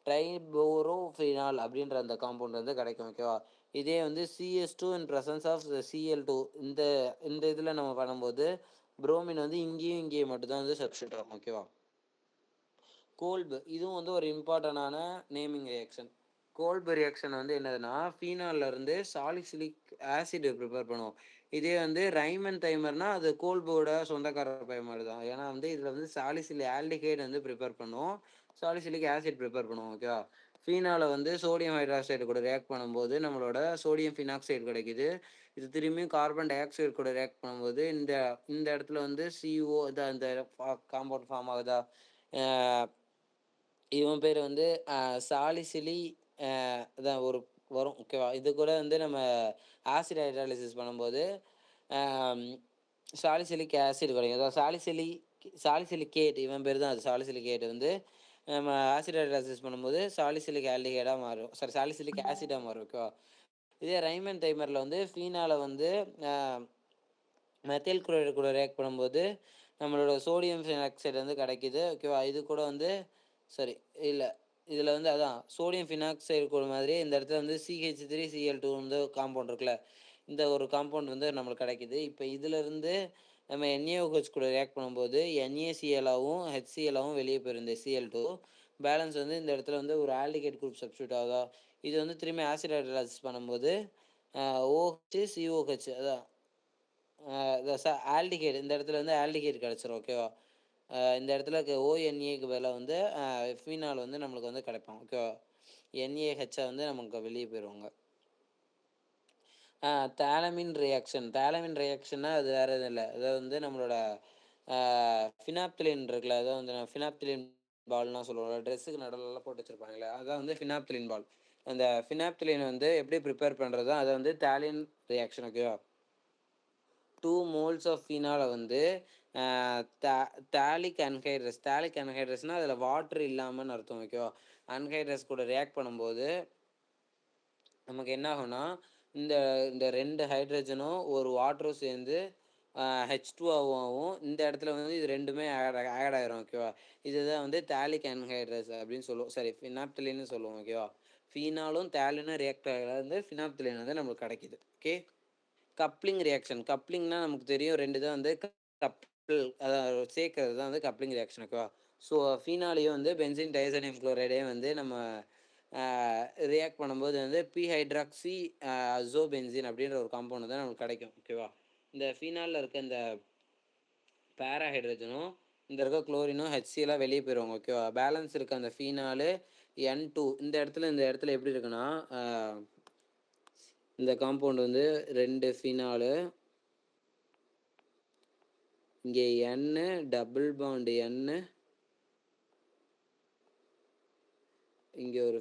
ட்ரைபோரோஃபீனால் அப்படின்ற அந்த காம்பவுண்ட் வந்து கிடைக்கும் ஓகேவா. இதே வந்து CS2 in presence of Cl2 இந்த இதில் நம்ம பண்ணும்போது புரோமின் வந்து இங்கேயும் மட்டும்தான் வந்து சப்ஸ்டியூட் ஆகும் ஓகேவா. கோல்பு இதுவும் வந்து ஒரு இம்பார்ட்டண்டான நேமிங் ரியாக்ஷன். கோல்பு ரியாக்ஷன் வந்து என்னதுன்னா ஃபீனால்லேருந்து சாலிசிலிக் ஆசிட் ப்ரிப்பேர் பண்ணுவோம். இதே வந்து ரைமன் டைமர்னா அது கோல்போட சொந்தக்காரர் பயமாடு தான். ஏன்னா வந்து இதில் வந்து சாலிசிலிக் ஆல்டிகைடு வந்து ப்ரிப்பேர் பண்ணுவோம், சாலிசிலிக் ஆசிட் ப்ரிப்பேர் பண்ணுவோம் ஓகேவா. ஃபீனாலை வந்து சோடியம் ஹைட்ராக்சைடு கூட ரியாக்ட் பண்ணும்போது நம்மளோட சோடியம் ஃபினாக்சைடு கிடைக்குது. இது திரும்பியும் கார்பன் டை ஆக்சைடு கூட ரியாக்ட் பண்ணும்போது இந்த இடத்துல வந்து CO இந்த காம்பவுண்ட் ஃபார்ம் ஆகுதா. இவன் பேர் வந்து சாலிசிலி இதான் ஒரு வரும் ஓகேவா. இது கூட வந்து நம்ம ஆசிட் ஹைட்ராலிசிஸ் பண்ணும்போது சாலிசிலிக் ஆசிட் கிடைக்கும். அதாவது சாலிசிலிகேட் இவன் பேர் தான் அது. சாலிசிலிகேட் வந்து நம்ம ஆசிட் ஹைட்ராலிசிஸ் பண்ணும்போது சாலிசிலிக் ஆல்டிஹைடாக மாறும், சாலிசிலிக் ஆசிடாக மாறும் ஓகேவா. இதே ரைமன் டைமரில் வந்து ஃபீனாலை வந்து மெத்தைல் குளோரைடு கூட ரியாக்ட் பண்ணும்போது நம்மளோட சோடியம் ஃபினாக்சைடு வந்து கிடைக்கிது ஓகேவா. இது கூட வந்து இல்லை இதில் வந்து அதான் சோடியம் ஃபினாக்சைடு கூட மாதிரி இந்த இடத்துல வந்து CH3Cl2 வந்து காம்பவுண்ட் இருக்குல்ல, இந்த ஒரு காம்பவுண்ட் வந்து நம்மளுக்கு கிடைக்கிது. இப்போ இதிலிருந்து நம்ம NaOH கூட ரியாக்ட் பண்ணும்போது NaClஆகவும் HClஆகவும் வெளியே போயிருந்த Cl2 பேலன்ஸ் வந்து இந்த இடத்துல வந்து ஒரு ஆல்டிகேட் குரூப் சப்ஸ்டியூட் ஆகுதா. இது வந்து திரும்பி ஆசிட் ஹைட்ராலிசிஸ் பண்ணும்போது OHCOH அதான் ஆல்டிகேட் இந்த இடத்துல வந்து ஆல்டிகேட் கிடச்சிரும் ஓகேவா. இந்த இடத்துல ONAக்கு பதிலாக வந்து ஃபீனால் வந்து நம்மளுக்கு வந்து கிடைப்போம் ஓகேவா. NaHை வந்து நமக்கு வெளியே போயிடுவாங்க. தாலமின் ரியாக்ஷன்னா அது வேறு எதுவும் இல்லை. அதாவது வந்து நம்மளோட ஃபினாப்திலின் இருக்குல்ல, அதாவது வந்து ஃபினாப்திலின் பால்னால் சொல்லுவோம், ட்ரெஸ்ஸுக்கு நடுவில்லாம் போட்டு வச்சுருப்பாங்களே, அதான் வந்து ஃபினாப்திலின் பால். அந்த ஃபினாப்தலீன் வந்து எப்படி ப்ரிப்பேர் பண்ணுறது, அதை வந்து தாலின் ரியாக்ஷன் ஓகேவா. 2 moles ஆஃப் ஃபீனாலை வந்து தாலிக் அன்ஹைட்ரஸ். தாலிக் அன்ஹைட்ரஸ்னால் அதில் வாட்ரு இல்லாமல்னு அர்த்தம் ஓகேவா. அன்ஹைட்ரஸ் கூட ரியாக்ட் பண்ணும்போது நமக்கு என்ன ஆகும்னா, இந்த இந்த 2 ஹைட்ரஜனும் ஒரு வாட்டரும் சேர்ந்து H2O இந்த இடத்துல வந்து இது ரெண்டுமே ஆட் ஆயிரும் ஓகேவா. இதுதான் வந்து தாலிக் அன்ஹைட்ரஸ் அப்படின்னு சொல்லுவோம். சரி, ஃபினாப்தலீன்னு சொல்லுவோம் ஓகேவா. ஃபீனாலும் தாலினும் ரியாக்ட் ஆகிறது வந்து ஃபினாப்தலீன் வந்து நம்மளுக்கு கிடைக்குது. ஓகே. Coupling reaction. கப்ளிங்னா நமக்கு தெரியும், 2 தான் வந்து கப்பிள் அதாவது சேர்க்கறது தான் வந்து கப்ளிங் ரியாக்ஷன் ஓகேவா. ஸோ ஃபீனாலையும் வந்து பென்சின் டைசோனியம் குளோரைடையும் வந்து நம்ம ரியாக்ட் பண்ணும்போது வந்து பிஹைட்ராக்சி அசோபென்சின் அப்படின்ற ஒரு காம்பவுண்ட் தான் நமக்கு கிடைக்கும் ஓகேவா. இந்த ஃபீனாலில் இருக்க இந்த பேரா ஹைட்ரஜனும் இந்த இருக்க குளோரினும் ஹெச்சிலாம் வெளியே போயிடுவாங்க ஓகேவா. பேலன்ஸ் இருக்க அந்த ஃபீனாலு N2 இந்த இடத்துல எப்படி இருக்குன்னா, இந்த காம்பவுண்ட் வந்து 2 ஃபீனாலு, இங்கே N டபுள் பாண்ட் N, இங்கே ஒரு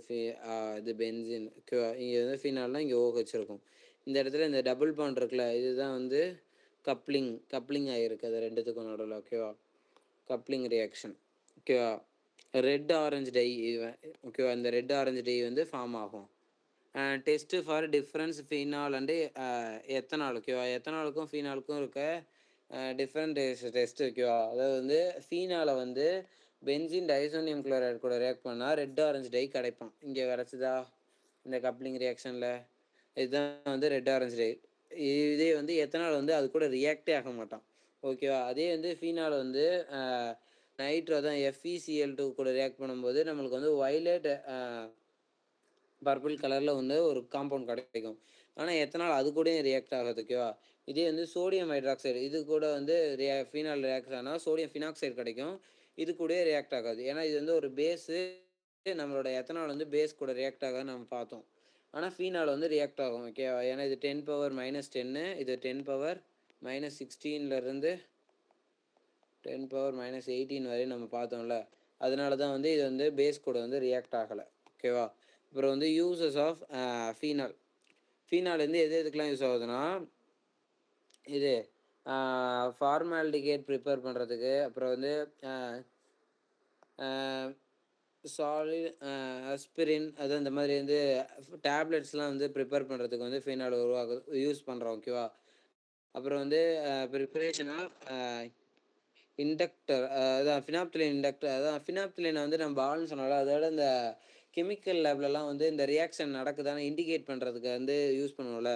இது பென்சின் ஓகேவா. இங்கே வந்து ஃபீனால்னா இங்கே OH இருக்கும். இந்த இடத்துல இந்த டபுள் பாண்ட் இருக்குல்ல, இதுதான் வந்து கப்ளிங் ஆகிருக்கு அது ரெண்டுத்துக்கும் நடுவில் ஓகேவா. கப்ளிங் ரியாக்ஷன் ஓகேவா. ரெட் ஆரஞ்சு டை ஓகேவா. இந்த ரெட் ஆரஞ்சு டை வந்து ஃபார்ம் ஆகும். Test for difference phenol and ethanol ஓகேவா. எத்தனாலுக்கும் ஃபீனாலுக்கும் இருக்க டிஃப்ரெண்ட் டெஸ்ட் ஓகேவா. அதாவது வந்து ஃபீனாலை வந்து பென்சின் டைசோனியம் குளோரைடு கூட ரியாக்ட் பண்ணால் ரெட் ஆரஞ்சு டை கிடைப்பான். இங்கே கிடச்சிதா இந்த கப்ளிங் ரியாக்ஷனில். இதுதான் வந்து ரெட் ஆரஞ்சு டை. இதே வந்து எத்தனால் வந்து அது கூட ரியாக்டே ஆக மாட்டான் ஓகேவா. அதே வந்து ஃபீனால் வந்து நைட்ரோ தான் FeCl2 கூட ரியாக்ட் பண்ணும்போது நம்மளுக்கு வந்து வயலட் பர்பிள் கலரில் வந்து ஒரு காம்பவுண்ட் கிடைக்கும். ஆனால் எத்தனால் அது கூட ரியாக்ட் ஆகாது ஓகேவா. இதே வந்து சோடியம் ஹைட்ராக்சைடு இது கூட வந்து ஃபீனால் ரியாக்ட் ஆனால் சோடியம் ஃபினாக்சைடு கிடைக்கும். இது கூட ரியாக்ட் ஆகாது. ஏன்னா இது வந்து ஒரு பேஸு, நம்மளோட எத்தனால் வந்து பேஸ் கூட ரியாக்ட் ஆகாது நம்ம பார்த்தோம். ஆனால் ஃபீனால் வந்து ரியாக்ட் ஆகும் ஓகேவா. ஏன்னா இது 10⁻−10, இது 10⁻−16லேருந்து 10⁻−18 வரையும் நம்ம பார்த்தோம்ல. அதனால தான் வந்து இது வந்து பேஸ் கூட வந்து ரியாக்ட் ஆகலை ஓகேவா. அப்புறம் வந்து யூசஸ் ஆஃப் ஃபீனால். ஃபீனால் வந்து எதுக்கெலாம் யூஸ் ஆகுதுன்னா, இது ஃபார்மால்டிகேட் ப்ரிப்பேர் பண்ணுறதுக்கு, அப்புறம் வந்து சாலிட் அஸ்பிரின் அது அந்த மாதிரி வந்து டேப்லெட்ஸ்லாம் வந்து ப்ரிப்பேர் பண்ணுறதுக்கு வந்து ஃபீனால் யூஸ் பண்ணுறோம் ஓகேவா. அப்புறம் வந்து ப்ரிப்பரேஷன் ஆஃப் இண்டக்டர், அதான் ஃபினாப்தலீன் இண்டக்டர். அதான் ஃபினாப்தலீனை வந்து நம்ம பால்னு சொன்னால அதோட இந்த கெமிக்கல் லேப்லலாம் வந்து இந்த ரியாக்ஷன் நடக்குதானே இண்டிகேட் பண்ணுறதுக்கு வந்து யூஸ் பண்ணுவோம்ல.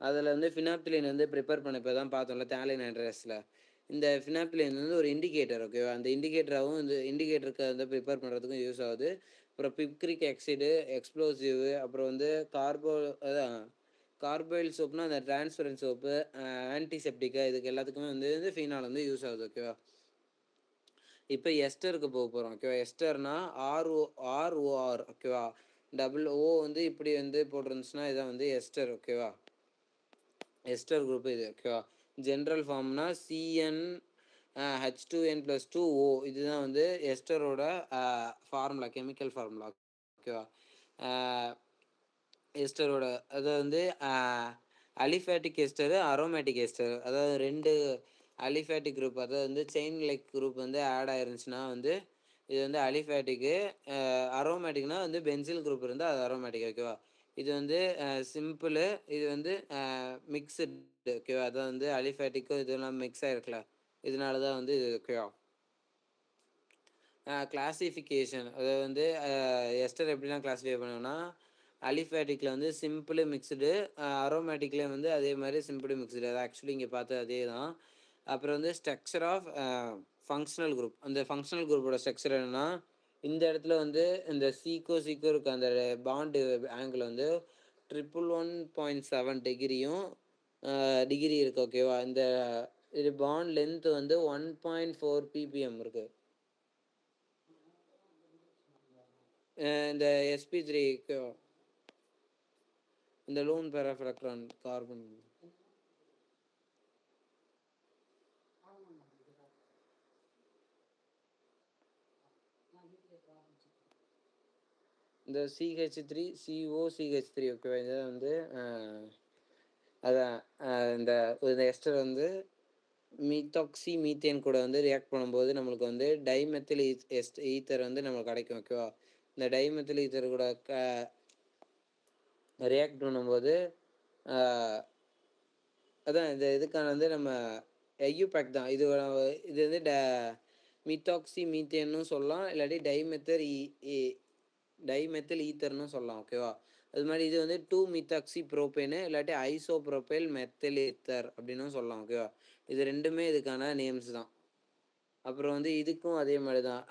அதில் வந்து ஃபினாப்தலீன் வந்து ப்ரிப்பேர் பண்ண இப்போ தான் பார்த்தோம்ல தாலின் ஹைட்ரஸில். இந்த ஃபினாப்தலீன் வந்து ஒரு இண்டிகேட்டர் ஓகேவா. அந்த இண்டிகேட்டராகவும் இந்த இண்டிகேட்டருக்கு வந்து ப்ரிப்பேர் பண்ணுறதுக்கும் யூஸ் ஆகுது. அப்புறம் பிப்ரிக் ஆக்சைடு, எக்ஸ்ப்ளோசிவ், அப்புறம் வந்து அதான் கார்பைல் சோப்னா அந்த டிரான்ஸ்பரன்ட் சோப்பு, ஆன்டிசெப்டிக்கா இதுக்கு எல்லாத்துக்குமே வந்து ஃபீனால் வந்து யூஸ் ஆகுது ஓகேவா. இப்போ எஸ்டருக்கு போக போகிறோம் ஓகேவா. எஸ்டர்னா ROR ஓகேவா. டபுள் O வந்து இப்படி வந்து போட்டிருந்துச்சுன்னா இதான் வந்து எஸ்டர் ஓகேவா. எஸ்டர் குரூப் இது ஓகேவா. ஜென்ரல் ஃபார்ம்னா CnH2n+2O இதுதான் வந்து எஸ்டரோட ஃபார்முலா, கெமிக்கல் ஃபார்முலா ஓகேவா. எஸ்டரோட அதாவது வந்து அலிஃபேட்டிக் எஸ்டரு, அரோமேட்டிக் எஸ்டர், அதாவது 2 அலிஃபேட்டிக் குரூப், அதாவது வந்து செயின் லைக் குரூப் வந்து ஆட் ஆயிருந்துச்சுன்னா வந்து இது வந்து அலிஃபேட்டிக்கு. அரோமேட்டிக்னா வந்து பென்சில் குரூப் இருந்தால் அது அரோமேட்டிக் ஓகேவா. இது வந்து சிம்பிளு, இது வந்து மிக்சடு ஓகேவா. அதான் வந்து அலிஃபேட்டிக்கும் இதெல்லாம் மிக்ஸ் ஆகிருக்குல்ல, இதனால தான் வந்து இது ஓகேவா. கிளாசிஃபிகேஷன் அதாவது வந்து எஸ்டர் எப்படிலாம் கிளாஸிஃபை பண்ணுவோம்னா, அலிஃபேட்டிக்கில் வந்து சிம்பிள் மிக்சடு, அரோமேட்டிக்கில் வந்து அதே மாதிரி சிம்பிள் மிக்சடு. அது ஆக்சுவலி இங்கே பார்த்தது அதே தான். அப்புறம் வந்து ஸ்ட்ரக்சர் ஆஃப் ஃபங்க்ஷனல் குரூப். அந்த ஃபங்க்ஷனல் குரூப்போட ஸ்ட்ரக்சர் என்னென்னா, இந்த இடத்துல வந்து இந்த சீக்கோ இருக்க அந்த பாண்டு ஆங்கிள் வந்து 111.7 டிகிரி இருக்குது ஓகேவா. இந்த இது பாண்ட் லென்த் வந்து 1.4 ppm இருக்குது. இந்த sp3 இந்த lone pair of electron carbon. இந்த CH3COCH3 ஓகேவா, இதை வந்து அதான் இந்த எஸ்டர் வந்து மீத்தாக்சி மீத்தேன் கூட வந்து ரியாக்ட் பண்ணும்போது நம்மளுக்கு வந்து டைமெத்தில் ஈத்தர் வந்து நம்மளுக்கு கிடைக்கும் ஓகேவா. இந்த டைமெத்தில் ஈத்தர் கூட ரியாக்ட் பண்ணும்போது அதான் இந்த இதுக்கான வந்து நம்ம ஐயூபேக் தான் இது. இது வந்து மீத்தாக்சி மீத்தேன்னு சொல்லலாம், இல்லாட்டி டைமெத்தில் ஈத்தர்னு சொல்லலாம் ஓகேவா. அது மாதிரி இது வந்து 2-மீத்தாக்சி ப்ரோபேனு இல்லாட்டி ஐசோப்ரோபைல் மெத்தில் ஈத்தர் அப்படின்னு சொல்லலாம் ஓகேவா. இது ரெண்டுமே இதுக்கான நேம்ஸ் தான். அப்புறம் வந்து இதுக்கும் அதே மாதிரி தான்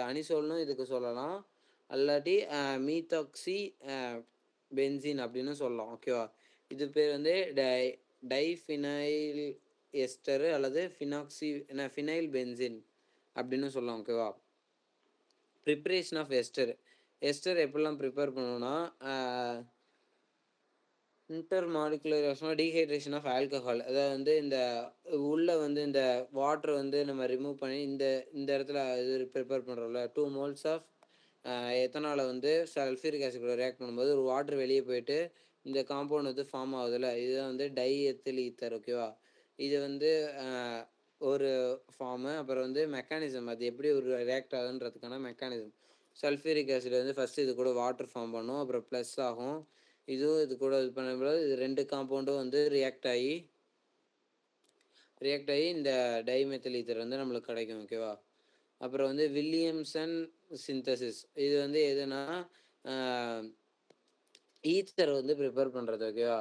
அனிசோல்னும் இதுக்கு சொல்லலாம், அல்லாட்டி மீத்தாக்சி பென்சின் அப்படின்னு சொல்லலாம் ஓகேவா. இது பேர் வந்து டைஃபினைல் எஸ்டரு அல்லது ஃபினைல் பென்சின் அப்படின்னு சொல்லலாம் ஓகேவா. ப்ரிப்ரேஷன் ஆஃப் எஸ்டர் எப்படிலாம் ப்ரிப்பேர் பண்ணணும்னா, இன்டர்மாலிகுலர் டீஹைட்ரேஷன் ஆஃப் ஆல்கஹால், அதாவது வந்து இந்த உள்ள வந்து இந்த வாட்டர் வந்து நம்ம ரிமூவ் பண்ணி இந்த இந்த இடத்துல இது ப்ரிப்பேர் பண்ணுறோம்ல, 2 moles ஆஃப் எத்தனாலை வந்து சல்ஃபியூரிக் ஆசிட் கூட ரியாக்ட் பண்ணும்போது ஒரு வாட்டர் வெளியே போயிட்டு இந்த காம்பவுண்ட் வந்து ஃபார்ம் ஆகுதுல்ல, இதுதான் வந்து டைஎத்தில் ஈத்தர் ஓகேவா. இது வந்து ஒரு ஃபார்மு. அப்புறம் வந்து மெக்கானிசம், அது எப்படி ஒரு ரியாக்ட் ஆகுதுன்றதுக்கான மெக்கானிசம். சல்ஃபியூரிக் ஆசிட் வந்து ஃபஸ்ட்டு இது கூட வாட்டர் ஃபார்ம் பண்ணும், அப்புறம் ப்ளஸ் ஆகும். இதுவும் இது கூட இது பண்ணும்போது இது 2 காம்பவுண்டும் வந்து ரியாக்ட் ஆகி இந்த டைமெத்தில் ஈத்தர் வந்து நம்மளுக்கு கிடைக்கும் ஓகேவா. அப்புறம் வந்து வில்லியம்சன் சிந்தசிஸ், இது வந்து எதுனா ஈத்தர் வந்து ப்ரிப்பேர் பண்ணுறது ஓகேவா.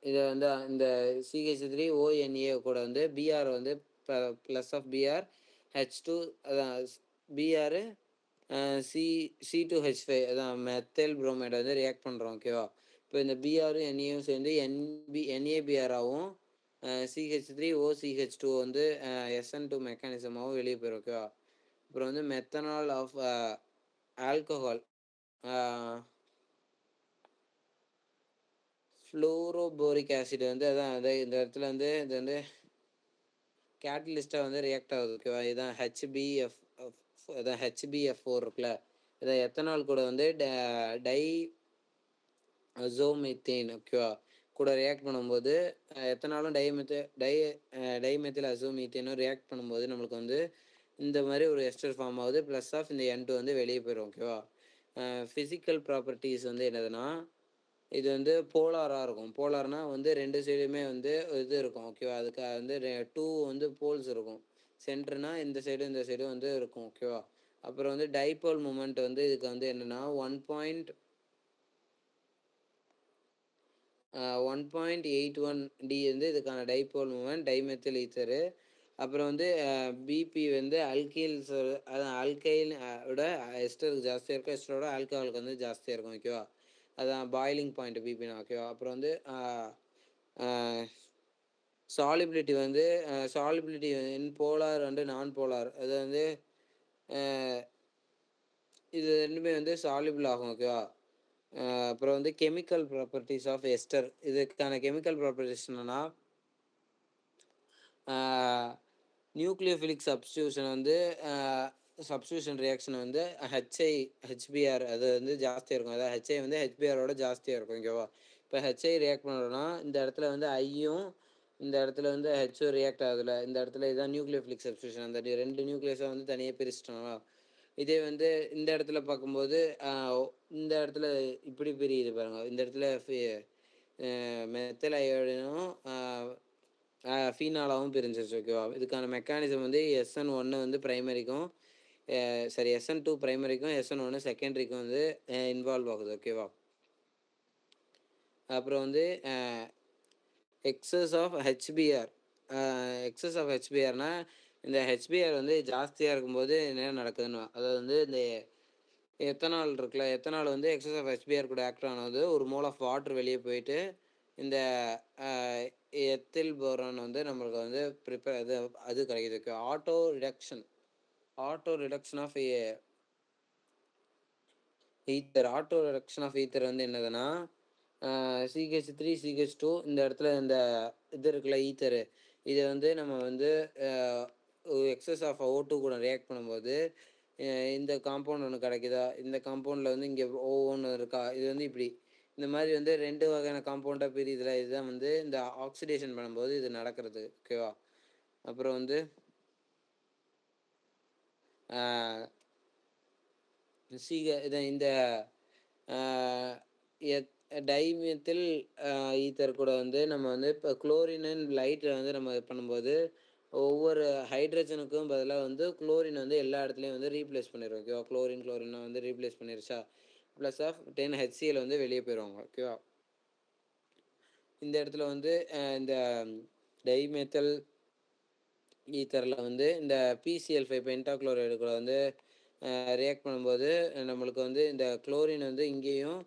இதை வந்து இந்த CH3ONA கூட வந்து பிஆர் வந்து ப்ளஸ் ஆஃப் பிஆர் H2 அதான் பிஆர் C2H5 அதான் மெத்தில் புரோமைடை வந்து ரியாக்ட் பண்ணுறோம் ஓகேவா. இப்போ இந்த பிஆரும் என்ஏயும் சேர்ந்து NABR ஆகும், CH3OCH2 வந்து SN2 மெக்கானிசமாகவும் வெளியே போயிடும் ஓகேவா. அப்புறம் வந்து மெத்தனால் ஆஃப் ஆல்கஹால் ஃப்ளூரோபோரிக் ஆசிட் வந்து அதான் இந்த இடத்துல வந்து இது வந்து கேட்டலிஸ்ட்டாக வந்து ரியாக்ட் ஆகுது ஓகேவா. இதுதான் அதான் HBF4 இருக்குல்ல, இதை எத்தனால் கூட வந்து அசோமெத்தேன் ஓகேவா கூட ரியாக்ட் பண்ணும்போது எத்தனாலும் டைமெத்தில் அசோமீத்தேனும் ரியாக்ட் பண்ணும்போது நம்மளுக்கு வந்து இந்த மாதிரி ஒரு எஸ்டர் ஃபார்ம் ஆகுது, ப்ளஸ் ஆஃப் இந்த N2 வந்து வெளியே போயிடும் ஓகேவா. ஃபிசிக்கல் ப்ராப்பர்ட்டிஸ் வந்து என்னதுன்னா, இது வந்து போலாராக இருக்கும். போலார்னால் வந்து 2 சைடுமே வந்து இது இருக்கும் ஓகேவா. அதுக்கு வந்து 2 வந்து போல்ஸ் இருக்கும். சென்டர்னா இந்த சைடும் இந்த சைடும் வந்து இருக்கும் ஓகேவா. அப்புறம் வந்து டைபோல் மூமெண்ட் வந்து இதுக்கு வந்து என்னென்னா 1.81D வந்து இதுக்கான டைபோல் மூமெண்ட் டைமெத்தில் ஈத்தரு. அப்புறம் வந்து பிபி வந்து அல்கைல் விட எஸ்டருக்கு ஜாஸ்தியாக இருக்கும், எஸ்டரோட ஆல்கஹாலுக்கு வந்து ஜாஸ்தியாக இருக்கும் ஓகேவா. அதான் பாயிலிங் பாயிண்ட் பிபினா ஓகேவா. அப்புறம் வந்து சாலிபிலிட்டி வந்து சாலிபிலிட்டி இன் போலார் அண்டு நான் போலார், அது வந்து இது ரெண்டுமே வந்து சாலிபிள் ஆகும் ஓகேவா. அப்புறம் வந்து கெமிக்கல் ப்ராப்பர்ட்டிஸ் ஆஃப் எஸ்டர், இதுக்கான கெமிக்கல் ப்ராப்பர்ட்டிஸ் என்னன்னா, நியூக்ளியோஃபிலிக் சப்ஸ்டியூஷன் வந்து சப்ஸ்டியூஷன் ரியாக்ஷன் வந்து HBr அது வந்து ஜாஸ்தியாக இருக்கும், அதாவது HI வந்து HBரோட ஜாஸ்தியாக இருக்கும் ஓகேவா. இப்போ HI ரியாக்ட் பண்ணுறோன்னா இந்த இடத்துல வந்து ஐயும் இந்த இடத்துல வந்து ஹெச்சும் ரியாக்ட் ஆகுதுல, இந்த இடத்துல இதுதான் நியூக்ளியோஃபிலிக் சப்ஸ்டியூஷன். அந்த 2 நியூக்ளியஸாக வந்து தனியாக பிரிச்சிட்டோம்னா, இதே வந்து இந்த இடத்துல பார்க்கும்போது இந்த இடத்துல இப்படி பிரியுது பாருங்க, இந்த இடத்துல மெத்தில் அயோடினும் ஃபீனாலாவும் பிரிஞ்சிருச்சு ஓகேவா. இதுக்கான மெக்கானிசம் வந்து SN1 வந்து ப்ரைமரிக்கும் SN2 ப்ரைமரிக்கும் SN1 செகண்டரிக்கும் வந்து இன்வால்வ் ஆகுது ஓகேவா. அப்புறம் வந்து எக்ஸஸ் ஆஃப் ஹெச்பிஆர்னா இந்த ஹெச்பிஆர் வந்து ஜாஸ்தியாக இருக்கும்போது என்ன நடக்குதுன்னு, அதாவது வந்து இந்த எத்தனால் இருக்குல்ல, எத்தனால் வந்து எக்ஸஸ் ஆஃப் ஹெச்பிஆர் கூட ஆக்ட் ஆனது ஒரு மோல் ஆஃப் வாட்டர் வெளியே போயிட்டு இந்த எத்தில் போரான் வந்து நம்மளுக்கு வந்து அது கிடைக்குது. ஆட்டோ ரிடக்ஷன் ஆஃப் ஈத்தர் வந்து என்னதுன்னா, CH3CH2 இந்த இடத்துல இந்த இது இருக்குல்ல ஈத்தரு, இதை வந்து நம்ம வந்து எக்ஸஸ் ஆஃப் O2 கூட ரியாக்ட் பண்ணும்போது இந்த காம்பவுண்ட் ஒன்று கிடைக்குதா, இந்த காம்பவுண்டில் வந்து இங்கே ஒவ்வொன்று இருக்கா, இது வந்து இப்படி இந்த மாதிரி வந்து 2 வகையான காம்பவுண்டாக பிரியுதுல, இதுதான் வந்து இந்த ஆக்சிடேஷன் பண்ணும்போது இது நடக்கிறது. ஓகேவா? அப்புறம் வந்து இதை இந்த டைமெத்தில் ஈத்தர் கூட வந்து நம்ம வந்து இப்போ குளோரின் அண்ட் லைட்டில் வந்து நம்ம இது பண்ணும்போது ஒவ்வொரு ஹைட்ரஜனுக்கும் பதிலாக வந்து குளோரின் வந்து எல்லா இடத்துலையும் வந்து ரீப்ளேஸ் பண்ணிடுவோம். ஓகேவா? குளோரின் வந்து ரீப்ளேஸ் பண்ணிருச்சா, ப்ளஸ் ஆஃப் 10 HCl வந்து வெளியே போயிடுவாங்க. ஓகேவா? இந்த இடத்துல வந்து இந்த டைமெத்தல் ஈத்தரில் வந்து இந்த PCl5 பென்டாக்ளோரைடு கூட வந்து ரியாக்ட் பண்ணும்போது நம்மளுக்கு வந்து இந்த குளோரின் வந்து இங்கேயும்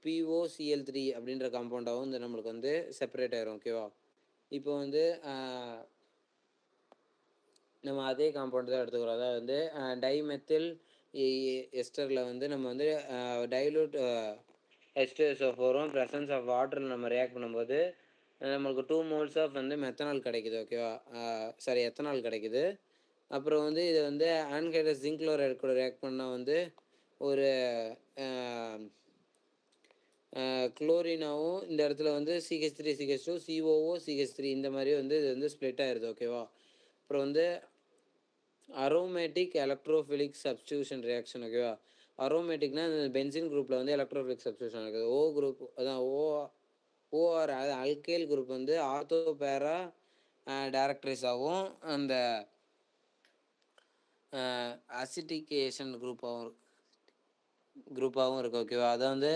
POCl3 அப்படின்ற காம்பவுண்டாகவும் இந்த நம்மளுக்கு வந்து செப்பரேட் ஆயிரும். ஓகேவா? இப்போ வந்து நம்ம அதே காம்பவுண்ட் தான் எடுத்துக்கிறோம். அதாவது வந்து டைமெத்தில் எஸ்டரில் வந்து நம்ம வந்து டைலூட் H2SO4 ப்ரெசன்ஸ் ஆஃப் வாட்டரில் நம்ம ரியாக்ட் பண்ணும்போது நம்மளுக்கு 2 moles ஆஃப் வந்து மெத்தனால் கிடைக்குது. ஓகேவா? சாரி, எத்தனால் கிடைக்குது. அப்புறம் வந்து இதை வந்து ஆன்ஹைட்ரஸ் ஜிங்க் குளோரைடு கூட ரியாக்ட் பண்ணால் வந்து ஒரு குளோரினாவும் இந்த இடத்துல வந்து CH3CH2 COO CH3 இந்த மாதிரி வந்து இது வந்து ஸ்ப்ளிட் ஆயிடுது. ஓகேவா? அப்புறம் வந்து அரோமேட்டிக் எலக்ட்ரோஃபிலிக் சப்ஸ்டியூஷன் ரியாக்ஷன். ஓகேவா? அரோமேட்டிக்னா இந்த பென்சின் குரூப்பில் வந்து எலக்ட்ரோஃபிலிக் சப்ஸ்டியூஷன் இருக்குது. O குரூப் அதான் OR அது அல்கைல் குரூப் வந்து ஆர்த்தோ பேரா டைரக்டரைஸாகவும் அந்த அசிட்டிகேஷன் குரூப்பாகவும் இருக்குது. ஓகேவா? அதை வந்து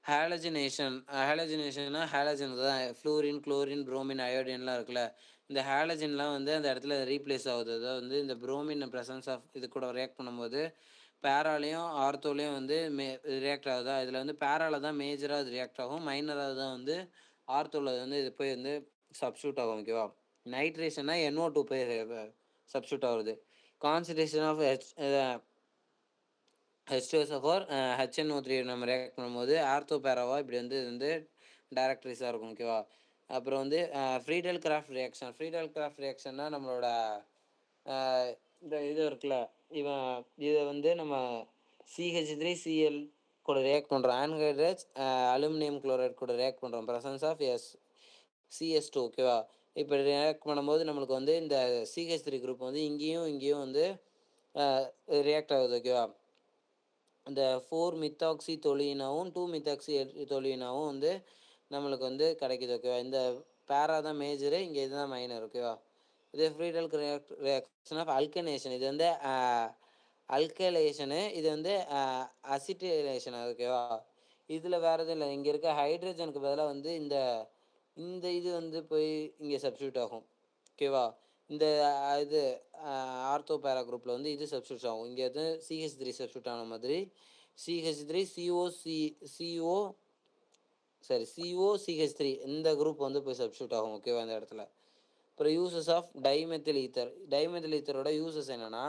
ஹேலஜினேஷன்னா ஹேலஜன் தான் ஃப்ளூரின், குளோரின், புரோமின், அயோடின்லாம் இருக்குல்ல. இந்த ஹேலஜன்லாம் வந்து அந்த இடத்துல ரீப்ளேஸ் ஆகுது. அதாவது வந்து இந்த புரோமின் ப்ரெசன்ஸ் ஆஃப் இது கூட ரியாக்ட் பண்ணும்போது பேராலையும் ஆர்த்தோலையும் வந்து ரியாக்ட் ஆகுதா. இதில் வந்து பேரால தான் மேஜராக அது ரியாக்ட் ஆகும், மைனராக தான் வந்து ஆர்த்தோவில் வந்து இது போய் வந்து சப்ஸ்டியூட் ஆகும். ஓகேவா? நைட்ரேஷன்னா NO2 போய் சப்ஸ்டியூட் ஆகுது. கான்சன்ட்ரேஷன் ஆஃப் H2SO4 HNO3 நம்ம ரியாக்ட் பண்ணும்போது ஆர்த்தோ பேராவா இப்படி வந்து இது வந்து டைரக்டரிஸாக இருக்கும். ஓகேவா? அப்புறம் வந்து ஃப்ரீடல் கிராஃப்ட் ரியாக்ஷன்னா நம்மளோட இந்த இது இருக்குல்ல, இதை வந்து நம்ம CH3Cl கூட ரியாக்ட் பண்ணுறோம். ஆன்ஹைட்ரஸ் அலுமினியம் குளோரைட் கூட ரியாக்ட் பண்ணுறோம் ப்ரெசன்ஸ் ஆஃப் CS2. ஓகேவா? இப்போ ரியாக்ட் பண்ணும்போது நம்மளுக்கு வந்து இந்த CH3 குரூப் வந்து இங்கேயும் வந்து ரியாக்ட் ஆகுது. ஓகேவா? இந்த 4 மித்தாக்சி தொலினாவும் 2 மித்தாக்சி தொலினாவும் வந்து நம்மளுக்கு வந்து கிடைக்குது. ஓகேவா? இந்த பேரா தான் மேஜரு, இங்கே இதுதான் மைனர். ஓகேவா? இது ஃப்ரீடல் ரியாக்ஷன் ஆஃப் அல்கனேஷன். இது வந்து அல்கலேஷனு, இது வந்து அசிட்டிலேஷன். ஓகேவா? இதில் வேறு எதுவும் இல்லை. இங்கே இருக்க ஹைட்ரஜனுக்கு பதிலாக வந்து இந்த இந்த இது வந்து போய் இங்கே சப்ஸ்டியூட் ஆகும். ஓகேவா? இந்த இது ஆர்த்தோ பேரா குரூப்பில் வந்து இது சப்ஸ்டியூட் ஆகும். இங்கே வந்து CH3 சப்ஸ்டியூட் ஆன மாதிரி CH3 COCH3 இந்த குரூப் வந்து போய் சப்ஸ்டியூட் ஆகும். ஓகேவா? இந்த இடத்துல. அப்புறம் யூசஸ் ஆஃப் டைமெத்தில் ஈத்தரோட யூசஸ் என்னன்னா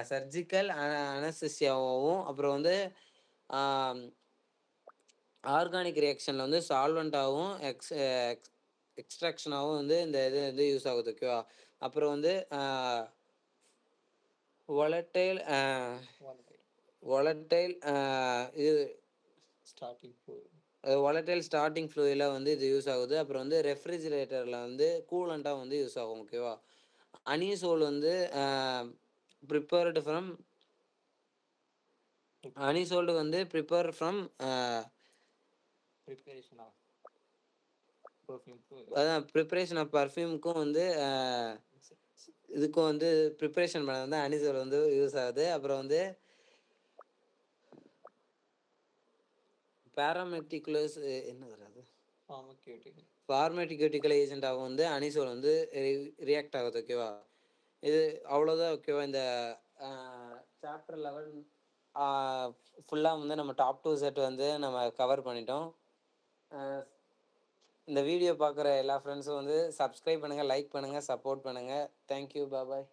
சர்ஜிக்கல் அனஸ்தீசியாவும் அப்புறம் வந்து ஆர்கானிக் ரியாக்ஷனில் வந்து சால்வெண்ட்டாகவும் எக்ஸ்ட்ராக்ஷனாகவும் வந்து இந்த இது வந்து யூஸ் ஆகுது. ஓகேவா? அப்புறம் வந்து ஒலட்டைல் இது ஸ்டார்டிங் ஃப்ளூயில வந்து இது யூஸ் ஆகுது. அப்புறம் வந்து ரெஃப்ரிஜிரேட்டரில் வந்து கூலண்ட்டாக வந்து யூஸ் ஆகும். ஓகேவா? அனிசோல் வந்து ப்ரிப்பேர்டு ஃப்ரம் அதான் ப்ரிப்பரேஷன் ஆஃப் பர்ஃப்யூமுக்கும் வந்து இதுக்கும் வந்து ப்ரிப்பரேஷன் பண்ண வந்து அனிசோல் வந்து யூஸ் ஆகுது. அப்புறம் வந்து பேராமெட்டிகுலஸ் என்ன வராது ஃபார்மேட்டிகூட்டிக்கல் ஏஜென்ட்டாகவும் வந்து அனிசோல் வந்து ரியாக்ட் ஆகுது. ஓகேவா? இது அவ்வளோதான். ஓகேவா? இந்த சாப்டர் 11 ஃபுல்லாக வந்து நம்ம டாப் 2 செட் வந்து நம்ம கவர் பண்ணிட்டோம். இந்த வீடியோ பார்க்குற எல்லா ஃப்ரெண்ட்ஸும் வந்து சப்ஸ்கிரைப் பண்ணுங்கள், லைக் பண்ணுங்கள், சப்போர்ட் பண்ணுங்கள். தேங்க்யூ. பாய்.